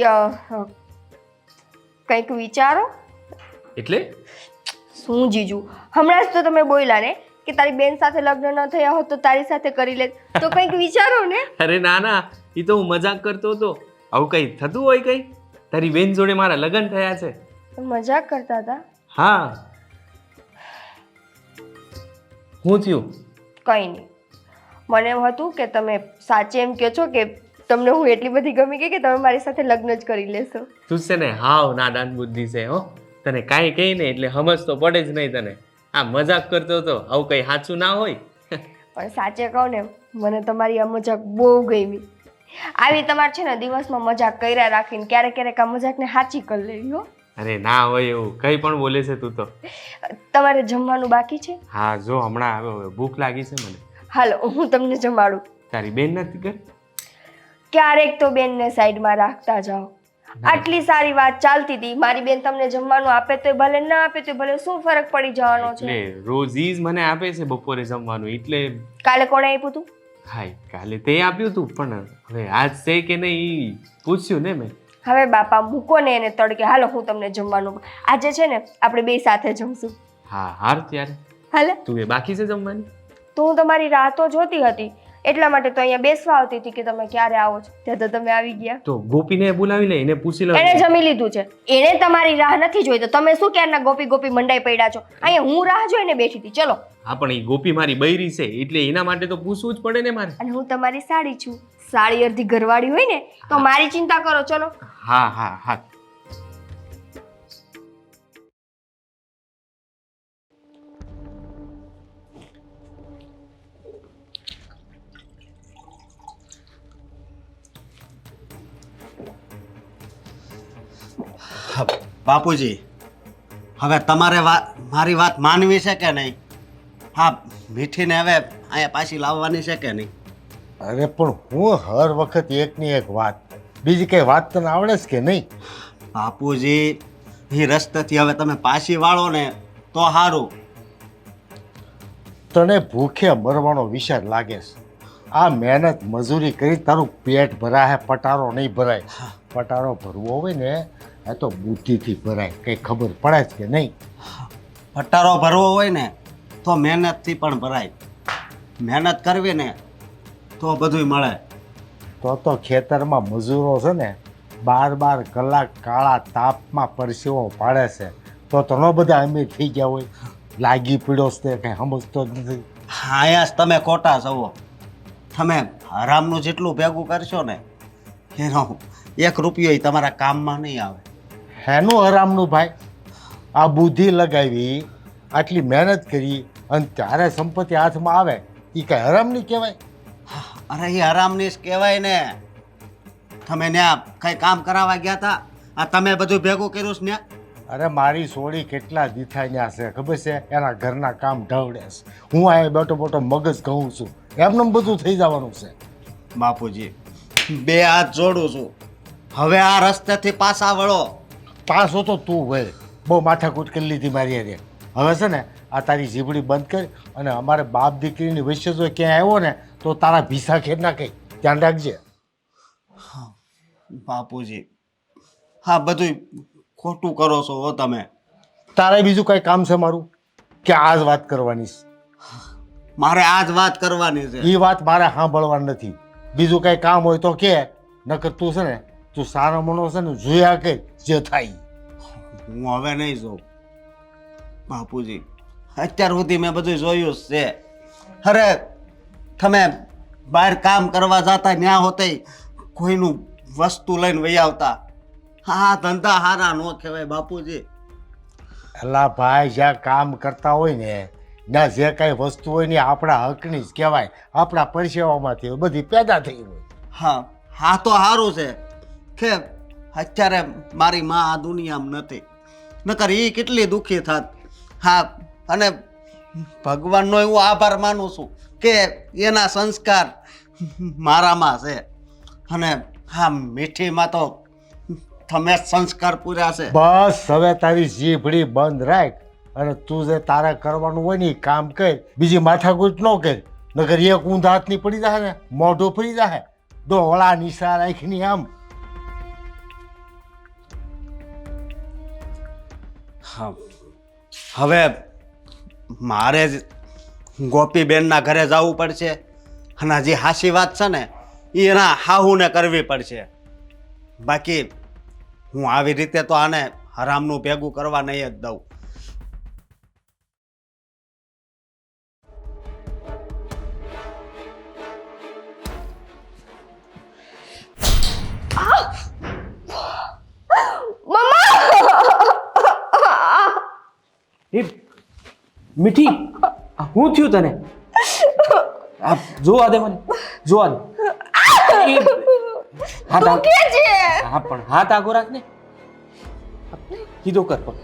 કંઈક વિચારો. એટલે શું જીજુ, હમણાં જ તો તમે બોલ્યા ને કે તારી બેન સાથે લગ્ન ન થયા હોત તો તારી સાથે કરી લે, તો કંઈક વિચારો ને. અરે ના ના, એ તો હું મજાક કરતો હતો. આવું કઈ થતું હોય કઈ? તારી બેન જોડે મારા લગ્ન થયા છે. મજાક કરતા હતા? હા. શું થયું? કંઈ નહીં. મને એમ હતું કે તમે સાચે એમ કહો છો કે તમને હું એટલી બધી ગમી ગઈ કે તમે મારી સાથે લગ્ન જ કરી લેશો. તું છે ને હાવ નાદાન બુદ્ધિ છે હો. તને કાંઈ કહી ને એટલે સમજ તો પડે જ નહીં તને. આ મજાક કરતો હતો, આવું કઈ સાચું ના હોય. પણ સાચે કહું ને, મને તમારી આ મજાક બહુ ગમી. આવી તમારે છે ને દિવસમાં મજાક કર્યા રાખીને ક્યારેક ક્યારેક આ મજાકને સાચી કરી લેવી હો. અરે ના હોય એવું, કઈ પણ બોલે છે તું તો. તમારે જમવાનું બાકી છે? હા જો, હમણાં આવ્યો, ભૂખ લાગી છે મને. હાલો, હું તમને જમાડું. તારી બેન નથી કર? ક્યારેક તો બેનને સાઈડમાં રાખતા જાઓ. આટલી સારી વાત ચાલતી હતી, મારી બેન તમને જમવાનું આપે તો ભલે, ના આપે તો ભલે, શું ફરક પડી જવાનો છે? એટલે રોજ ઈ જ મને આપે છે બપોરે જમવાનું. એટલે કાલે કોણે આપ્યું તું? હાય કાલે તે આપ્યું તું પણ હવે આજ છે કે નહીં ઈ પૂછ્યું ને મેં. હવે બાપા મૂકો ને એને તડકે. હાલો હું તમને જમવાનું આજે છે ને આપણે બે સાથે જમશું. હા હાર ત્યારે હાલે તું એ બાકી છે જમવાની. તો હું તમારી રાહ તો જોતી હતી, એટલા માટે તો અહીંયા બેસવા આવતી હતી કે તમે ક્યારે આવો છો. ત્યાં તો તમે આવી ગયા. તો ગોપીને બોલાવી લે, એને પૂછી લો. એને જમી લીધું છે. એને તમારી રાહ નથી જોઈ તો તમે શું ક્યારના ગોપી ગોપી મંડાઈ પડ્યા છો? અહીંયા હું રાહ જોઈને બેઠી હતી. ચલો. હા પણ એ ગોપી મારી બૈરી છે એટલે એના માટે તો પૂછવું જ પડે ને મારે. અને હું તમારી સાડી છું. સાડી અડધી ઘરવાળી હોય ને તો મારી ચિંતા કરો. ચલો. હા હા હા. બાપુજી, હવે તમારે મારી વાત માનવી છે કે નહીં? હા, મીઠીને હવે અહીંયા પાછી લાવવાની છે કે નહીં? અરે પણ હું હર વખત એકની એક વાત, બીજી કઈ વાત તને આવડે છે કે નહીં? બાપુજી, એ રસ્તેથી હવે તમે પાછી વાળો ને તો સારું. તને ભૂખે મરવાનો વિચાર લાગે છે. આ મહેનત મજૂરી કરી તારું પેટ ભરાય, પટારો નહીં ભરાય. પટારો ભરવો હોય ને એ તો બુદ્ધિથી ભરાય. કંઈ ખબર પડે છે કે નહીં? પટારો ભરવો હોય ને તો મહેનતથી પણ ભરાય. મહેનત કરવી ને તો બધુંય મળે. તો ખેતરમાં મજૂરો છે ને 12 કલાક કાળા તાપમાં પરસેવો પાડે છે. તો ઘણો બધા અમીર થઈ ગયા હોય. લાગી પીડ્યો છે કંઈ સમજતો જ નથી. અહીંયા જ તમે ખોટા છો. તમે હરામનું જેટલું ભેગું કરશો ને એનો 1 રૂપિયો તમારા કામમાં નહીં આવે. હેનું હરામનું ભાઈ? આ બુદ્ધિ લગાવી, આટલી મહેનત કરી અને ત્યારે સંપત્તિ હાથમાં આવે એ કાંઈ હરામની કહેવાય? અરે એ હરામની જ કહેવાય ને. તમે ત્યાં કઈ કામ કરાવવા ગયા હતા, આ તમે બધું ભેગું કર્યું છે ને? અરે મારી સોળી કેટલા દીથાઈ છે ખબર છે? એના ઘરના કામ ઢવડે છે. હું આ બેઠો મગજ કહું છું, એમને બધું થઈ જવાનું છે. બાપુજી, 2 હાથ જોડું છું. હવે આ રસ્તેથી પાછા વળો. પાછો તો તું હોય બહુ માથાકૂટ કરી લીધી મારી હારે. હવે છે ને આ તારી જીભડી બંધ કરી અને અમારે બાપ દીકરીની વચ્ચે જો ક્યાંય આવ્યો ને તો તારા ભીસા ખેર ના કહી. ધ્યાન રાખજે. બાપુજી, હા બધું ખોટું કરો છો હો તમે. તારે બીજું કઈ કામ છે મારું કે આ જ વાત કરવાની છે? મારે આ જ વાત કરવાની છે. એ વાત મારે સાંભળવાની નથી. બીજું કઈ કામ હોય તો કે, નકર તું છે ને તું સારો મનો છે ને જોયા કે જે થાય. હું હવે નહીં જોઉં. બાપુજી, અત્યાર સુધી મેં બધું જોયું જ છે. અરે તમે બહાર કામ કરવા જતા ત્યાં હોતે કોઈનું વસ્તુ લઈને વહી આવતા. હા ધંધા હારા ન કહેવાય બાપુજી. એલા ભાઈ, જ્યાં કામ કરતા હોય ને ત્યાં જે કાંઈ વસ્તુ હોય ને આપણા હકની જ કહેવાય. આપણા પરસેવામાંથી બધી પેદા થઈ હોય. હા હા તો સારું છે કે અત્યારે મારી માં આ દુનિયામાં નથી, નકર એ કેટલી દુઃખી થાત. હા, અને ભગવાનનો હું આભાર માનું છું કે એના સંસ્કાર મારામાં છે. અને હા, મીઠીમાં તો તમે સંસ્કાર પૂર્યા છે. બસ હવે તારી જીભડી બંધ રાખ અને તું જે તારે કરવાનું હોય ને એ કામ કર. બીજી માથાકૂટ ન કર, નકર એક ઊંધા હાથની પડી જાય ને મોઢું ફરી જાય. ડોળા નિશા રાખીની આમ. હા, હવે મારે જ ગોપીબેનના ઘરે જવું પડશે અને હજી હાસી વાત છે ને એ એના હાહુને કરવી પડશે. બાકી હું આવી રીતે તો આને હરામનું ભેગું કરવા નહીં જ દઉં. એ મીઠી, હું થયું તને? આ જોવા દે મને, જોવા દે. હાથ હા પણ હાથ આગો રાખ ને. કીધો કર પગ.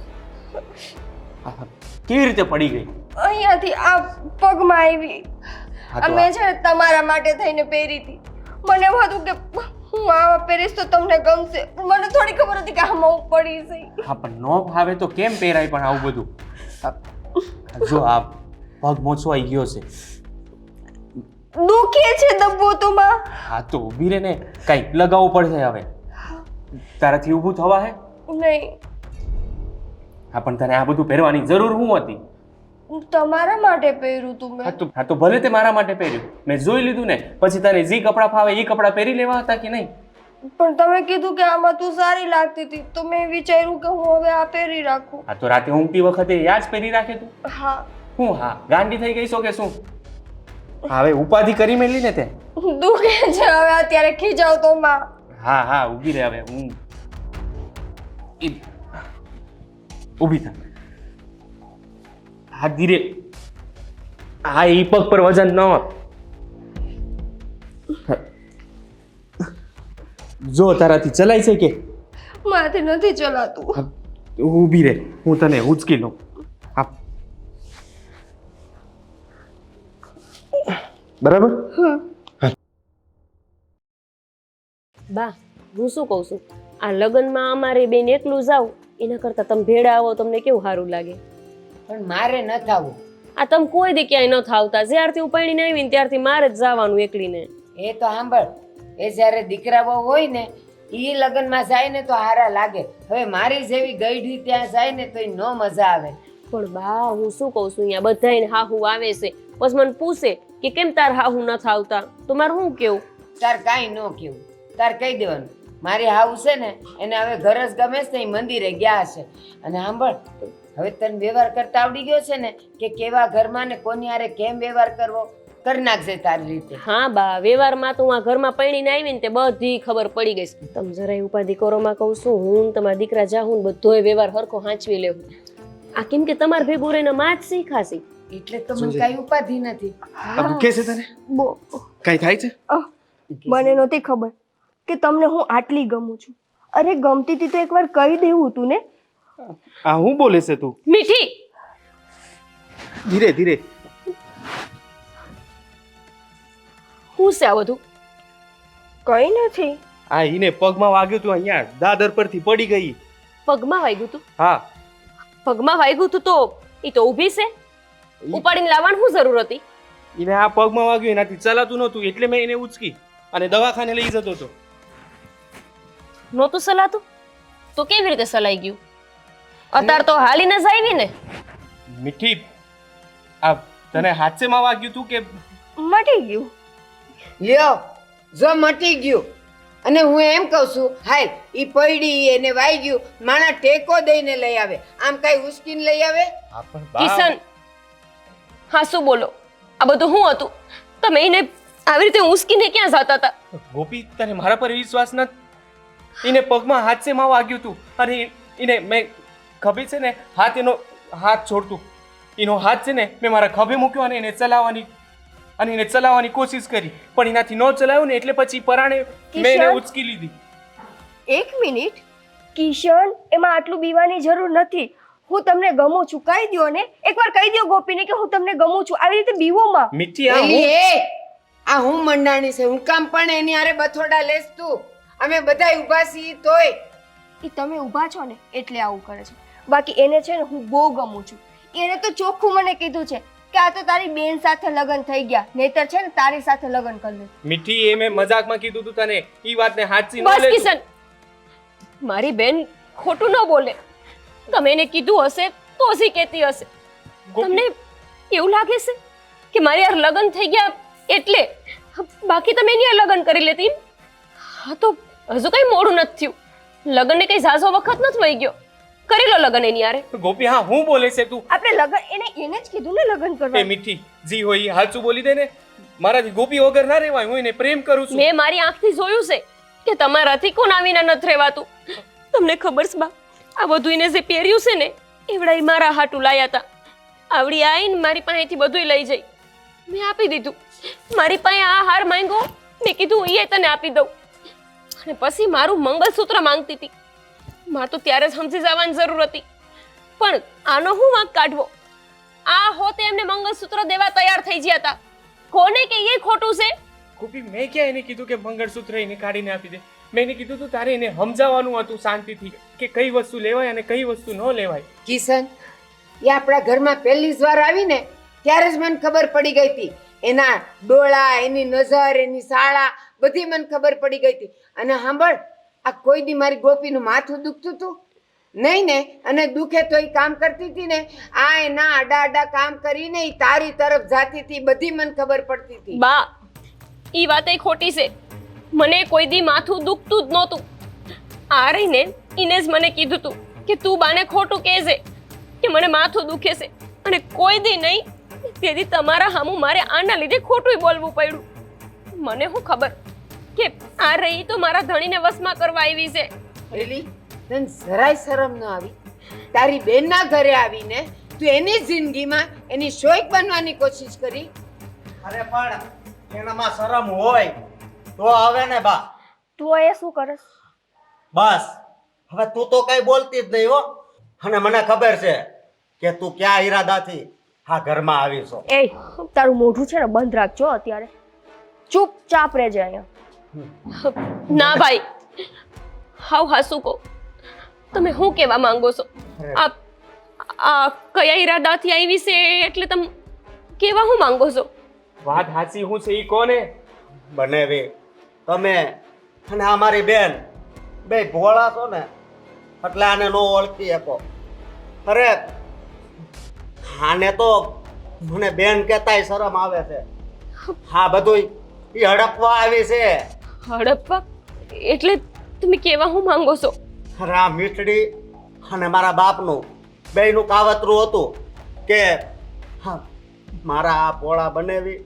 કેવી રીતે પડી ગઈ? અહીંયાથી આ પગમાં આવી. હા તો અમે છે ને તમારા માટે થઈને પહેરી હતી. મને એવું હતું કે હું આવા પહેરીશ તો તમને ગમશે. મને થોડી ખબર હતી કે આમાં હું પડી જઈ. હા પણ નો ભાવે તો કેમ પહેરાય પણ આવું બધું? જો આ પગ મોચવાઈ ગયો છે. દુખે છે દબ્બો તો માં. હા તો ઊભી રહે ને, કાંઈ લગાવવું પડશે હવે. તારાથી ઊભું થવા હે? નહીં, હા પણ તને આ બધું પહેરવાની જરૂર શું હતી? તમારા માટે પહેર્યું તું હા મેં. તો ભલે તે મારા માટે પહેર્યું, મેં જોઈ લીધું ને. પછી તને જે કપડાં ફાવે એ કપડાં પહેરી લેવા હતા કે નહીં? પણ તમે કીધું કે આમાં તું સારી લાગતી હતી તો મેં વિચાર્યું કે હું હવે આ પહેરી રાખું. હા તો રાતે ઊંઘતી વખતે યાદ પહેરી રાખે તું? હા, હું હા ગાંડી થઈ ગઈ છો કે શું? હવે ઉપાધિ કરી મેલી ને તે. દુખે છે હવે અત્યારે ખીજાવ તો માં. હા હા ઊભી રહે હવે. હું ઊભી થા. હા ધીરે. હા એ પગ પર વજન ન હોય. જો તારાથી ચલાય છે કે? માથે નથી ચલાતું. હા, ઊભી રહે, હું તને ઉચકી લઉં. હા બરાબર. બા, હું શું કહું છું, આ લગ્નમાં અમારે બેન એકલું જાવ એના કરતાં તમે ભેળા આવો તમને કેવું સારું લાગે? પણ મારે ન થવું. આ તમે કોઈ દી ક્યાંય ન થાવતા. જ્યારથી હું પરણીને આવી ને ત્યારથી મારે જ જવાનું એકલીને. એ તો સાંભળ, એ જ્યારે દીકરાઓ હોય ને એ લગ્નમાં જાય ને તો હારા લાગે. હવે મારી જેવી ગઈઢી ત્યાં જાય ને તો એ નો મજા આવે. પણ બા, હું શું કહું છું, અહીંયા બધાયને હાહુ આવે છે, પછી મને પૂછે કે કેમ તાર હાહુ ન થાવતા, તો મારે શું કેવું? તાર કાંઈ ન કેવું, તાર કહી દેવાનું મારી હાવ છે ને એને હવે ઘર જ ગમે છે ને ઈ મંદિરે ગયા છે. અને સાંભળ, હવે તને વ્યવહાર કરતા આવડી ગયો છે ને કે કેવા ઘરમાં ને કોની હારે કેમ વ્યવહાર કરવો, કરી નાખજે તારી રીતે. હા બા, વ્યવહારમાં તો હું આ ઘરમાં પરણીને આવી ને તે બધી ખબર પડી ગઈ છે. તમે જરાય ઉપાધિ કરોમાં કહું છું, હું ને તમારા દીકરા જાહું ને બધોય વ્યવહાર હરખો હાંચવી લેવું. આ કેમ કે તમારે ભેગું રહીને માં જ શીખાશી. એટલે તો મને કાંઈ ઉપાધિ નથી. દુખે છે તને? કઈ થાય છે? મને નહોતી ખબર કે તમને હું આટલી ગમું છું. અરે ગમતી હતી તો એકવાર કહી દેવું તું ને. આ હું બોલે છે તું? મીઠી, ધીરે ધીરે. શું છે આ બધું? કઈ નથી. આ ઈને પગમાં વાગ્યું તું, અહીંયા દાદર પરથી પડી ગઈ. પગમાં વાગ્યું તું? હા. પગમાં વાગ્યું તું તો એ તો ઊભી છે, ઉપાડીને લાવવાની શું જરૂર હતી? ઈને આ પગમાં વાગ્યું, એનાથી ચલાતું નહોતું એટલે મેં એને ઉચકી અને દવાખાને લઈ જતો હતો. નહોતું સલાતું તો કેવી રીતે સલાઈ ગયું? અત્યારે તો હાલીને જ આવી ને. મીઠી, આ તને હાથેમાં વાગ્યું તું કે? મટી ગયું. લ્યો, જો મટી ગયું. અને હું એમ કહું છું, હાલ ઈ પડી એને વાઈ ગયું, માણા ટેકો દઈને લઈ આવે, આમ કાંઈ ઉશ્કીને લઈ આવે? કિશન, હા શું બોલો? આ બધું શું હતું? તમે એને આવી રીતે ઉંચકીને ક્યાં જતા હતા? ગોપી, તને મારા પર વિશ્વાસ નથી? એને પગમાં હાથેમાં વાગ્યું તું અને એને મેં ખભે છે ને હાથ છોડતું, એનો હાથ છે ને મેં મારા ખભે મૂક્યો અને એને ચલાવવાની કોશિશ કરી, પણ એનાથી ન ચલાવ્યું ને એટલે પછી પરાણે મેં એને કિશન? ઉચકી લીધી. એક મિનિટ, કિશન, એમાં આટલું બીવાની જરૂર નથી. હું તમને ગમું છું કહી દ્યો ને. એકવાર કહી દ્યો ગોપીને કે હું તમને ગમું છું. આવી રીતે બીવોમાં. મીઠી, આ એલી હું આ હું મંડાણી છે, હું કામ પણ એની હારે બથોડા લેસ તું? અમે બધાય ઊભા છીએ તોય. એ તમે ઊભા છો ને એટલે આવું કરે છે. બાકી એને છે ને હું બહુ ગમું છું. એને તો ચોખ્ખું મને કીધું છે કે આ તો તારી બેન સાથે લગ્ન થઈ ગયા, નહીતર છે ને તારી સાથે લગ્ન કરી લે. મીઠી, એ મેં મજાકમાં કીધું તું તને, ઈ વાતને હાચી ન બસ લે. કિશન, મારી બેન ખોટું ન બોલે. તમે એને કીધું હશે તો જ કહેતી હશે. તમને એવું લાગે છે કે મારી યાર લગ્ન થઈ ગયા એટલે? બાકી તમે એની હારે લગ્ન કરી લેતી. હા તો હજુ કઈ મોડું નથી થયું, લગ્નને કઈ ઝાઝો વખત નથી વહી ગયો. કરી લો લગ્ન એની હારે. ગોપી, હા હું બોલે છે તું? આપણે લગ્ન એને જ કીધું ને લગ્ન એ કરવા. મીઠી, જી હોય ઈ હાચું બોલી દે ને. મારાથી ગોપી વગર ના રહેવાય, હું એને પ્રેમ કરું છું. મેં મારી આંખથી જોયું છે કે તમારાથી કોના વિના નથી રહેવાતું. તમને ખબર છે બા, આ બધું એને જે પહેર્યું છે ને એવડા મારા હાટું લાયા હતા. આવડી આવીને મારી પાસેથી બધું લઈ જઈ. મેં આપી દીધું. મારી પાસે આ હાર માંગ્યો, મેં કીધું એ તને આપી દઉં. અને પછી મારું મંગળસૂત્ર માંગતી હતી. મારે તો ત્યારે જ સમજી જવાની જરૂર હતી, પણ આનો હું વાંક કાઢવો? આ હોતે એમને મંગળસૂત્ર દેવા તૈયાર થઈ ગયા હતા. કોને કે એ ખોટું છે? ગોપી, મેં ક્યાં એને કીધું કે મંગળસૂત્ર એને કાઢીને આપી દે? મેં એને કીધું તું તારે એને સમજાવવાનું હતું શાંતિથી કે કઈ વસ્તુ લેવાય અને કઈ વસ્તુ ન લેવાય. કિશન, એ આપણા ઘરમાં પહેલી જ વાર આવીને ત્યારે જ મને ખબર પડી ગઈ હતી એના ડોળા, એની નજર, એની શાળા બધી મને ખબર પડી ગઈ હતી. અને સાંભળ, આ કોઈ દી મારી ગોપીનું માથું દુખતું હતું નહીં ને, અને દુખે તો એ કામ કરતી હતી ને, આ એના આડા આડા કામ કરીને ઈ તારી તરફ જાતી હતી, બધી મને ખબર પડતી હતી. બા ઈ વાત ખોટી છે. મને કોઈ દી માથું દુખતું જ નહોતું. આ રહીને ઈને જ મને કીધું તું કે તું બાને ખોટું કહેજે કે મને માથું દુખે છે, અને કોઈ દી નહીં. તેથી તમારા હામું મારે આના લીધે ખોટું બોલવું પડ્યું. મને શું ખબર કે આ રહી તો મારા ધણીને વશમાં કરવા આવી છે. એલી તને જરાય શરમ ન આવી? તારી બેનના ઘરે આવીને તું એની જિંદગીમાં એની શોઈક બનવાની કોશિશ કરી. અરે પણ એનામાં શરમ હોય તો આવે ને બા. તું એ શું કરસ? બસ હવે તું તો કઈ બોલતી જ નહીં હો. અને મને ખબર છે કે તું ક્યાં ઈરાદાથી આ ઘરમાં આવી છો. એ તારું મોઢું છે ને બંધ રાખજો અત્યારે. ચૂપચાપ રહેજે અહીંયા. ના ભાઈ, હાવ હાસુ કહો. તમે શું કહેવા માંગો છો? આ આ કયા ઈરાદાથી આવી છે એટલે તમે કેવા શું માંગો છો? વાત હાચી હું છે ઈ કોને? બનેવી તમે અને આ મારી બેન બે ભોળા છો ને, એટલે આને નો ઓળખી શકો. અરે આને તો મને બેન કહેતાય શરમ આવે છે. હા બધું ઈ હડપવા આવી છે. હડપ્પા એટલે તમે કેવા શું માંગો છો? અરે આ મીઠડી અને મારા બાપનું બેયનું કાવતરું હતું કે હા મારા આ ભોળા બનેવી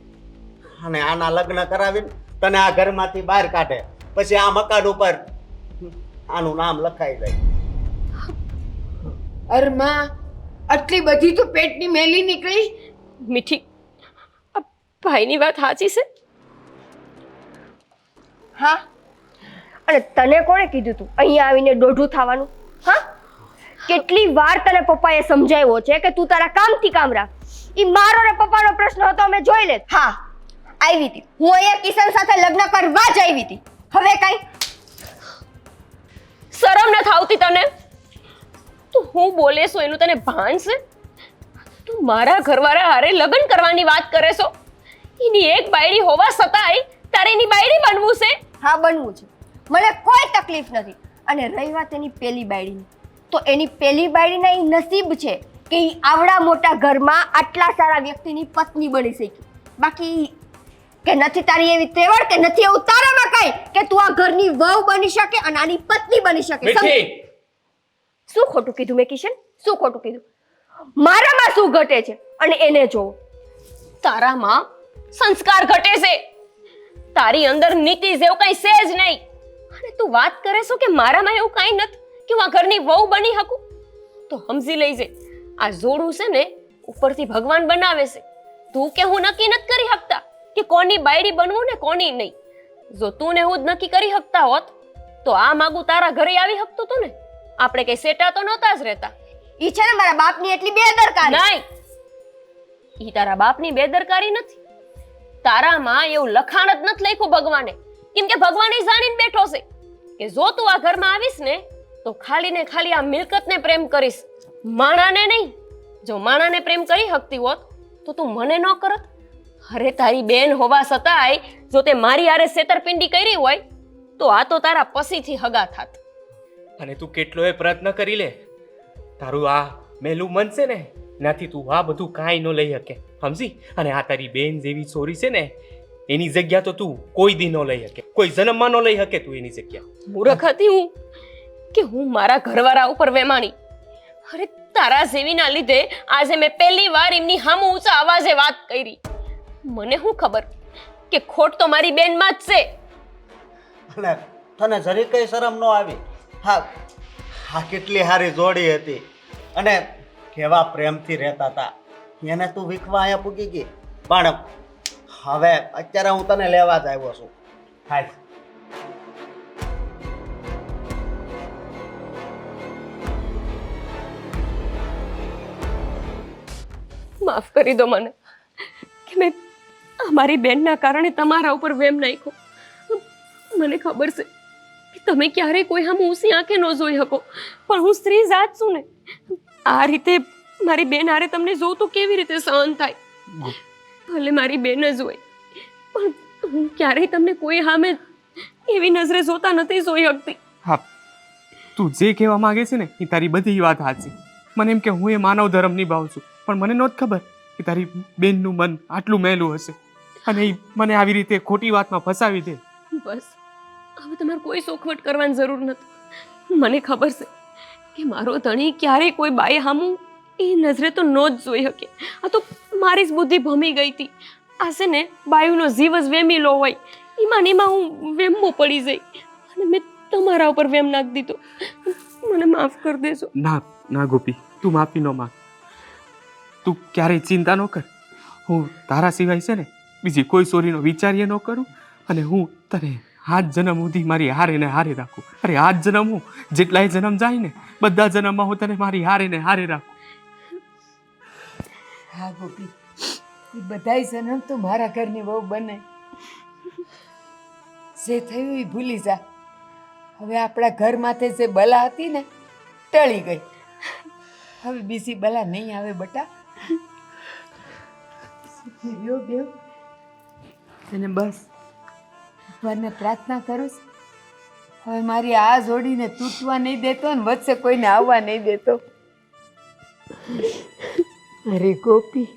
અને આના લગ્ન કરાવીને તને આ ઘરમાંથી બહાર કાઢે, પછી આ મકાન ઉપર આનું નામ લખાઈ જાય. અરમાં આટલી બધી તો પેટની મેલી નીકળી. મીઠી, આ ભાઈની વાત સાચી છે? હા, અને તને કોણે કીધું તું અહીંયા આવીને દોઢું થવાનું? હા, કેટલી વાર તને પપ્પાએ સમજાવ્યો છે કે તું તારા કામથી કામ રાખ. ઈ મારો ને પપ્પાનો પ્રશ્ન હતો, અમે જોઈ લે. હા, આવી હતી હું અહીંયા કિશન સાથે લગ્ન કરવા જ આવી હતી. હવે કઈ શરમ ન થાવતી તને? તું હું બોલે છો એનું તને ભાન છે? તું મારા ઘરવાળા હારે લગ્ન કરવાની વાત કરે છો? એની એક બાયડી હોવા છતાંય તારે એની બાયડી બનવું છે? હા, બનવું છે. મને કોઈ તકલીફ નથી. અને રહી વાત એની પેલી બાયડીની, તો એની પેલી બાયડીના ઈ નસીબ છે કે ઈ આવડા મોટા ઘરમાં આટલા સારા વ્યક્તિની પત્ની બની શકી. બાકી કે નથી તારી એવી ત્રેવડ, કે નથી એવું તારામાં કઈ કે તું આ ઘરની વહુ બની શકે અને આની પત્ની બની શકે. મીઠી, શું ખોટું કીધું મેં કિશન? શું ખોટું કીધું? મારામાં શું ઘટે છે અને એને જોવો. તારામાં સંસ્કાર ઘટે છે. તારી અંદર નીતિ જેવું કઈ છે જ નહીં. અને તું વાત કરે છો કે મારામાં એવું કઈ નથી કે હું આ ઘરની વહુ બની શકું? તો સમજી લેજે, આ જોડું છે ને ઉપરથી ભગવાન બનાવે છે. તું કે હું નક્કી નથી કરી શકતા કે કોની બાયડી બનવું ને કોની નહીં. જો તું ને હું જ નક્કી કરી શકતા હોત તો આ માગું તારા ઘરે આવી શકતું તું ને. આપણે કઈ સેટા તો નહોતા જ રહેતા. ઈ છે ને મારા બાપની એટલી બેદરકારી. નહીં, ઈ તારા બાપની બેદરકારી નથી. તારામાં એવું લખાણ જ નથી લખ્યું ભગવાને. કેમ કે ભગવાન ઈ જાણીને બેઠો છે કે જો તું આ ઘરમાં આવીશ ને તો ખાલી ને ખાલી આ મિલકતને પ્રેમ કરીશ, માણાને નહીં. જો માણાને પ્રેમ કરી શકતી હોત તો તું મને ન કરત. અરે તારી બેન હોવા છતાંય જો તે મારી હારે છેતરપિંડી કરી હોય તો આ તો તારા પછીથી હગા થાત. અને તું કેટલોય પ્રયત્ન કરી લે, તારું આ મેલું મન છે ને એનાથી તું આ બધું કાંઈ ન લઈ શકે, સમજી? અને આ તારી બેન જેવી છોરી છે ને એની જગ્યા તો તું કોઈ દી ન લઈ શકે, કોઈ જન્મમાં ન લઈ શકે તું એની જગ્યા. મૂર્ખ હતી હું કે હું મારા ઘરવાળા ઉપર વેમાણી. અરે તારા જેવીના લીધે આજે મેં પહેલી વાર એમની સામે ઊંચા અવાજે વાત કરી. મને શું ખબર કે ખોટ તો મારી બેનમાં જ છે. અને તને જરી કઈ શરમ ન આવી? હા હા, કેટલી સારી જોડી હતી અને કેવા પ્રેમથી રહેતા હતા. એને તું વીખવા અહીંયા પૂગી ગઈ. પણ હવે અત્યારે હું તને લેવા જ આવ્યો છું. હાલ. માફ કરી દો મને કે મેં મારી બેનના કારણે તમારા ઉપર વેમ નાખ્યો. મને ખબર છે કે તમે ક્યારેય કોઈ સામે ઊંચી આંખે ન જોઈ શકો, પણ હું સ્ત્રી જાત છું ને. આ રીતે મારી બેન હારે તમને જોઉં તો કેવી રીતે સહન થાય? ભલે મારી બેન જ હોય, પણ હું ક્યારેય તમને કોઈ સામે એવી નજરે જોતા નથી જોઈ શકતી. હા, તું જે કહેવા માંગે છે ને એ તારી બધી વાત સાચી. મને એમ કે હું એ માનવ ધર્મ નિભાવું છું, પણ મને નહોતી ખબર કે તારી બેનનું મન આટલું મેલું હશે અને એ મને આવી રીતે ખોટી વાતમાં ફસાવી દે. બસ હવે તમારે કોઈ શોખવટ કરવાની જરૂર નથી. મને ખબર છે કે મારો ધણી ક્યારેય કોઈ બાઈ હામું એ નજરે તો ન જ જોઈ શકે. આ તો મારી જ બુદ્ધિ ભમી ગઈ હતી. આ છે ને બાયુનો જીવ જ વેમીલો હોય, એમાં ને એમાં હું વેમમાં પડી જઈ અને મેં તમારા ઉપર વેમ નાખી દીધો. મને માફ કરી દેજો. ના ના ગોપી, તું માફી ન માંગ. તું ક્યારેય ચિંતા ન કર. હું તારા સિવાય છે ને બીજી કોઈ સોરીનો વિચારીએ ન કરું અને હું તને હાથ જન્મ સુધી મારી હારે ને હારે રાખું. અરે હાથ જન્મ હું જેટલાય જન્મ જાય ને બધા જન્મમાં હું તને મારી હારે ને હારે રાખું. હા ગોપી, એ બધાય જન્મ તો મારા ઘરની બહુ બને. જે થયું એ ભૂલી જા. હવે આપણા ઘર માથે જે બલા હતી ને ટળી ગઈ. હવે બીજી બલા નહીં આવે બટા. રહ્યો બેવ અને બસ ભગવાનને પ્રાર્થના કરું છું, હવે મારી આ જોડીને તૂટવા નહીં દેતો ને વચ્ચે કોઈને આવવા નહીં દેતો. અરે ગોપી,